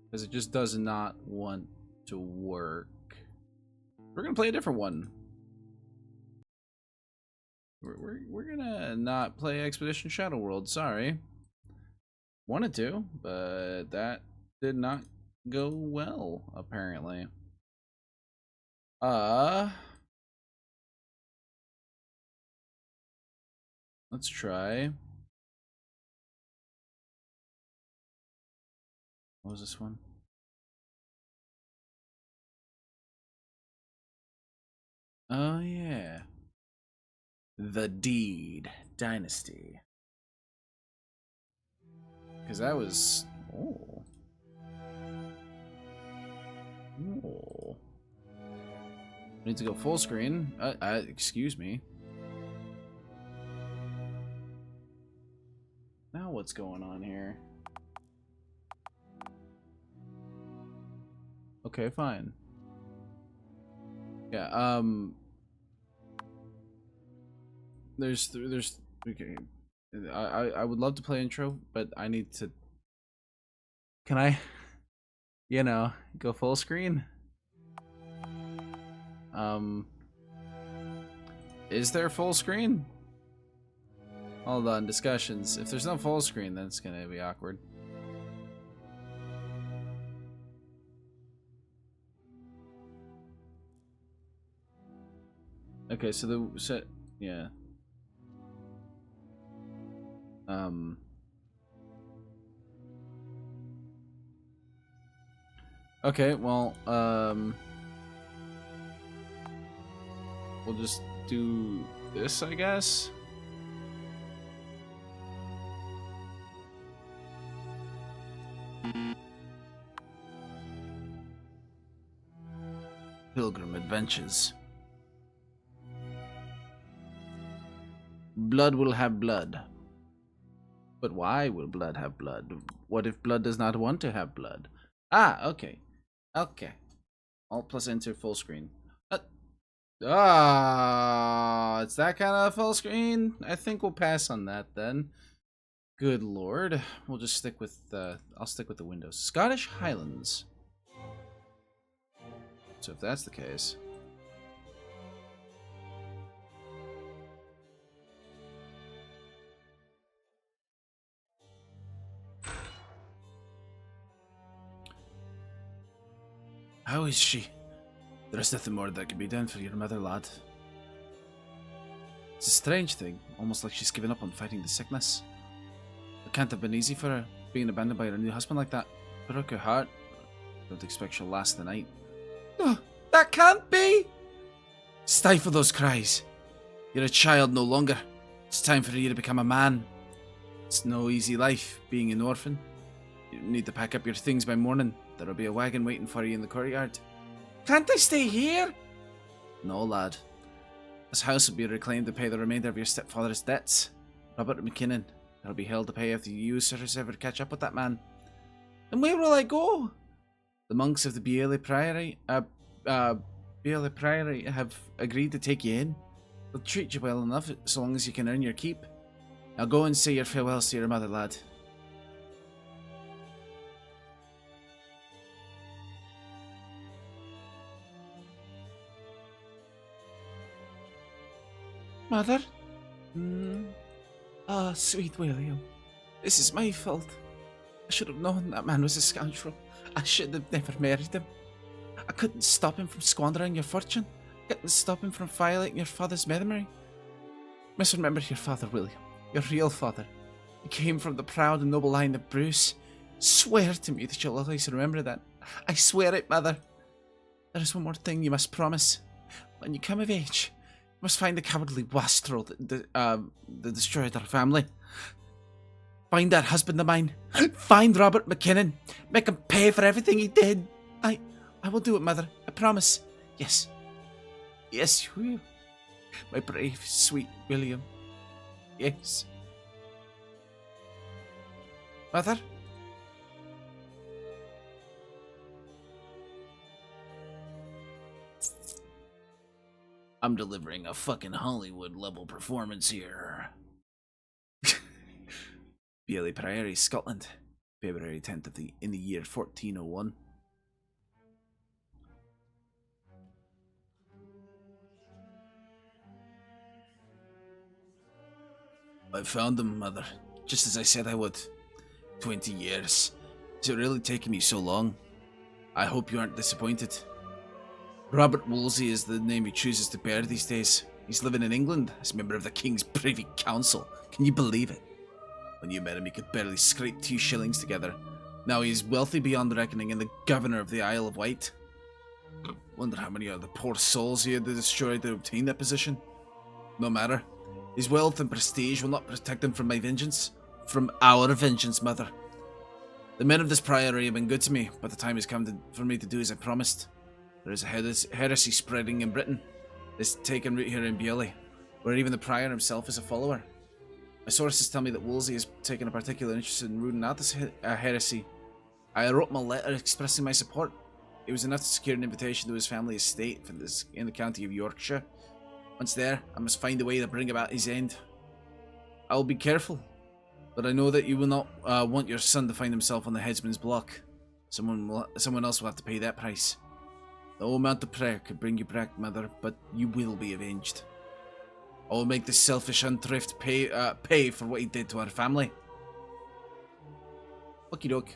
because it just does not want to work. We're gonna play a different one. We're gonna not play Expedition Shadow World. Sorry. Wanted to, but that did not go well, apparently. Let's try. What was this one? Oh yeah. The Deed Dynasty. Because that was... Oh. Oh. Need to go full screen. Excuse me. Now what's going on here? Okay, fine. Yeah, there's okay. I would love to play intro, but I need to... Can I, you know, go full screen? Is there full screen? Hold on, discussions. If there's no full screen, then it's gonna be awkward. Okay, so the set, yeah. Okay, well, we'll just do this, I guess. Pilgrim Adventures. Blood will have blood. But why will blood have blood? What if blood does not want to have blood? Ah, okay. Okay. Alt plus enter full screen. It's that kind of full screen? I think we'll pass on that then. Good lord. We'll just stick with I'll stick with the Windows. Scottish Highlands. So if that's the case. How is she? There is nothing more that can be done for your mother, lad. It's a strange thing, almost like she's given up on fighting the sickness. It can't have been easy for her, being abandoned by her new husband like that. Broke her heart. Don't expect she'll last the night. No, that can't be! Stifle those cries. You're a child no longer. It's time for you to become a man. It's no easy life, being an orphan. You need to pack up your things by morning. There'll be a wagon waiting for you in the courtyard. Can't I stay here? No, lad. This house will be reclaimed to pay the remainder of your stepfather's debts. Robert McKinnon. It'll be held to pay if you sirs ever catch up with that man. And where will I go? The monks of the Beholgar Priory have agreed to take you in. They'll treat you well enough so long as you can earn your keep. Now go and say your farewells to your mother, lad. Mother? Ah, sweet William. This is my fault. I should have known that man was a scoundrel. I should have never married him. I couldn't stop him from squandering your fortune. I couldn't stop him from violating your father's memory. You must remember your father, William. Your real father. He came from the proud and noble line of Bruce. Swear to me that you'll always remember that. I swear it, Mother. There is one more thing you must promise. When you come of age, you must find the cowardly wastrel that destroyed our family. Find that husband of mine. Find Robert McKinnon. Make him pay for everything he did. I will do it, Mother. I promise. Yes. Yes, you will. My brave, sweet William. Yes. Mother? I'm delivering a fucking Hollywood level performance here. Beholgar Priory, Scotland, February 10th in the year 1401. I found them, Mother, just as I said I would. 20 years. Has it really taken me so long? I hope you aren't disappointed. Robert Wolsey is the name he chooses to bear these days. He's living in England as a member of the King's Privy Council. Can you believe it? When you met him, he could barely scrape 2 shillings together. Now he is wealthy beyond reckoning and the governor of the Isle of Wight. Wonder how many other poor souls he had to destroy to obtain that position. No matter. His wealth and prestige will not protect him from my vengeance. From our vengeance, Mother. The men of this priory have been good to me, but the time has come for me to do as I promised. There is a heresy spreading in Britain. It's taken root here in Beholgar, where even the prior himself is a follower. My sources tell me that Wolsey has taken a particular interest in rooting out this heresy. I wrote him a letter expressing my support. It was enough to secure an invitation to his family estate in the county of Yorkshire. Once there, I must find a way to bring about his end. I will be careful, but I know that you will not want your son to find himself on the headsman's block. Someone else will have to pay that price. No amount of prayer could bring you back, Mother, but you will be avenged. I will make this selfish unthrift pay for what he did to our family. Okie doke.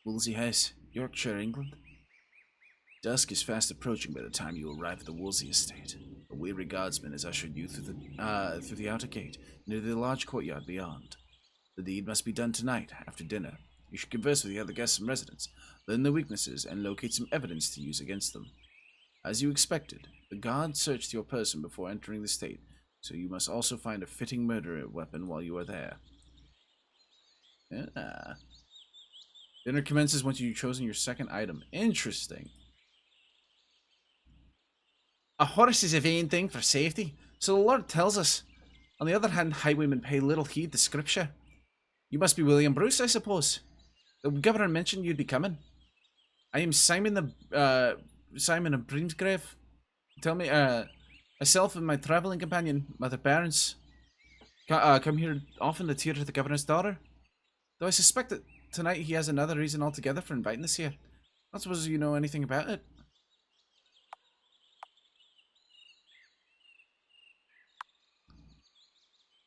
Wolsey House, Yorkshire, England. Dusk is fast approaching by the time you arrive at the Wolsey estate. A weary guardsman has ushered you through the outer gate into the large courtyard beyond. The deed must be done tonight, after dinner. You should converse with the other guests and residents, learn their weaknesses, and locate some evidence to use against them. As you expected, the guard searched your person before entering the estate, so you must also find a fitting murder weapon while you are there. Yeah. Dinner commences once you've chosen your second item. Interesting. A horse is a vain thing for safety, so the Lord tells us. On the other hand, highwaymen pay little heed to scripture. You must be William Bruce, I suppose. The governor mentioned you'd be coming. I am Simon of Breamsgrave. Tell me, myself and my travelling companion, Mother Barnes, come here often to tutor the governor's daughter. Though I suspect that tonight he has another reason altogether for inviting us here. Not suppose you know anything about it.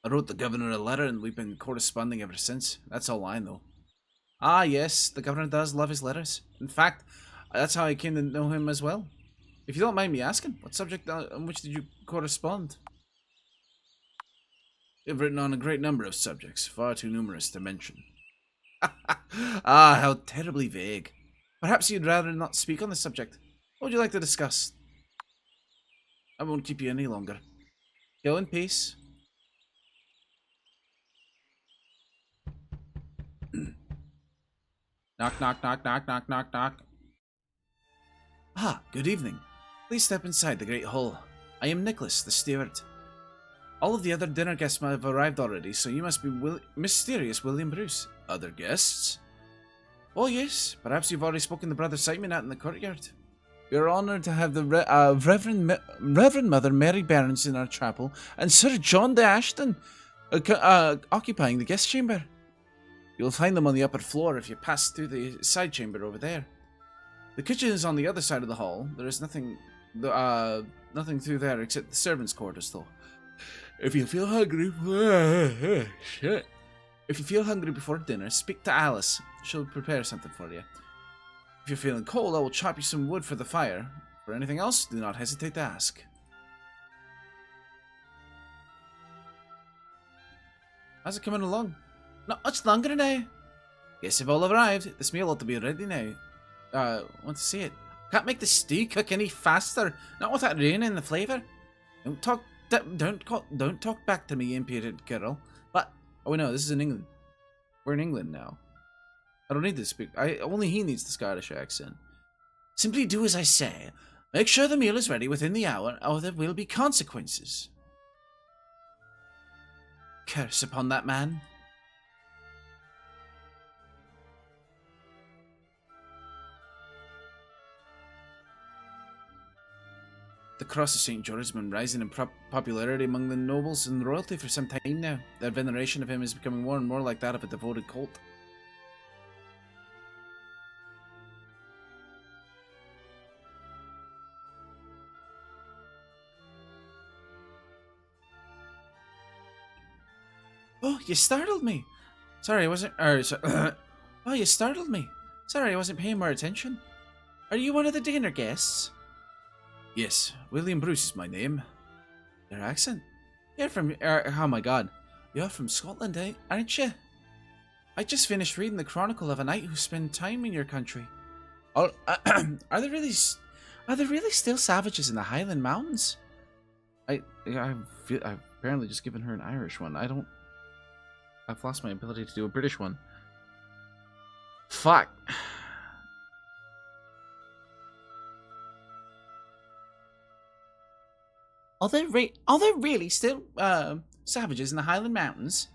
I wrote the governor a letter and we've been corresponding ever since. That's all I know. Ah, yes, the governor does love his letters. In fact, that's how I came to know him as well. If you don't mind me asking, what subject on which did you correspond? You've written on a great number of subjects, far too numerous to mention. Ah, how terribly vague. Perhaps you'd rather not speak on the subject. What would you like to discuss? I won't keep you any longer. Go in peace. Knock, knock, knock, knock, knock, knock, knock. Ah, good evening. Please step inside the great hall. I am Nicholas, the steward. All of the other dinner guests might have arrived already, so you must be mysterious William Bruce. Other guests? Oh yes, perhaps you've already spoken to Brother Simon out in the courtyard. We are honoured to have the Reverend Mother Mary Burns in our chapel, and Sir John de Ashton occupying the guest chamber. You'll find them on the upper floor if you pass through the side chamber over there. The kitchen is on the other side of the hall. There is nothing through there except the servants' quarters, though. If you feel hungry, shit. If you feel hungry before dinner, speak to Alice. She'll prepare something for you. If you're feeling cold, I will chop you some wood for the fire. For anything else, do not hesitate to ask. How's it coming along? Not much longer now. Guess you've all arrived. This meal ought to be ready now. Want to see it? Can't make the stew cook any faster. Not with that rain in the flavour. Don't talk back to me, impudent girl. But oh no, this is in England. We're in England now. I don't need to speak. Only he needs the Scottish accent. Simply do as I say. Make sure the meal is ready within the hour, or there will be consequences. Curse upon that man. The Cross of St. George has been rising in popularity among the nobles and royalty for some time now. Their veneration of him is becoming more and more like that of a devoted cult. Oh, you startled me. Sorry, I wasn't. Oh, you startled me. Sorry, I wasn't paying more attention. Are you one of the dinner guests? Yes, William Bruce is my name. Your accent? You're from. Oh my god. You're from Scotland, aren't you? I just finished reading the chronicle of a knight who spent time in your country. Oh, are there really still savages in the Highland Mountains? I've apparently just given her an Irish one. I've lost my ability to do a British one. Fuck. Are there really still savages in the Highland Mountains?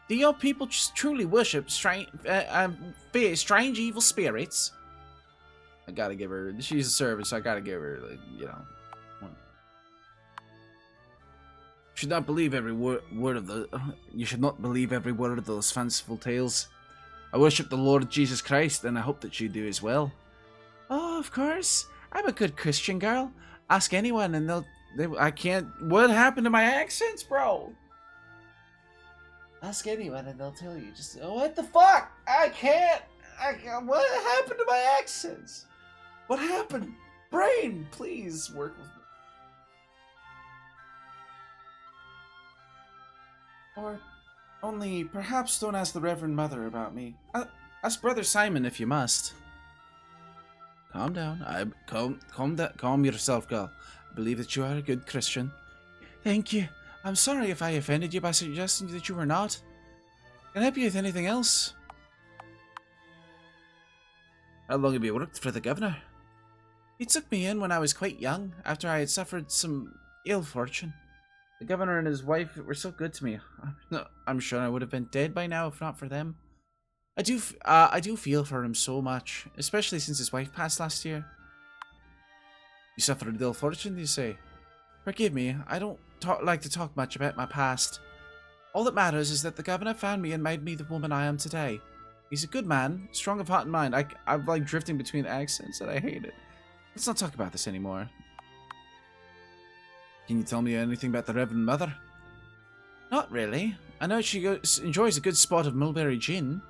Do your people just truly worship strange evil spirits? I gotta give her. She's a servant, so I gotta give her, like, you know. One. You should not believe every word of the. You should not believe every word of those fanciful tales. I worship the Lord Jesus Christ, and I hope that you do as well. Oh, of course. I'm a good Christian girl. Ask anyone, and I can't. What happened to my accents, bro? Ask anyone, and they'll tell you. Just what the fuck? I can't. What happened to my accents? What happened? Brain, please work with me. Or only, perhaps don't ask the Reverend Mother about me. Ask Brother Simon if you must. Calm down. Calm yourself, girl. I believe that you are a good Christian. Thank you. I'm sorry if I offended you by suggesting that you were not. Can I help you with anything else? How long have you worked for the governor? He took me in when I was quite young, after I had suffered some ill fortune. The governor and his wife were so good to me. I'm sure I would have been dead by now if not for them. I do feel for him so much, especially since his wife passed last year. You suffered ill fortune, you say? Forgive me, I don't like to talk much about my past. All that matters is that the governor found me and made me the woman I am today. He's a good man, strong of heart and mind. I'm like drifting between accents and I hate it. Let's not talk about this anymore. Can you tell me anything about the Reverend Mother? Not really. I know she enjoys a good spot of mulberry gin.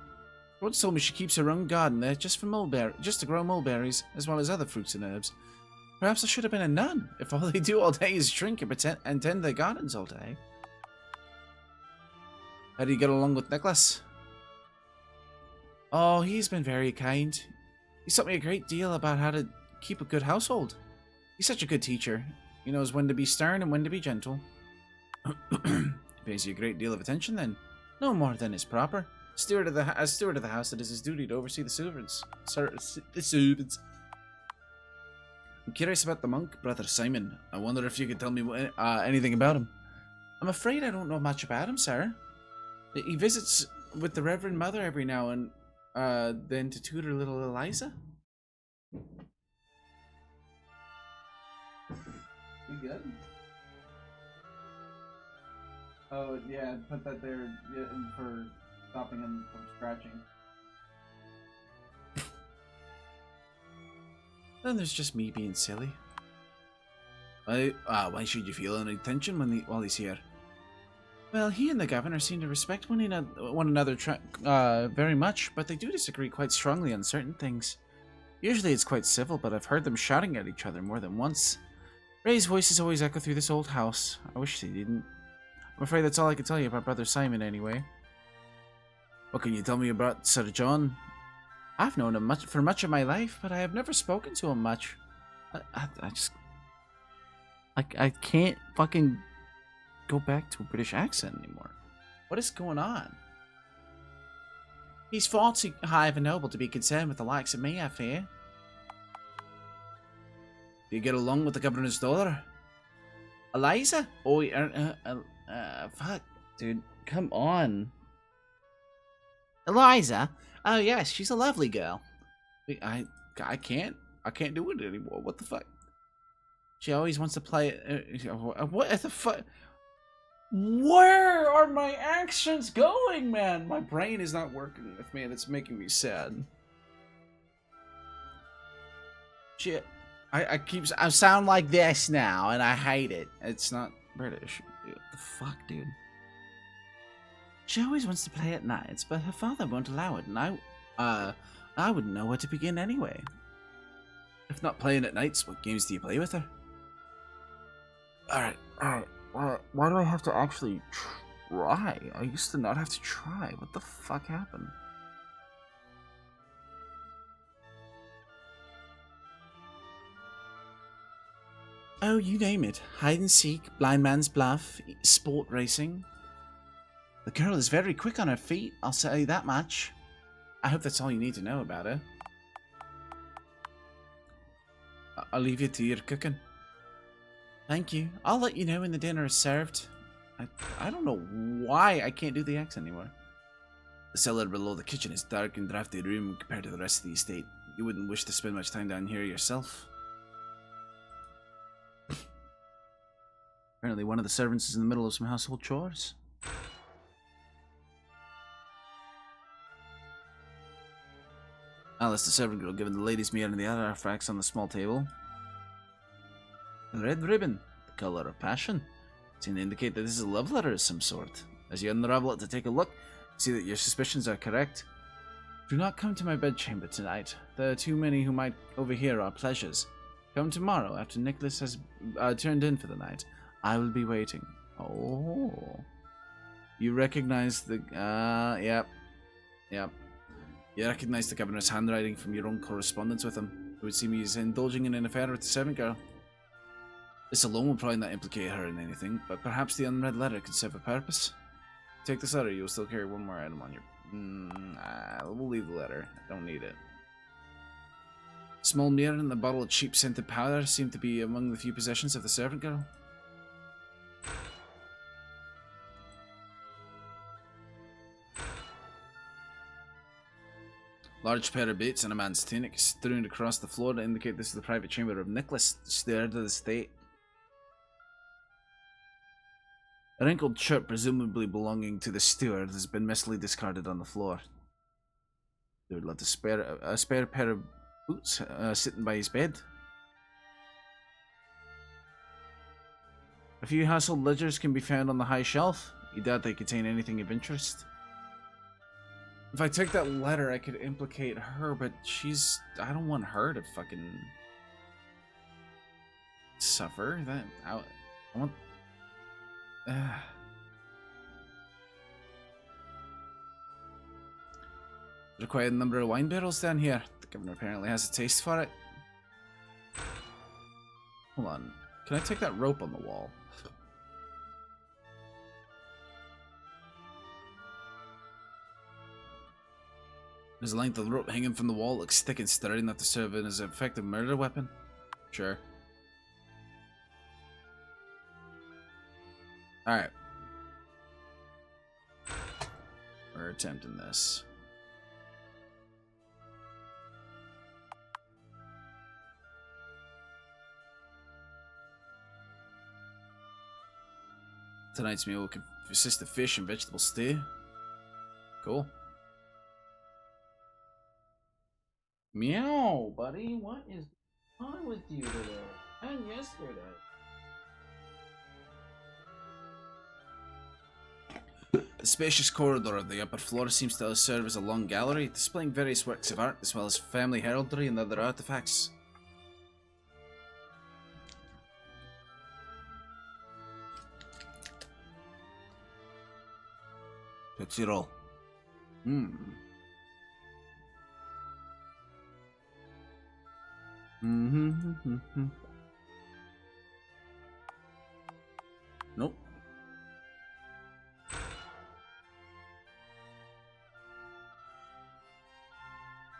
Once told me she keeps her own garden there just to grow mulberries, as well as other fruits and herbs. Perhaps I should have been a nun, if all they do all day is drink and tend their gardens all day. How do you get along with Nicholas? Oh, he's been very kind. He's taught me a great deal about how to keep a good household. He's such a good teacher. He knows when to be stern and when to be gentle. He pays you a great deal of attention then. No more than is proper. As steward of the house, it is his duty to oversee the servants. The servants. I'm curious about the monk, Brother Simon. I wonder if you could tell me anything about him. I'm afraid I don't know much about him, sir. He visits with the Reverend Mother every now and then to tutor little Eliza. You good? Oh, yeah, put that there for stopping him from scratching. Then there's just me being silly. Why should you feel any tension while he's here? Well, he and the governor seem to respect one another very much, but they do disagree quite strongly on certain things. Usually it's quite civil, but I've heard them shouting at each other more than once. Ray's voices always echo through this old house. I wish they didn't. I'm afraid that's all I can tell you about Brother Simon, anyway. What can you tell me about Sir John? I've known him for much of my life, but I have never spoken to him much. I can't fucking go back to a British accent anymore. What is going on? He's far too high of a noble to be concerned with the likes of me, I fear. Do you get along with the governor's daughter? Eliza? Oh, fuck, dude. Come on. Eliza? Oh, yes, she's a lovely girl. I can't do it anymore. What the fuck? She always wants to play... what the fuck? Where are my actions going, man? My brain is not working with me, and it's making me sad. Shit. I sound like this now, and I hate it. It's not British. What the fuck, dude? She always wants to play at nights, but her father won't allow it, and I wouldn't know where to begin anyway. If not playing at nights, what games do you play with her? Alright. Why do I have to actually try? I used to not have to try. What the fuck happened? Oh, you name it. Hide and seek, blind man's bluff, sport racing. The girl is very quick on her feet, I'll say that much. I hope that's all you need to know about her. I'll leave you to your cooking. Thank you. I'll let you know when the dinner is served. I don't know why I can't do the accent anymore. The cellar below the kitchen is dark and drafty room compared to the rest of the estate. You wouldn't wish to spend much time down here yourself. Apparently one of the servants is in the middle of some household chores. Alice, the servant girl, giving the ladies' meal and the other artifacts on the small table. A red ribbon, the colour of passion. Seem to indicate that this is a love letter of some sort. As you unravel it to take a look, see that your suspicions are correct. Do not come to my bedchamber tonight. There are too many who might overhear our pleasures. Come tomorrow after Nicholas has turned in for the night. I will be waiting. Oh. You recognize the... Yep. You recognize the governor's handwriting from your own correspondence with him. It would seem he is indulging in an affair with the servant girl. This alone will probably not implicate her in anything, but perhaps the unread letter could serve a purpose. Take this letter, you will still carry one more item on your... we'll leave the letter. I don't need it. Small mirror and the bottle of cheap scented powder seem to be among the few possessions of the servant girl. Large pair of boots and a man's tunic strewn across the floor to indicate this is the private chamber of Nicholas, steward of the state. A wrinkled shirt, presumably belonging to the steward, has been messily discarded on the floor. Steward left a spare pair of boots sitting by his bed. A few household ledgers can be found on the high shelf. You doubt they contain anything of interest? If I take that letter, I could implicate her, but she's... I don't want her to fucking... suffer. I want... There's quite a number of wine barrels down here. The governor apparently has a taste for it. Hold on. Can I take that rope on the wall? There's a length of the rope hanging from the wall. Looks thick and sturdy enough to serve as an effective murder weapon. Sure. Alright. We're attempting this. Tonight's meal will consist of fish and vegetable stew. Cool. Meow, buddy. What is on with you today? And yesterday. The spacious corridor of the upper floor seems to serve as a long gallery, displaying various works of art as well as family heraldry and other artifacts. Tootsie roll. Nope.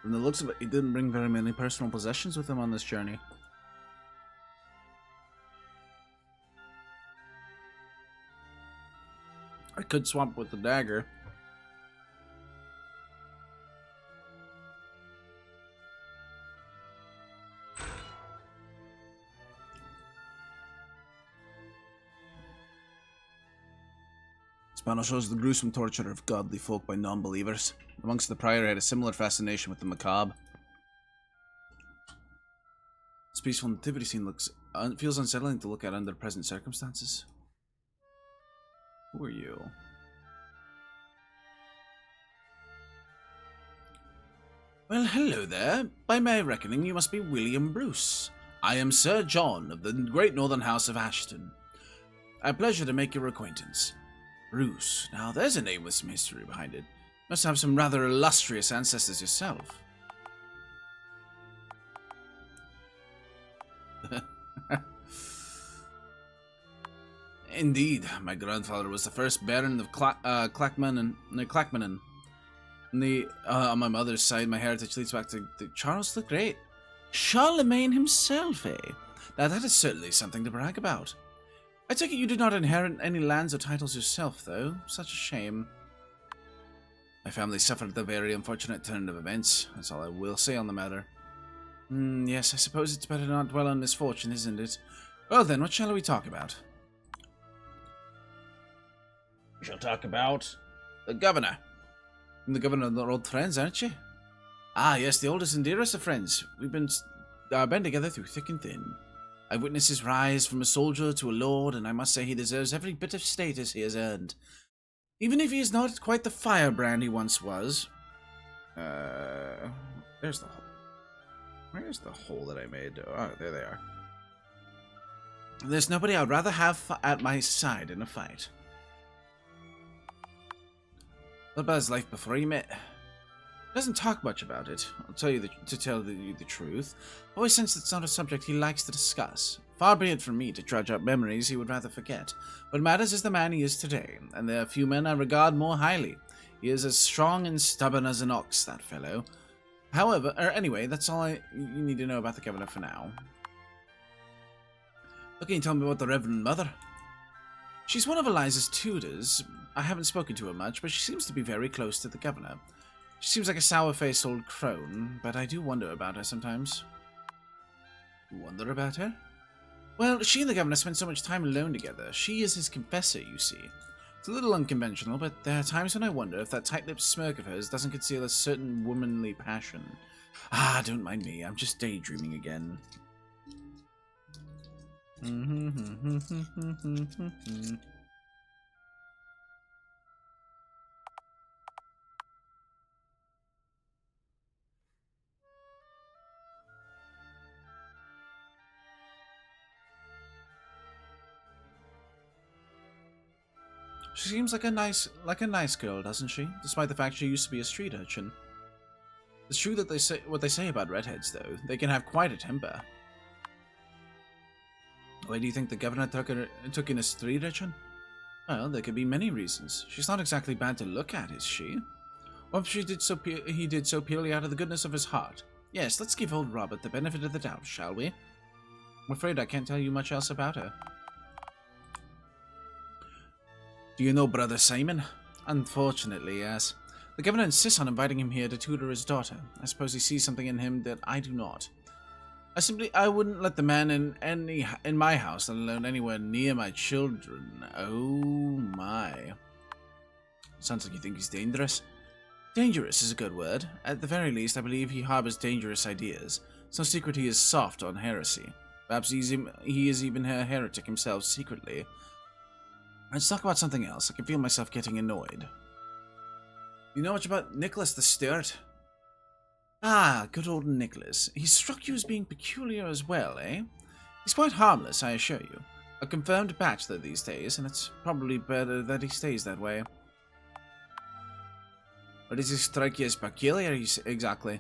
From the looks of it, he didn't bring very many personal possessions with him on this journey. I could swap with the dagger. This panel shows the gruesome torture of godly folk by non-believers. Amongst the prior had a similar fascination with the macabre. This peaceful nativity scene feels unsettling to look at under present circumstances. Who are you? Well, hello there. By my reckoning, you must be William Bruce. I am Sir John of the Great Northern House of Ashton. A pleasure to make your acquaintance. Bruce. Now, there's a name with some history behind it. Must have some rather illustrious ancestors yourself. Indeed, my grandfather was the first Baron of Clackmannan. On my mother's side, my heritage leads back to Charles the Great. Charlemagne himself, eh? Now that is certainly something to brag about. I take it you did not inherit any lands or titles yourself, though. Such a shame. My family suffered the very unfortunate turn of events. That's all I will say on the matter. Yes, I suppose it's better not dwell on misfortune, isn't it? Well then, what shall we talk about? We shall talk about the governor. And the governor of our old friends, aren't you? Ah, yes, the oldest and dearest of friends. We've been together through thick and thin. I've witnessed his rise from a soldier to a lord, and I must say he deserves every bit of status he has earned. Even if he is not quite the firebrand he once was. There's the hole. Where's the hole that I made? Oh, there they are. There's nobody I'd rather have at my side in a fight. What about his life before he met? He doesn't talk much about it. I'll tell you the truth. I always sense it's not a subject he likes to discuss. Far be it from me to trudge up memories he would rather forget. What matters is the man he is today, and there are few men I regard more highly. He is as strong and stubborn as an ox, that fellow. However, anyway, that's all you need to know about the governor for now. What can you tell me about the Reverend Mother? She's one of Eliza's tutors. I haven't spoken to her much, but she seems to be very close to the governor. She seems like a sour-faced old crone, but I do wonder about her sometimes. Wonder about her? Well, she and the governor spend so much time alone together. She is his confessor, you see. It's a little unconventional, but there are times when I wonder if that tight-lipped smirk of hers doesn't conceal a certain womanly passion. Ah, don't mind me. I'm just daydreaming again. She seems like a nice girl, doesn't she? Despite the fact she used to be a street urchin. It's true that what they say about redheads, though. They can have quite a temper. Why do you think the governor took in a street urchin? Well, there could be many reasons. She's not exactly bad to look at, is she? Or if he did so purely out of the goodness of his heart. Yes, let's give old Robert the benefit of the doubt, shall we? I'm afraid I can't tell you much else about her. Do you know Brother Simon? Unfortunately, yes. The governor insists on inviting him here to tutor his daughter. I suppose he sees something in him that I do not. I wouldn't let the man in my house, let alone anywhere near my children. Oh my. Sounds like you think he's dangerous. Dangerous is a good word. At the very least, I believe he harbors dangerous ideas. It's no secret he is soft on heresy. Perhaps he is even a heretic himself secretly. Let's talk about something else. I can feel myself getting annoyed. You know much about Nicholas the Steward? Ah, good old Nicholas. He struck you as being peculiar as well, eh? He's quite harmless, I assure you. A confirmed bachelor these days, and it's probably better that he stays that way. What does he strike you as peculiar, exactly?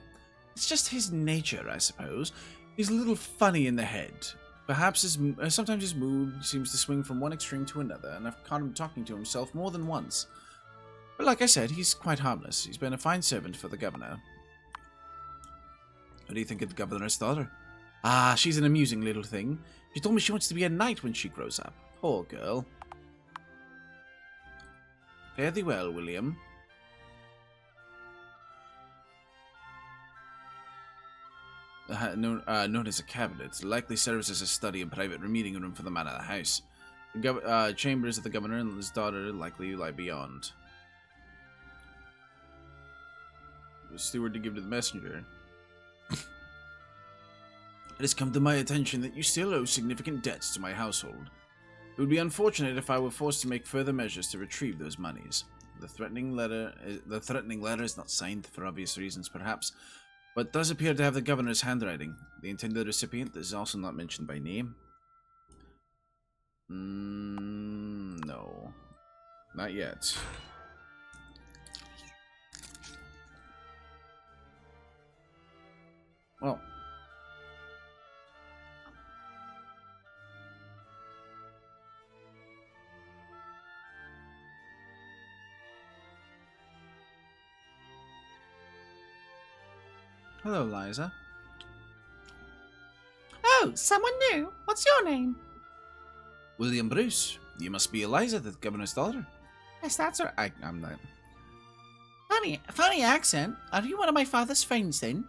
It's just his nature, I suppose. He's a little funny in the head. Perhaps sometimes his mood seems to swing from one extreme to another, and I've caught him talking to himself more than once. But like I said, he's quite harmless. He's been a fine servant for the governor. What do you think of the governor's daughter? Ah, she's an amusing little thing. She told me she wants to be a knight when she grows up. Poor girl. Fare thee well, William. Known as a cabinet, likely serves as a study and private meeting room for the man of the house. The chambers of the governor and his daughter likely lie beyond. The steward to give to the messenger. It has come to my attention that you still owe significant debts to my household. It would be unfortunate if I were forced to make further measures to retrieve those monies. The threatening letter is not signed for obvious reasons, perhaps, but does appear to have the governor's handwriting. The intended recipient is also not mentioned by name. No. Not yet. Well. Hello, Liza. Oh, someone new. What's your name? William Bruce. You must be Eliza, the governor's daughter. Yes, that's her. I'm not. Funny accent. Are you one of my father's friends then?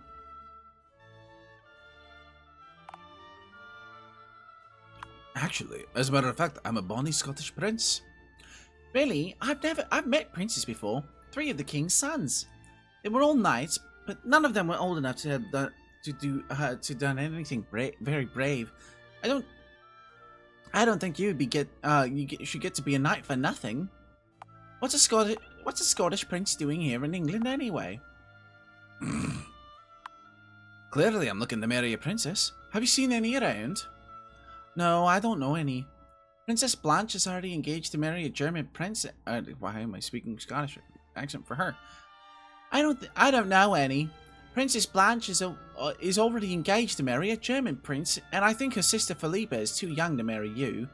Actually, as a matter of fact, I'm a bonny Scottish prince. Really? I've met princes before. 3 of the king's sons. They were all knights, but none of them were old enough to have done anything very brave. I don't think you should get to be a knight for nothing. What's a Scottish prince doing here in England anyway? Clearly, I'm looking to marry a princess. Have you seen any around? No, I don't know any. Princess Blanche is already engaged to marry a German prince. Why am I speaking Scottish accent for her? I don't know any. Princess Blanche is already engaged to marry a German prince, and I think her sister Philippa is too young to marry you.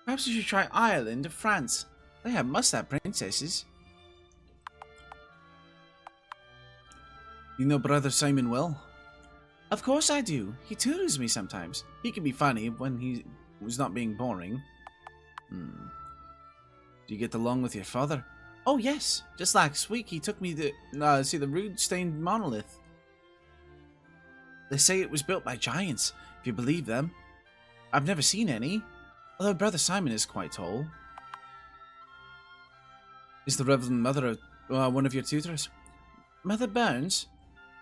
Perhaps you should try Ireland or France. They must have princesses. You know Brother Simon well? Of course I do. He tutors me sometimes. He can be funny when he was not being boring. Do you get along with your father? Oh yes, just last week he took me to see the rude-stained monolith. They say it was built by giants, if you believe them. I've never seen any, although Brother Simon is quite tall. Is the Reverend Mother one of your tutors? Mother Burns?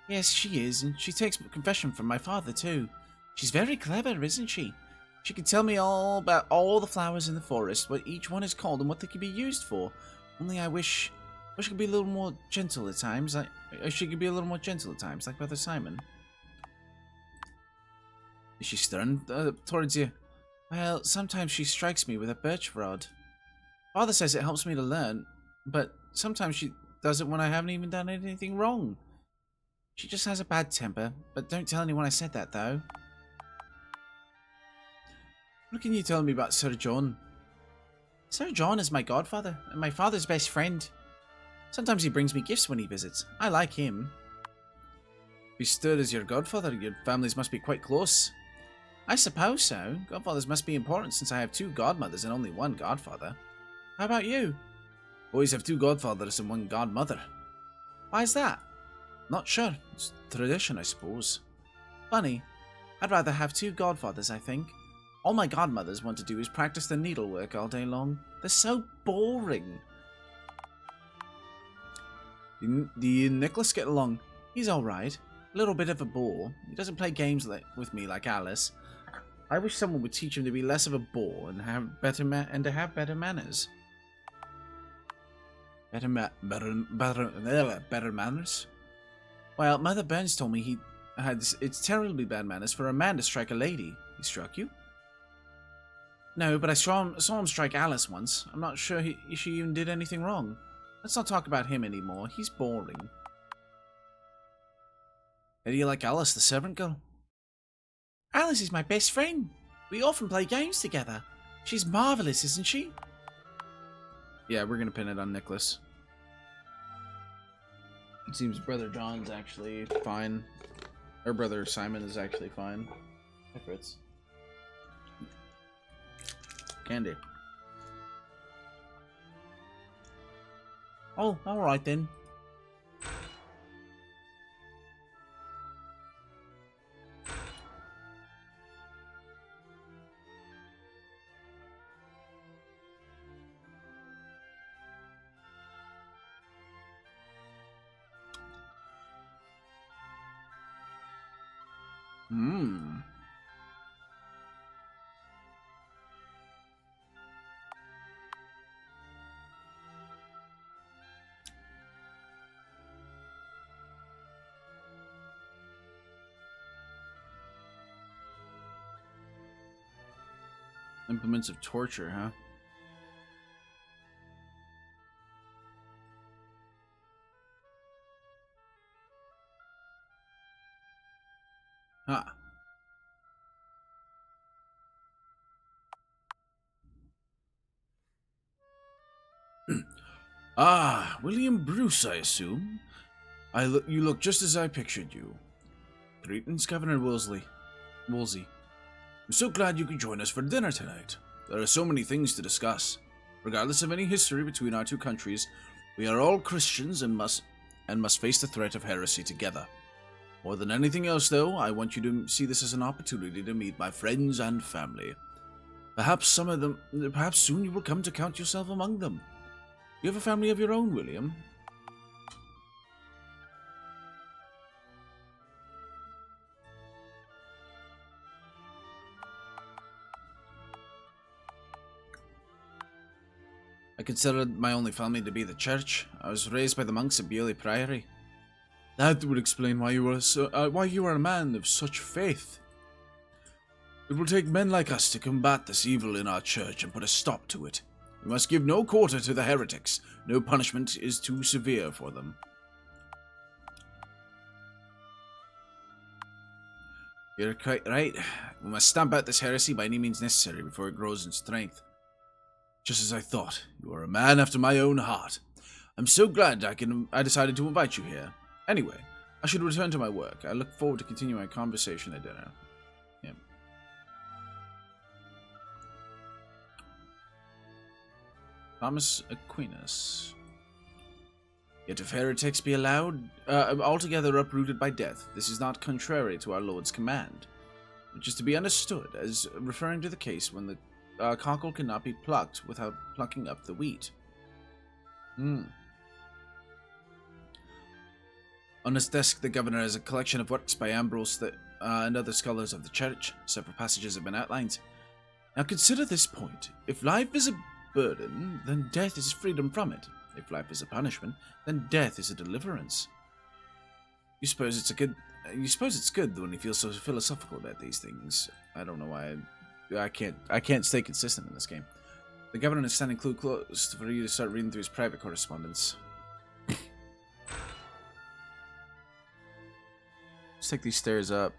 Yes, she is, and she takes confession from my father too. She's very clever, isn't she? She can tell me all about all the flowers in the forest, what each one is called and what they can be used for. Only I wish she could be a little more gentle at times. She could be a little more gentle at times, like Brother Simon. Is she stern towards you? Well, sometimes she strikes me with a birch rod. Father says it helps me to learn, but sometimes she does it when I haven't even done anything wrong. She just has a bad temper, but don't tell anyone I said that, though. What can you tell me about Sir John? Sir John is my godfather, and my father's best friend. Sometimes he brings me gifts when he visits. I like him. If he stood as your godfather, your families must be quite close. I suppose so. Godfathers must be important since I have 2 godmothers and only 1 godfather. How about you? Boys have 2 godfathers and 1 godmother. Why is that? Not sure. It's tradition, I suppose. Funny. I'd rather have 2 godfathers, I think. All my godmothers want to do is practice their needlework all day long. They're so boring. Do Nicholas get along? He's alright. A little bit of a bore. He doesn't play games with me like Alice. I wish someone would teach him to be less of a bore and have better manners. Better manners? Well, Mother Burns told me it's terribly bad manners for a man to strike a lady. He struck you? No, but I saw him strike Alice once. I'm not sure she even did anything wrong. Let's not talk about him anymore. He's boring. How do you like Alice, the servant girl? Alice is my best friend. We often play games together. She's marvelous, isn't she? Yeah, we're gonna pin it on Nicholas. It seems Brother John's actually fine. Or Brother Simon is actually fine. Hi, Fritz. Candy. Oh, alright then. Implements of torture, huh? Huh. Ah, William Bruce, I assume. You look just as I pictured you. Greetings, Governor Wolsey. I'm so glad you could join us for dinner tonight. There are so many things to discuss. Regardless of any history between our 2 countries, we are all Christians and must face the threat of heresy together. More than anything else, though, I want you to see this as an opportunity to meet my friends and family. Perhaps soon you will come to count yourself among them. You have a family of your own, William? I considered my only family to be the church. I was raised by the monks at Beaulieu Priory. That would explain why you are a man of such faith. It will take men like us to combat this evil in our church and put a stop to it. We must give no quarter to the heretics. No punishment is too severe for them. You're quite right. We must stamp out this heresy by any means necessary before it grows in strength. Just as I thought, you are a man after my own heart. I'm so glad I decided to invite you here. Anyway, I should return to my work. I look forward to continuing our conversation at dinner. Yeah. Thomas Aquinas. Yet if heretics be allowed, altogether uprooted by death, this is not contrary to our Lord's command, which is to be understood as referring to the case when the cockle cannot be plucked without plucking up the wheat. On his desk, the governor has a collection of works by Ambrose and other scholars of the church. Several passages have been outlined. Now consider this point. If life is a burden, then death is freedom from it. If life is a punishment, then death is a deliverance. You suppose it's good when you feel so philosophical about these things. I don't know why I can't stay consistent in this game. The governor is standing close for you to start reading through his private correspondence. Let's take these stairs up.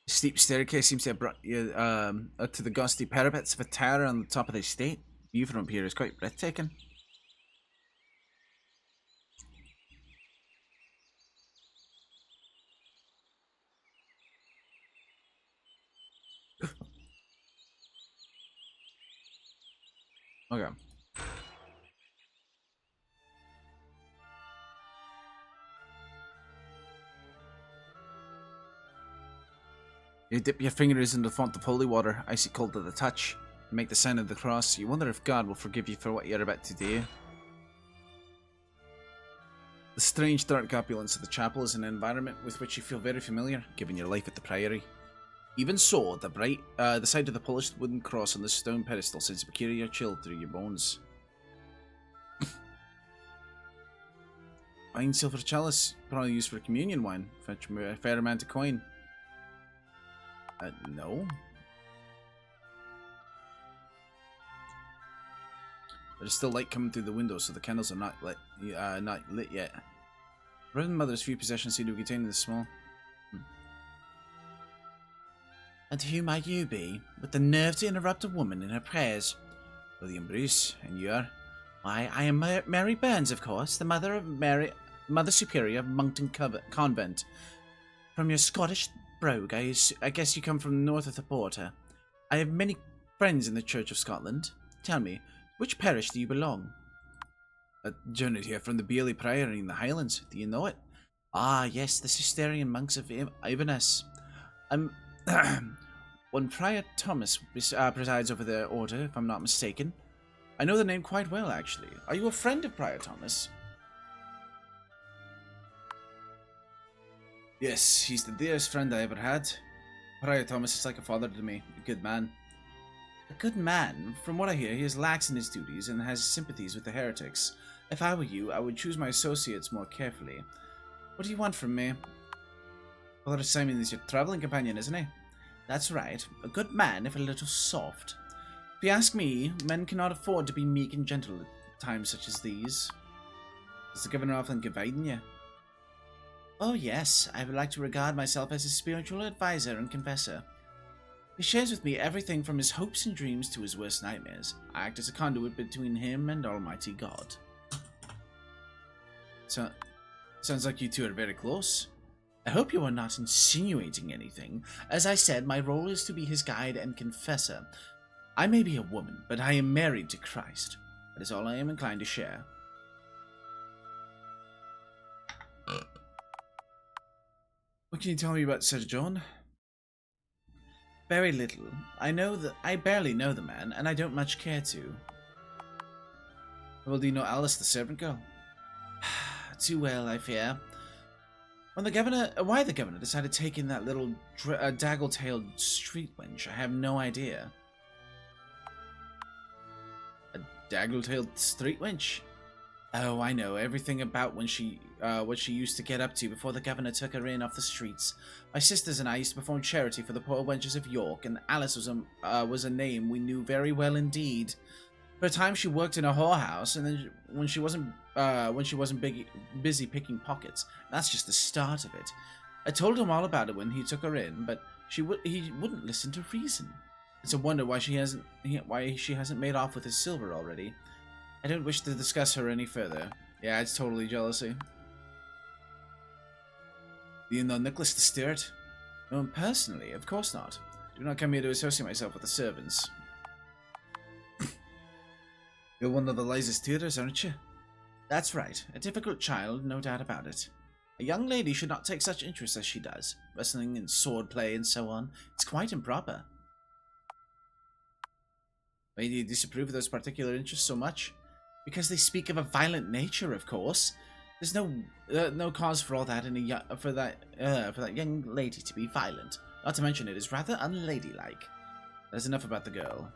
The steep staircase seems to have brought you up to the ghostly parapets of a tower on the top of the estate. View from up here is quite breathtaking. Okay. You dip your fingers into the font of holy water, icy cold to the touch, and make the sign of the cross. You wonder if God will forgive you for what you're about to do. The strange dark opulence of the chapel is an environment with which you feel very familiar, given your life at the priory. Even so, the sight of the polished wooden cross on the stone pedestal sends a peculiar chill through your bones. Fine silver chalice, probably used for communion wine. Fetch a fair amount of coin. No. There's still light coming through the window, so the candles are not lit yet. Reverend Mother's few possessions seem to be contained in this small. And who might you be, with the nerve to interrupt a woman in her prayers? William Bruce, and you are? Why, I am Mary Burns, of course, the Mother Superior of Monkton Convent. From your Scottish brogue, I guess you come from the north of the border. I have many friends in the Church of Scotland. Tell me, which parish do you belong? I journeyed here from the Beely Priory in the Highlands. Do you know it? Ah, yes, the Cistercian monks of Inverness. One Prior Thomas presides over the order, if I'm not mistaken. I know the name quite well, actually. Are you a friend of Prior Thomas? Yes, he's the dearest friend I ever had. Prior Thomas is like a father to me, a good man. A good man? From what I hear, he is lax in his duties and has sympathies with the heretics. If I were you, I would choose my associates more carefully. What do you want from me? Father Simon is your travelling companion, isn't he? That's right. A good man, if a little soft. If you ask me, men cannot afford to be meek and gentle at times such as these. Does the governor often confide in you? Oh yes, I would like to regard myself as his spiritual advisor and confessor. He shares with me everything from his hopes and dreams to his worst nightmares. I act as a conduit between him and Almighty God. So, sounds like you two are very close. I hope you are not insinuating anything. As I said, my role is to be his guide and confessor. I may be a woman, but I am married to Christ. That is all I am inclined to share. What can you tell me about Sir John? Very little. I barely know the man, and I don't much care to. Well, do you know Alice, the servant girl? Too well, I fear. Why the governor decided to take in that little daggle-tailed street wench, I have no idea. A daggle-tailed street wench? Oh, I know everything about what she used to get up to before the governor took her in off the streets. My sisters and I used to perform charity for the poor wenches of York, and Alice was a name we knew very well indeed. For a time, she worked in a whorehouse, and then when she wasn't busy picking pockets. That's just the start of it. I told him all about it when he took her in, but he wouldn't listen to reason. It's a wonder why she hasn't made off with his silver already. I don't wish to discuss her any further. Yeah, it's totally jealousy. Do you know Nicholas the Steward? No, personally, of course not. Do not come here to associate myself with the servants. You're one of the Liza's tutors, aren't you? That's right. A difficult child, no doubt about it. A young lady should not take such interest as she does. Wrestling and sword play and so on. It's quite improper. Why do you disapprove of those particular interests so much? Because they speak of a violent nature, of course. There's no cause for all that for that young lady to be violent. Not to mention it is rather unladylike. That's enough about the girl.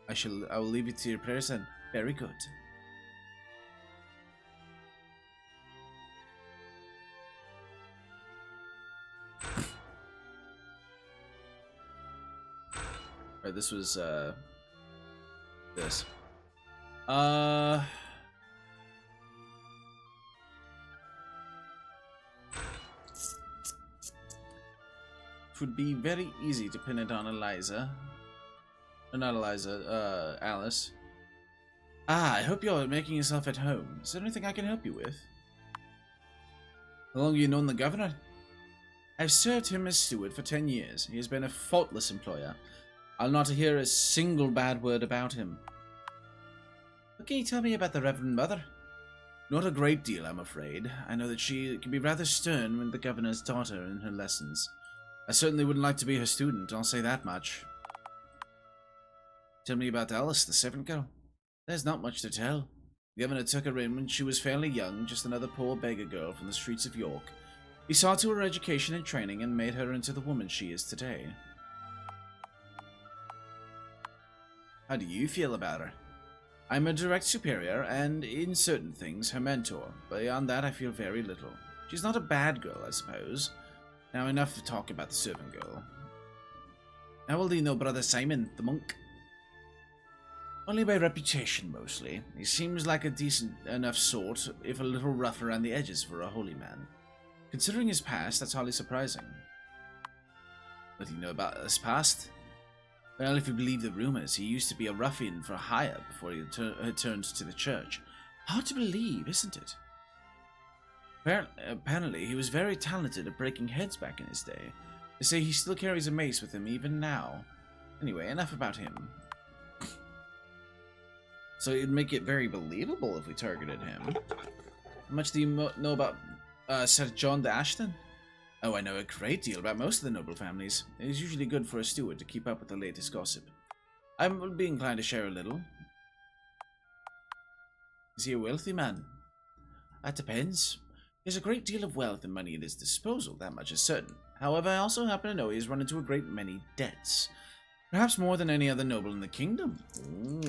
I will leave you to your prayers then. Very good. this was this. It would be very easy to pin it on Eliza. Not Eliza, Alice. Ah, I hope you're making yourself at home. Is there anything I can help you with? How long have you known the governor? I've served him as steward for 10 years. He has been a faultless employer. I'll not hear a single bad word about him. What can you tell me about the Reverend Mother? Not a great deal, I'm afraid. I know that she can be rather stern with the governor's daughter in her lessons. I certainly wouldn't like to be her student, I'll say that much. Tell me about Alice, the servant girl. There's not much to tell. The governor took her in when she was fairly young, just another poor beggar girl from the streets of York. He saw to her education and training and made her into the woman she is today. How do you feel about her? I'm a direct superior and, in certain things, her mentor. Beyond that, I feel very little. She's not a bad girl, I suppose. Now enough to talk about the servant girl. How well do you know Brother Simon, the monk? Only by reputation, mostly. He seems like a decent enough sort, if a little rough around the edges for a holy man. Considering his past, that's hardly surprising. What do you know about his past? Well, if you believe the rumors, he used to be a ruffian for hire before he turned to the church. Hard to believe, isn't it? Apparently, he was very talented at breaking heads back in his day. They say he still carries a mace with him even now. Anyway, enough about him. So it'd make it very believable if we targeted him. How much do you know about Sir John de Ashton? Oh, I know a great deal about most of the noble families. It is usually good for a steward to keep up with the latest gossip. I would be inclined to share a little. Is he a wealthy man? That depends. He has a great deal of wealth and money at his disposal, that much is certain. However, I also happen to know he has run into a great many debts. Perhaps more than any other noble in the kingdom. Ooh.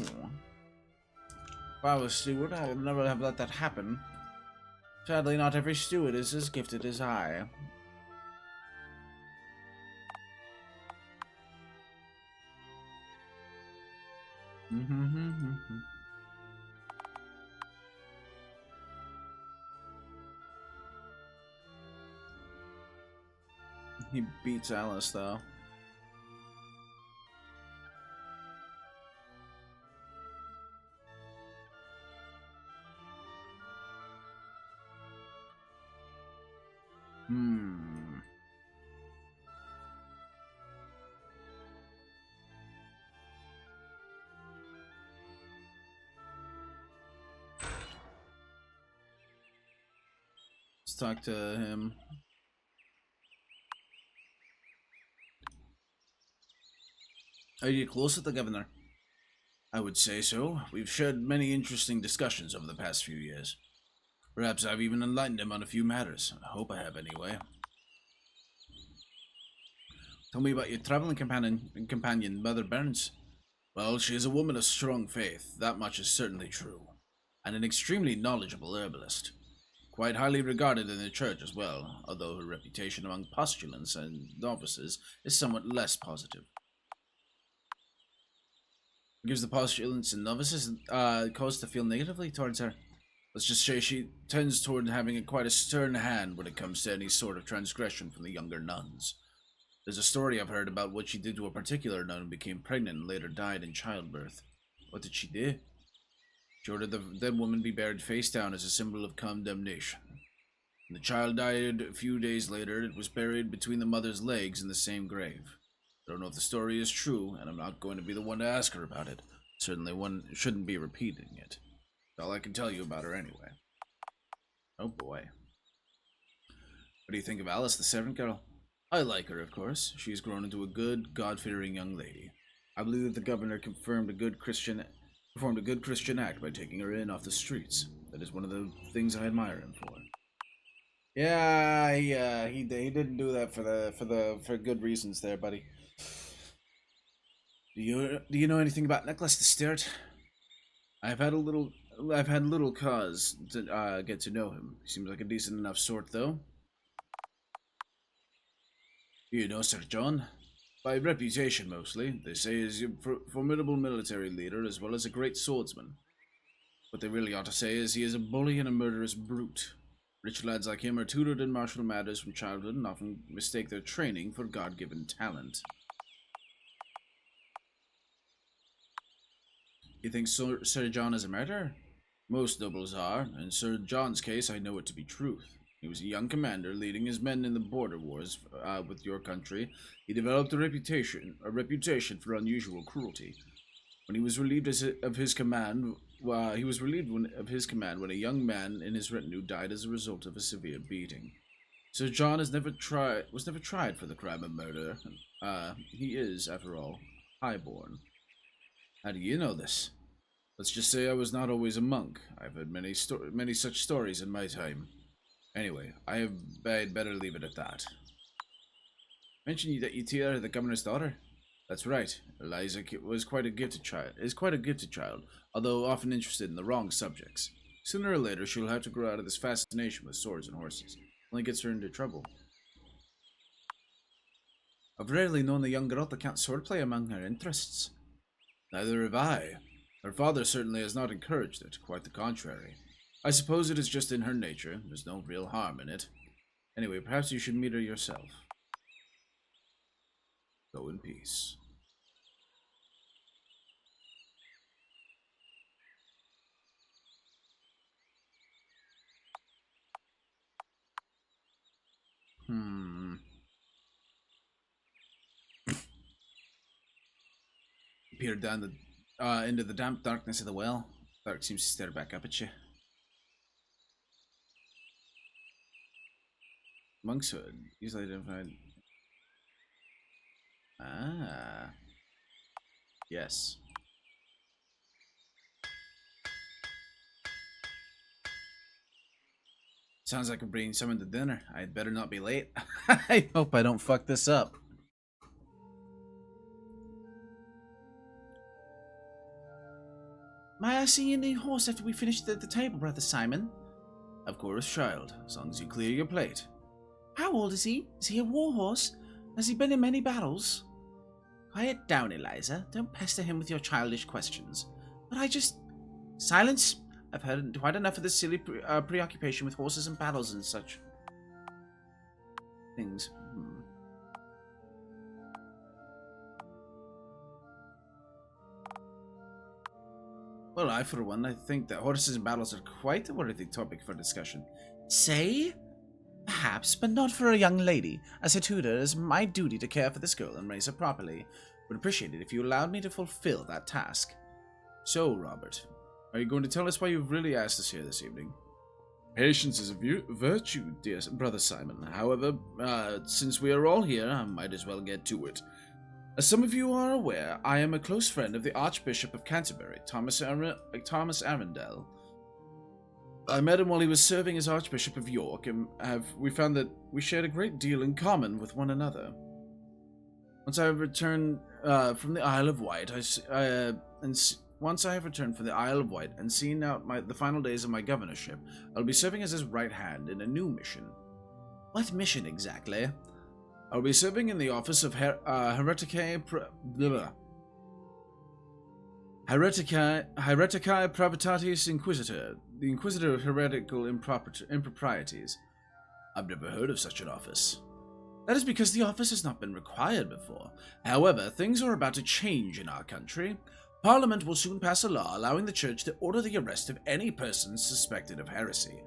If I was steward, I would never have let that happen. Sadly, not every steward is as gifted as I. He beats Alice, though. Let's talk to him. Are you close with the governor? I would say so. We've shared many interesting discussions over the past few years. Perhaps I've even enlightened him on a few matters. I hope I have, anyway. Tell me about your traveling companion, Mother Burns. Well, she is a woman of strong faith, that much is certainly true, and an extremely knowledgeable herbalist. Quite highly regarded in the church as well, although her reputation among postulants and novices is somewhat less positive. Gives the postulants and novices cause to feel negatively towards her. Let's just say she tends toward having quite a stern hand when it comes to any sort of transgression from the younger nuns. There's a story I've heard about what she did to a particular nun who became pregnant and later died in childbirth. What did she do? She ordered the dead woman be buried face down as a symbol of condemnation. When the child died a few days later, it was buried between the mother's legs in the same grave. I don't know if the story is true, and I'm not going to be the one to ask her about it. Certainly one shouldn't be repeating it. That's all I can tell you about her anyway. Oh boy. What do you think of Alice, the servant girl? I like her, of course. She's grown into a good, God-fearing young lady. I believe that the governor performed a good Christian act by taking her in off the streets. That is one of the things I admire him for. Yeah, he didn't do that for good reasons there, buddy. Do you know anything about Nicholas the Stewart? I've had little cause to get to know him. He seems like a decent enough sort, though. You know Sir John? By reputation, mostly. They say he's a formidable military leader as well as a great swordsman. What they really ought to say is he is a bully and a murderous brute. Rich lads like him are tutored in martial matters from childhood and often mistake their training for God-given talent. You think Sir John is a murderer? Most nobles are. In Sir John's case, I know it to be truth. He was a young commander leading his men in the border wars with your country. He developed a reputation for unusual cruelty. When he was relieved of his command, when a young man in his retinue died as a result of a severe beating. Sir John was never tried for the crime of murder. He is, after all, highborn. How do you know this? Let's just say I was not always a monk. I've heard many such stories in my time. Anyway, I'd better leave it at that. Mentioned that you are the governor's daughter? That's right. Eliza is quite a gifted child, although often interested in the wrong subjects. Sooner or later, she'll have to grow out of this fascination with swords and horses. Only gets her into trouble. I've rarely known a young girl to count swordplay among her interests. Neither have I. Her father certainly has not encouraged it, quite the contrary. I suppose it is just in her nature. There's no real harm in it. Anyway, perhaps you should meet her yourself. Go in peace. Peered down into the damp darkness of the well. Dark seems to stare back up at you. Monkshood. Easily identified. Ah. Yes. Sounds like we're bringing someone to dinner. I'd better not be late. I hope I don't fuck this up. May I see your new horse after we finish the table, Brother Simon? Of course, child. As long as you clear your plate. How old is he? Is he a war horse? Has he been in many battles? Quiet down, Eliza. Don't pester him with your childish questions. But I just... Silence! I've heard quite enough of this silly preoccupation with horses and battles and such things. Well, I, for one, I think that horses and battles are quite a worthy topic for discussion. Say? Perhaps, but not for a young lady. As a tutor, it is my duty to care for this girl and raise her properly. Would appreciate it if you allowed me to fulfill that task. So, Robert, are you going to tell us why you've really asked us here this evening? Patience is a virtue, dear Brother Simon. However, since we are all here, I might as well get to it. As some of you are aware, I am a close friend of the Archbishop of Canterbury, Thomas Arundel. I met him while he was serving as Archbishop of York, and we found that we shared a great deal in common with one another. Once I have returned from the Isle of Wight, and seen out the final days of my governorship, I'll be serving as his right hand in a new mission. What mission exactly? I'll be serving in the office of Hereticae Pravitatis Inquisitor, the Inquisitor of Heretical Improprieties. I've never heard of such an office. That is because the office has not been required before. However, things are about to change in our country. Parliament will soon pass a law allowing the Church to order the arrest of any person suspected of heresy.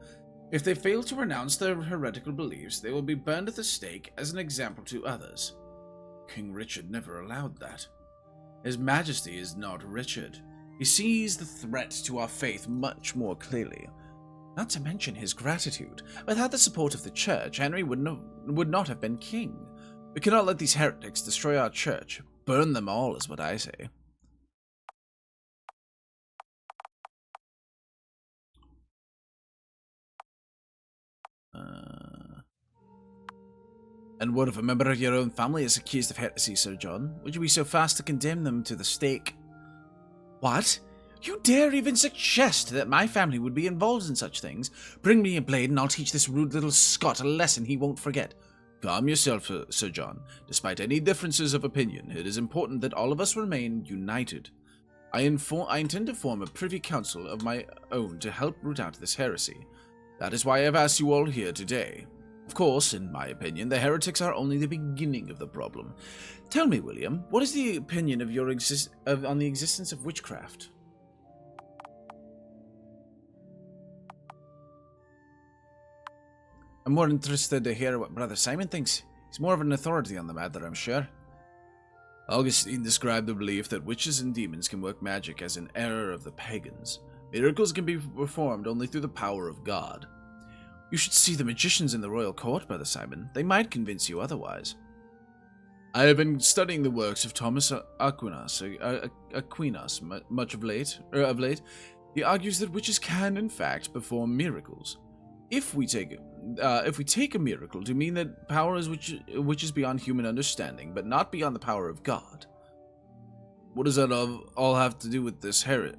If they fail to renounce their heretical beliefs, they will be burned at the stake as an example to others. King Richard never allowed that. His Majesty is not Richard. He sees the threat to our faith much more clearly. Not to mention his gratitude. Without the support of the Church, Henry would not have been king. We cannot let these heretics destroy our Church. Burn them all is what I say. And what if a member of your own family is accused of heresy, Sir John? Would you be so fast to condemn them to the stake? What? You dare even suggest that my family would be involved in such things? Bring me a blade and I'll teach this rude little Scot a lesson he won't forget. Calm yourself, Sir John. Despite any differences of opinion, it is important that all of us remain united. I intend to form a privy council of my own to help root out this heresy. That is why I have asked you all here today. Of course, in my opinion, the heretics are only the beginning of the problem. Tell me, William, what is the opinion of your on the existence of witchcraft? I'm more interested to hear what Brother Simon thinks. He's more of an authority on the matter, I'm sure. Augustine described the belief that witches and demons can work magic as an error of the pagans. Miracles can be performed only through the power of God. You should see the magicians in the royal court, Brother Simon. They might convince you otherwise. I have been studying the works of Thomas Aquinas much of late. He argues that witches can, in fact, perform miracles. If we take a miracle to mean that power is which is beyond human understanding, but not beyond the power of God, what does that all have to do with this heresy?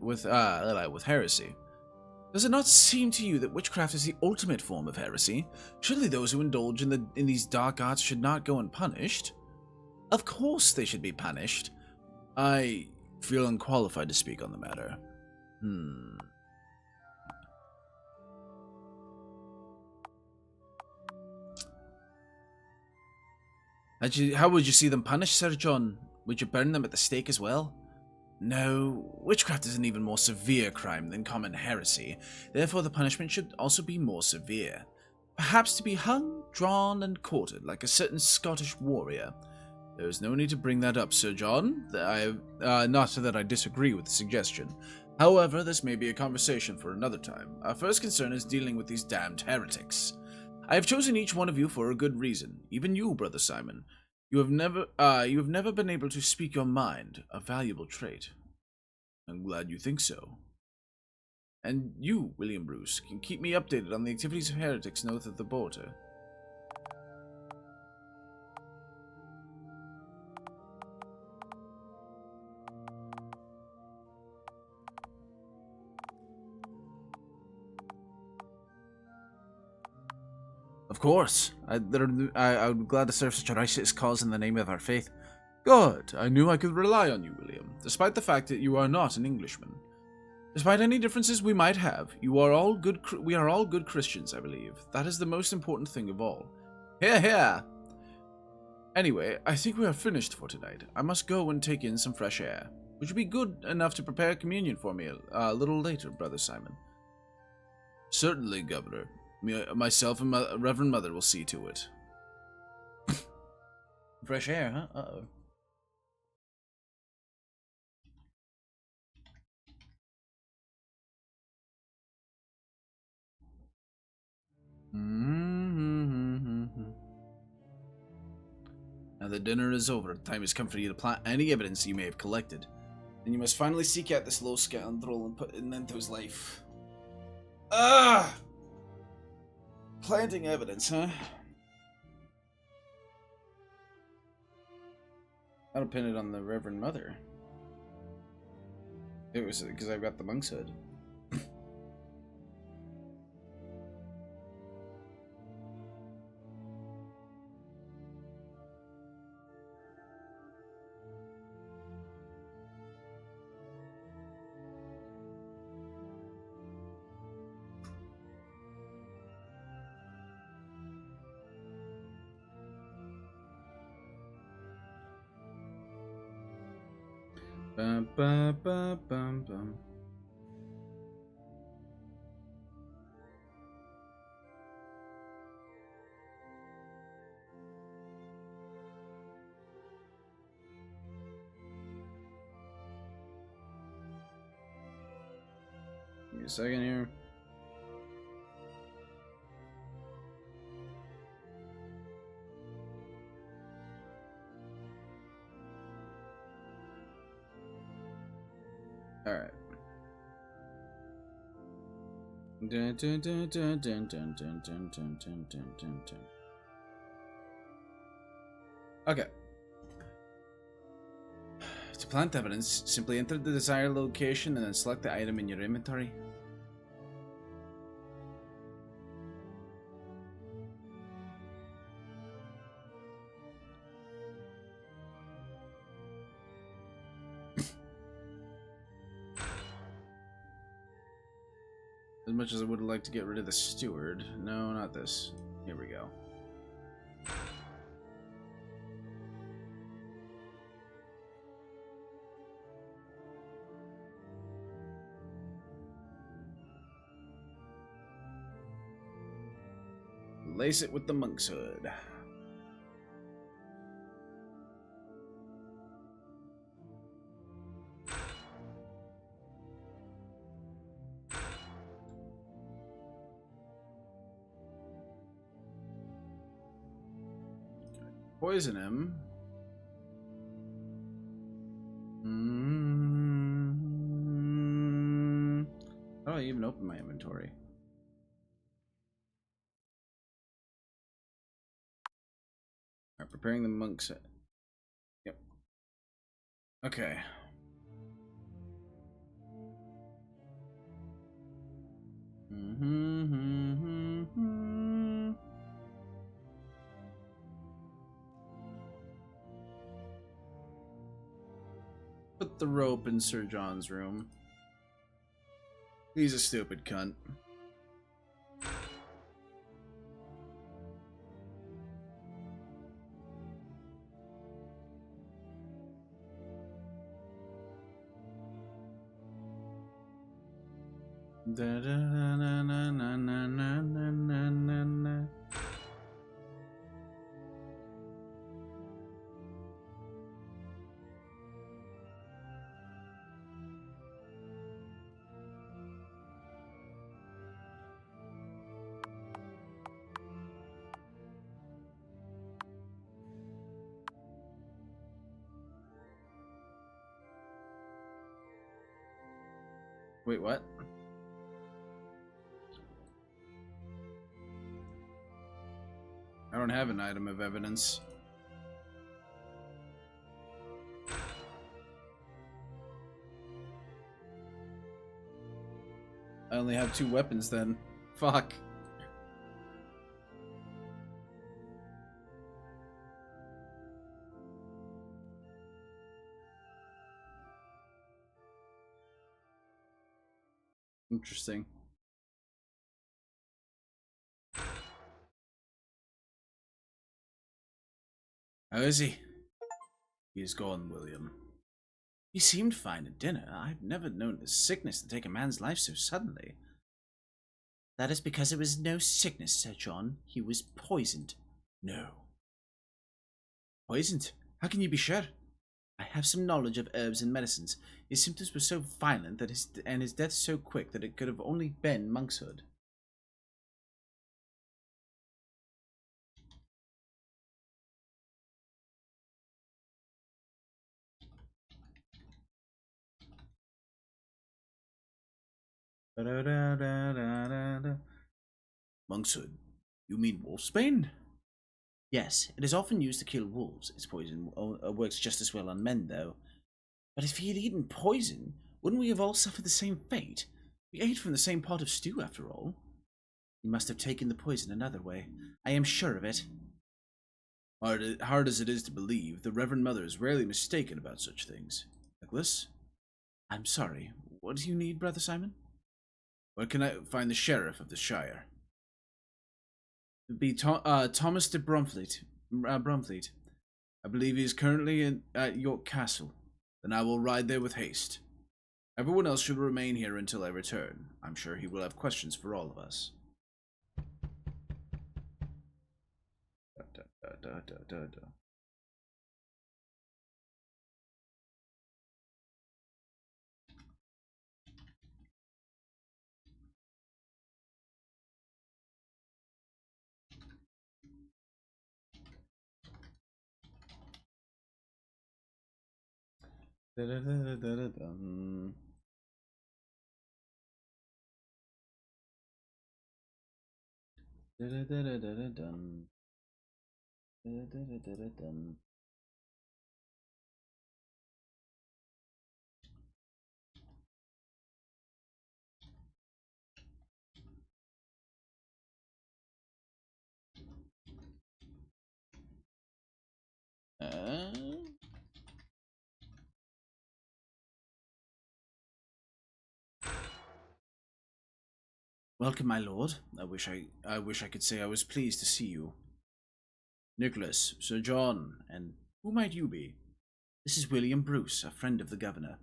Does it not seem to you that witchcraft is the ultimate form of heresy? Surely those who indulge in these dark arts should not go unpunished. Of course they should be punished. I feel unqualified to speak on the matter. How would you see them punished, Sir John? Would you burn them at the stake as well? No, witchcraft is an even more severe crime than common heresy. Therefore, the punishment should also be more severe. Perhaps to be hung, drawn, and quartered like a certain Scottish warrior. There is no need to bring that up, Sir John. Not that I disagree with the suggestion. However, this may be a conversation for another time. Our first concern is dealing with these damned heretics. I have chosen each one of you for a good reason. Even you, Brother Simon. You have never been able to speak your mind, a valuable trait. I'm glad you think so. And you, William Bruce, can keep me updated on the activities of heretics north of the border. Of course. I would be glad to serve such a righteous cause in the name of our faith. Good. I knew I could rely on you, William, despite the fact that you are not an Englishman. Despite any differences we might have, we are all good Christians, I believe. That is the most important thing of all. Hear, hear! Anyway, I think we are finished for tonight. I must go and take in some fresh air. Would you be good enough to prepare communion for me a little later, Brother Simon? Certainly, Governor. Myself and my Reverend Mother will see to it. Fresh air, huh? Uh-oh. Now the dinner is over. Time has come for you to plant any evidence you may have collected. And you must finally seek out this low scoundrel and put an end to his life. Ah! Planting evidence, huh? I'll pin it on the Reverend Mother. It was because I've got the monk's hood. Bum, bum, bum, bum, bum. Give me a second here. All right. Dun, dun, dun, dun, dun, dun, dun, dun, dun, dun, dun, dun. Okay. To plant evidence, simply enter the desired location and then select the item in your inventory. As much as I would like to get rid of the steward. No, not this. Here we go. Lace it with the monk's hood. Poison him. How do I even open my inventory? Alright, preparing the monk's head. Yep. Okay. Put the rope in Sir John's room. He's a stupid cunt. Da da da na na na na na na na na. Wait, what? I don't have an item of evidence. I only have 2 weapons then. Fuck. Interesting. How is he? He is gone, William. He seemed fine at dinner. I've never known the sickness to take a man's life so suddenly. That is because it was no sickness, Sir John. He was poisoned. No. Poisoned? How can you be sure? I have some knowledge of herbs and medicines. His symptoms were so violent that his death so quick that it could have only been monkshood. Monkshood? You mean wolfsbane? Yes, it is often used to kill wolves. Its poison works just as well on men, though. But if he had eaten poison, wouldn't we have all suffered the same fate? We ate from the same pot of stew, after all. He must have taken the poison another way. I am sure of it. Hard as it is to believe, the Reverend Mother is rarely mistaken about such things. Nicholas? I'm sorry. What do you need, Brother Simon? Where can I find the sheriff of the Shire? It would be Thomas de Bromfleet. I believe he is currently at York Castle. Then I will ride there with haste. Everyone else should remain here until I return. I'm sure he will have questions for all of us. Welcome, my lord. I wish I could say I was pleased to see you. Nicholas, Sir John, and who might you be? This is William Bruce, a friend of the governor.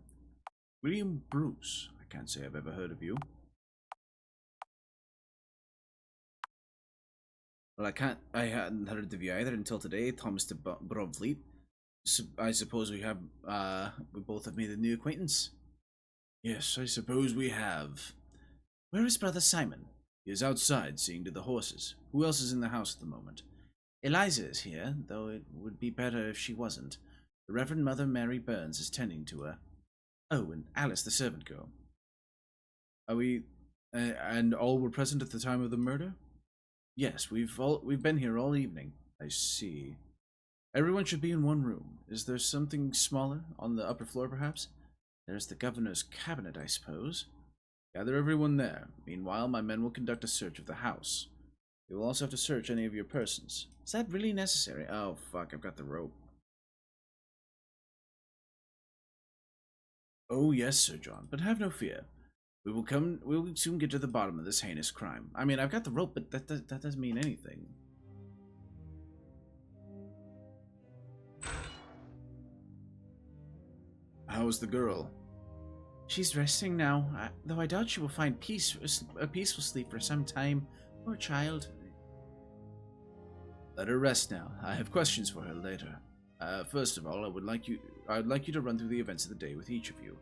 William Bruce? I can't say I've ever heard of you. Well, I hadn't heard of you either until today, Thomas de Bromfleet. I suppose we both have made a new acquaintance. Yes, I suppose we have. Where is Brother Simon? He is outside, seeing to the horses. Who else is in the house at the moment? Eliza is here, though it would be better if she wasn't. The Reverend Mother Mary Burns is tending to her. Oh, and Alice, the servant girl. Are we... and all were present at the time of the murder? Yes, we've been here all evening. I see. Everyone should be in one room. Is there something smaller on the upper floor, perhaps? There's the governor's cabinet, I suppose. Gather everyone there. Meanwhile, my men will conduct a search of the house. They will also have to search any of your persons. Is that really necessary? Oh, fuck, I've got the rope. Oh, yes, Sir John, but have no fear. We will soon get to the bottom of this heinous crime. I mean, I've got the rope, but that doesn't mean anything. How's the girl? She's resting now, though I doubt she will find a peaceful sleep for some time. Poor child. Let her rest now. I have questions for her later. First of all, I'd like you to run through the events of the day with each of you.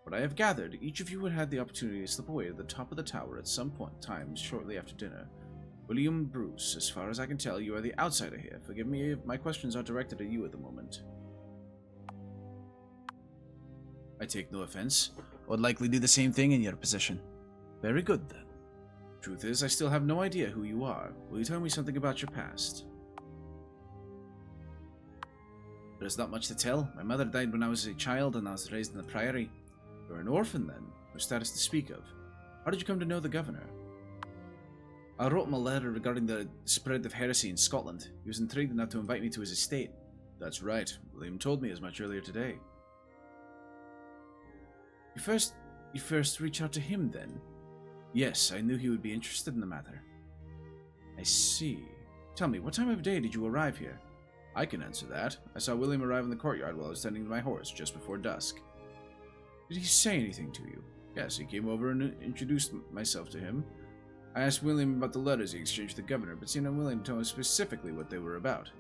What I have gathered, each of you had had the opportunity to slip away to the top of the tower at some point in time shortly after dinner. William Bruce, as far as I can tell, you are the outsider here. Forgive me if my questions are directed at you at the moment. I take no offense. I would likely do the same thing in your position. Very good, then. Truth is, I still have no idea who you are. Will you tell me something about your past? There's not much to tell. My mother died when I was a child and I was raised in the priory. You're an orphan, then. No status to speak of. How did you come to know the governor? I wrote him a letter regarding the spread of heresy in Scotland. He was intrigued enough to invite me to his estate. That's right. William told me as much earlier today. You first reached out to him, then? Yes, I knew he would be interested in the matter. I see. Tell me, what time of day did you arrive here? I can answer that. I saw William arrive in the courtyard while I was tending to my horse just before dusk. Did he say anything to you? Yes, he came over and introduced myself to him. I asked William about the letters he exchanged with the governor, but seemed unwilling to tell me specifically what they were about.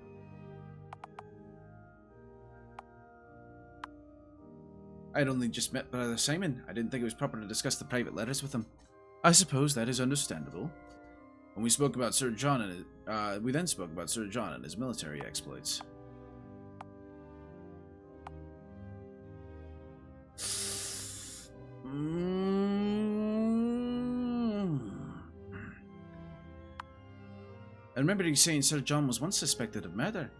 I had only just met Brother Simon. I didn't think it was proper to discuss the private letters with him. I suppose that is understandable. When we spoke about Sir John and we then spoke about Sir John and his military exploits. I remember you saying Sir John was once suspected of murder.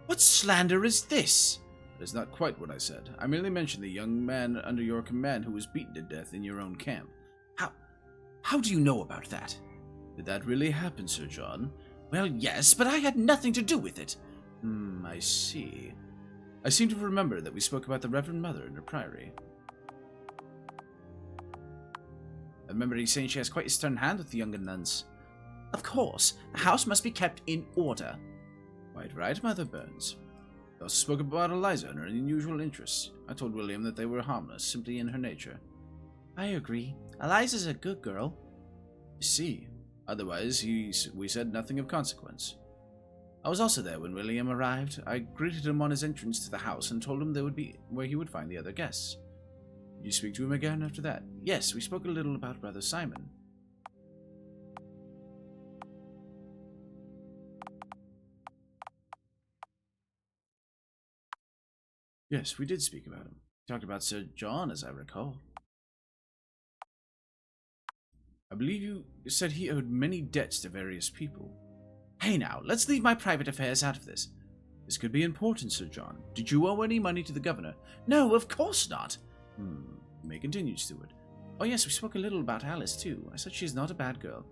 What slander is this? That is not quite what I said. I merely mentioned the young man under your command who was beaten to death in your own camp. How do you know about that? Did that really happen, Sir John? Well, yes, but I had nothing to do with it. I see. I seem to remember that we spoke about the Reverend Mother and her priory. I remember you saying she has quite a stern hand with the younger nuns. Of course, the house must be kept in order. Quite right, Mother Burns. We also spoke about Eliza and her unusual interests. I told William that they were harmless, simply in her nature. I agree. Eliza's a good girl. You see. Otherwise, we said nothing of consequence. I was also there when William arrived. I greeted him on his entrance to the house and told him there would be where he would find the other guests. Did you speak to him again after that? Yes, we spoke a little about Brother Simon. Yes, we did speak about him. We talked about Sir John, as I recall. I believe you said he owed many debts to various people. Hey now, let's leave my private affairs out of this. This could be important, Sir John. Did you owe any money to the governor? No, of course not. You may continue, Steward. Oh yes, we spoke a little about Alice, too. I said she's not a bad girl.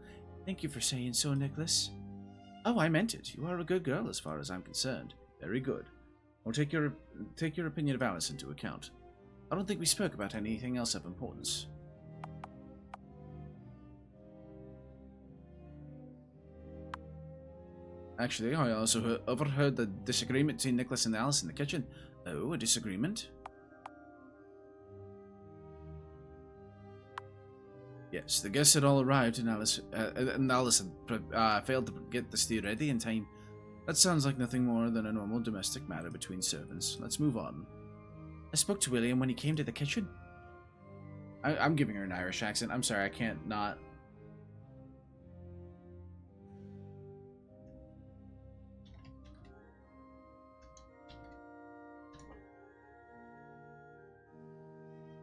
Thank you for saying so, Nicholas. Oh, I meant it. You are a good girl as far as I'm concerned. Very good. I'll take your opinion of Alice into account. I don't think we spoke about anything else of importance. Actually, I also overheard the disagreement between Nicholas and Alice in the kitchen. Oh, a disagreement? Yes, the guests had all arrived and Alice had failed to get the stew ready in time. That sounds like nothing more than a normal domestic matter between servants. Let's move on. I spoke to William when he came to the kitchen. I'm giving her an Irish accent. I'm sorry, I can't not.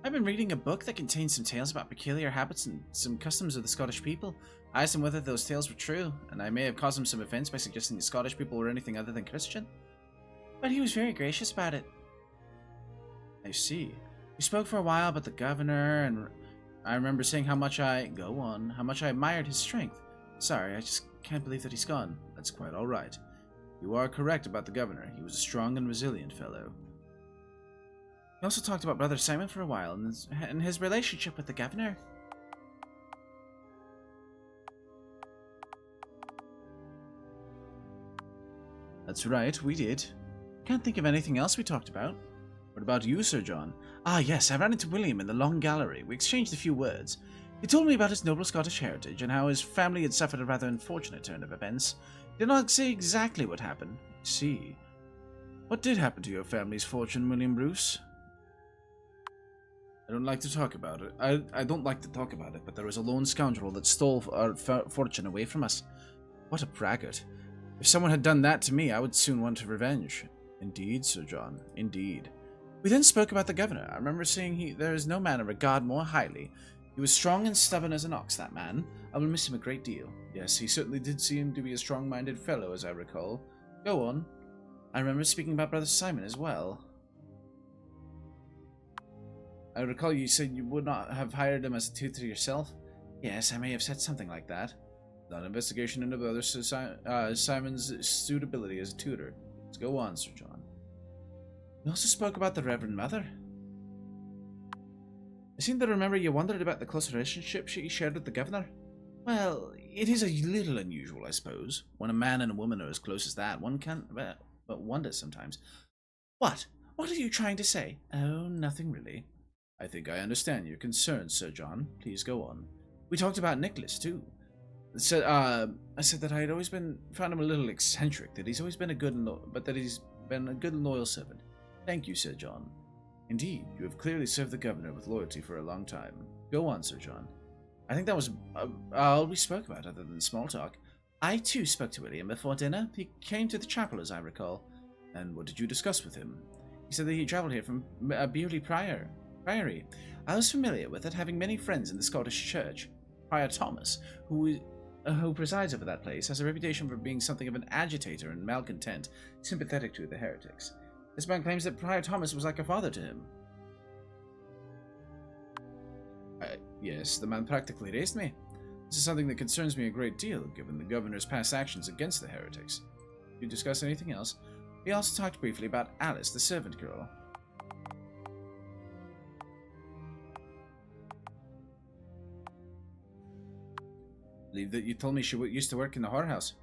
I've been reading a book that contains some tales about peculiar habits and some customs of the Scottish people. I asked him whether those tales were true, and I may have caused him some offense by suggesting the Scottish people were anything other than Christian. But he was very gracious about it. I see. We spoke for a while about the governor, and I remember saying how much I admired his strength. Sorry, I just can't believe that he's gone. That's quite alright. You are correct about the governor. He was a strong and resilient fellow. We also talked about Brother Simon for a while, and his relationship with the governor. That's right, we did. Can't think of anything else we talked about. What about you, Sir John? Ah, yes, I ran into William in the long gallery. We exchanged a few words. He told me about his noble Scottish heritage and how his family had suffered a rather unfortunate turn of events. He did not say exactly what happened. See. What did happen to your family's fortune, William Bruce? I don't like to talk about it. I don't like to talk about it, but there was a lone scoundrel that stole our fortune away from us. What a braggart. If someone had done that to me, I would soon want revenge. Indeed, Sir John, indeed. We then spoke about the governor. I remember saying there is no man I regard more highly. He was strong and stubborn as an ox, that man. I will miss him a great deal. Yes, he certainly did seem to be a strong-minded fellow, as I recall. Go on. I remember speaking about Brother Simon as well. I recall you said you would not have hired him as a tutor yourself. Yes, I may have said something like that. An investigation into Brother Simon's suitability as a tutor. Let's go on, Sir John. We also spoke about the Reverend Mother. I seem to remember you wondered about the close relationship she shared with the governor. Well, it is a little unusual, I suppose. When a man and a woman are as close as that, one can't but wonder sometimes. What? What are you trying to say? Oh, nothing really. I think I understand your concerns, Sir John. Please go on. We talked about Nicholas, too. I said that I had always found him a little eccentric, that he's always been that he's been a good and loyal servant. Thank you, Sir John. Indeed, you have clearly served the governor with loyalty for a long time. Go on, Sir John. I think that was all we spoke about, other than small talk. I, too, spoke to William before dinner. He came to the chapel, as I recall. And what did you discuss with him? He said that he travelled here from Beholgar Priory. I was familiar with it, having many friends in the Scottish Church. Prior Thomas, who presides over that place, has a reputation for being something of an agitator and malcontent, sympathetic to the heretics. This man claims that Prior Thomas was like a father to him. Yes, the man practically raised me. This is something that concerns me a great deal, given the governor's past actions against the heretics. Did you discuss anything else? We also talked briefly about Alice, the servant girl. I believe that you told me she used to work in the whorehouse.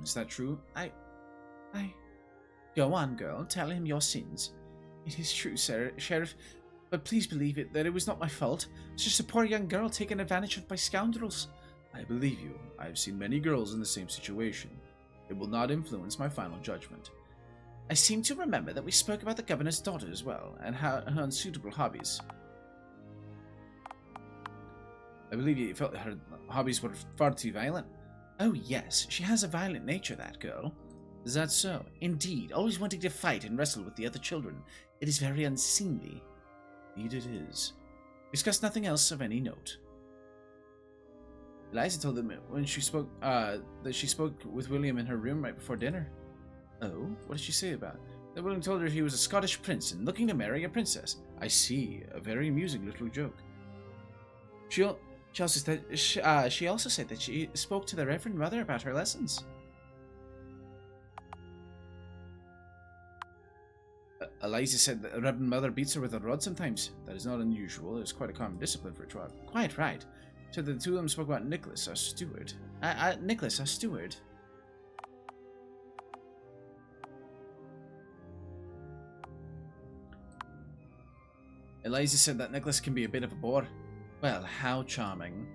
Is that true? Go on, girl. Tell him your sins. It is true, sir, Sheriff, but please believe it, that it was not my fault. It's just a poor young girl taken advantage of by scoundrels. I believe you. I have seen many girls in the same situation. It will not influence my final judgment. I seem to remember that we spoke about the governor's daughter as well, and her unsuitable hobbies. I believe you felt her hobbies were far too violent. Oh yes, she has a violent nature, that girl. Is that so? Indeed, always wanting to fight and wrestle with the other children. It is very unseemly. Indeed it is. We discussed nothing else of any note. Eliza told them when she spoke that she spoke with William in her room right before dinner. Oh, what did she say about it? That William told her he was a Scottish prince and looking to marry a princess. I see. A very amusing little joke. She also said that she spoke to the Reverend Mother about her lessons. Eliza said that the Reverend Mother beats her with a rod sometimes. That is not unusual. It is quite a common discipline for a child. Quite right. So the two of them spoke about Nicholas, our steward. Nicholas, our steward. Eliza said that necklace can be a bit of a bore. Well, how charming.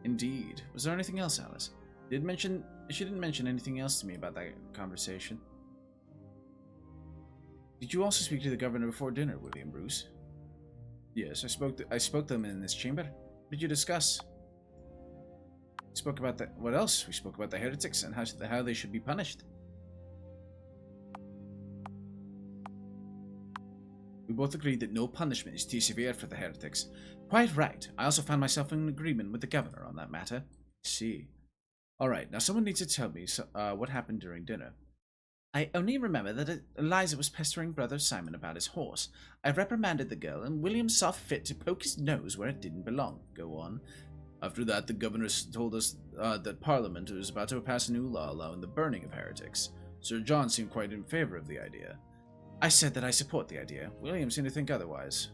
Indeed. Was there anything else, Alice? She didn't mention anything else to me about that conversation. Did you also speak to the governor before dinner, William Bruce? Yes, I spoke to them in this chamber. What did you discuss? We spoke about the... What else? We spoke about the heretics and how they should be punished. We both agreed that no punishment is too severe for the heretics. Quite right. I also found myself in agreement with the governor on that matter. I see. Alright, now someone needs to tell me what happened during dinner. I only remember that Eliza was pestering Brother Simon about his horse. I reprimanded the girl, and William saw fit to poke his nose where it didn't belong. Go on. After that, the governor told us that Parliament was about to pass a new law allowing the burning of heretics. Sir John seemed quite in favor of the idea. I said that I support the idea. William seemed to think otherwise.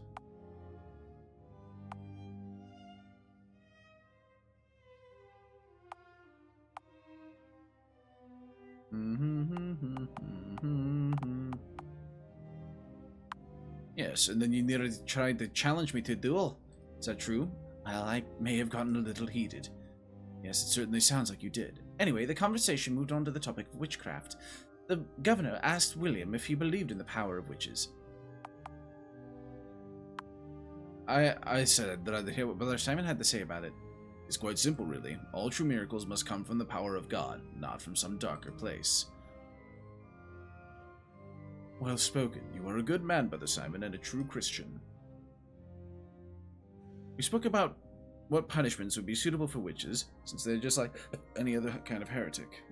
Yes, and then you nearly tried to challenge me to a duel. Is that true? Well, I may have gotten a little heated. Yes, it certainly sounds like you did. Anyway, the conversation moved on to the topic of witchcraft. The governor asked William if he believed in the power of witches. I said that I'd hear what Brother Simon had to say about it. It's quite simple, really. All true miracles must come from the power of God, not from some darker place. Well spoken. You are a good man, Brother Simon, and a true Christian. We spoke about what punishments would be suitable for witches, since they're just like any other kind of heretic.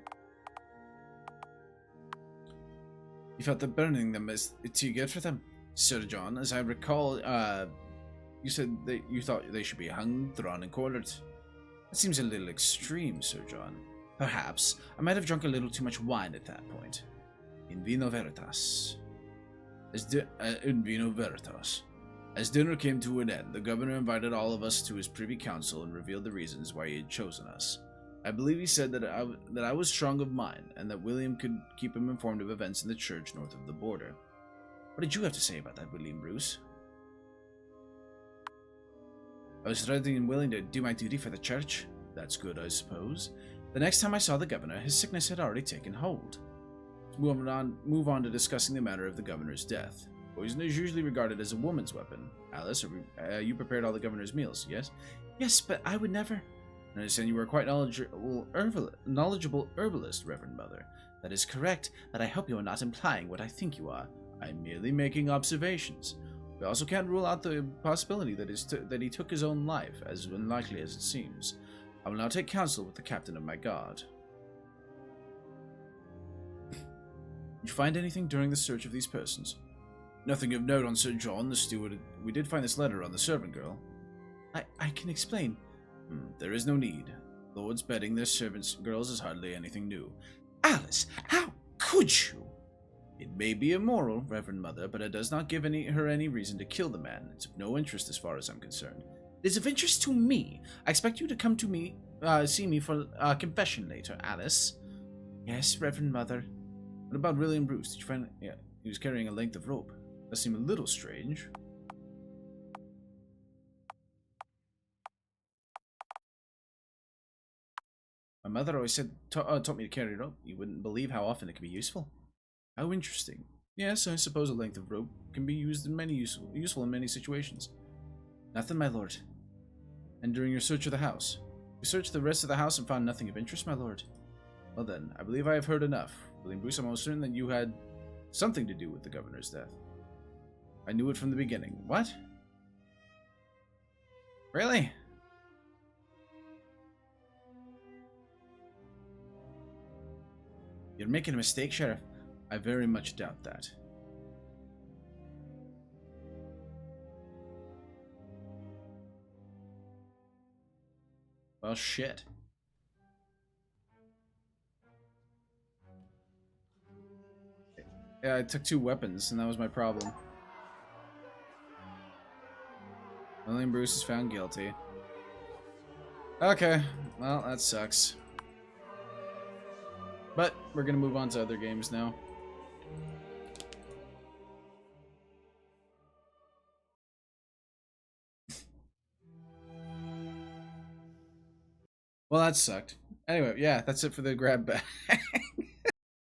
You felt that burning them is too good for them? Sir John, as I recall, you said that you thought they should be hung, drawn, and quartered. That seems a little extreme, Sir John. Perhaps. I might have drunk a little too much wine at that point. In vino veritas. In vino veritas. As dinner came to an end, the governor invited all of us to his privy council and revealed the reasons why he had chosen us. I believe he said that I was strong of mind, and that William could keep him informed of events in the church north of the border. What did you have to say about that, William Bruce? I was ready and willing to do my duty for the church. That's good, I suppose. The next time I saw the governor, his sickness had already taken hold. Move on to discussing the matter of the governor's death. Poison is usually regarded as a woman's weapon. Alice, you prepared all the governor's meals, yes? Yes, but I would never... I understand you were quite knowledgeable herbalist, Reverend Mother. That is correct, but I hope you are not implying what I think you are. I'm merely making observations. We also can't rule out the possibility that he took his own life, as unlikely as it seems. I will now take counsel with the captain of my guard. Did you find anything during the search of these persons? Nothing of note on Sir John, the steward. We did find this letter on the servant girl. I can explain. There is no need. Lords bedding their servants' girls is hardly anything new. Alice, how could you? It may be immoral, Reverend Mother, but it does not give her any reason to kill the man. It's of no interest as far as I'm concerned. It is of interest to me. I expect you to come to me, see me for confession later, Alice. Yes, Reverend Mother. What about William Bruce? Did you find... Yeah, he was carrying a length of rope. That seemed a little strange. My mother always taught me to carry rope. You wouldn't believe how often it can be useful. How interesting. Yes, I suppose a length of rope can be used in useful in many situations. Nothing, my lord. And during your search of the house? You searched the rest of the house and found nothing of interest, my lord? Well then, I believe I have heard enough. William Bruce, I'm almost certain that you had something to do with the governor's death. I knew it from the beginning. What? Really? You're making a mistake, Sheriff. I very much doubt that. Well, shit. Yeah, I took 2 weapons, and that was my problem. William Bruce is found guilty. Okay, well, that sucks. But we're gonna move on to other games now. Well, that sucked. Anyway, yeah, that's it for the grab bag.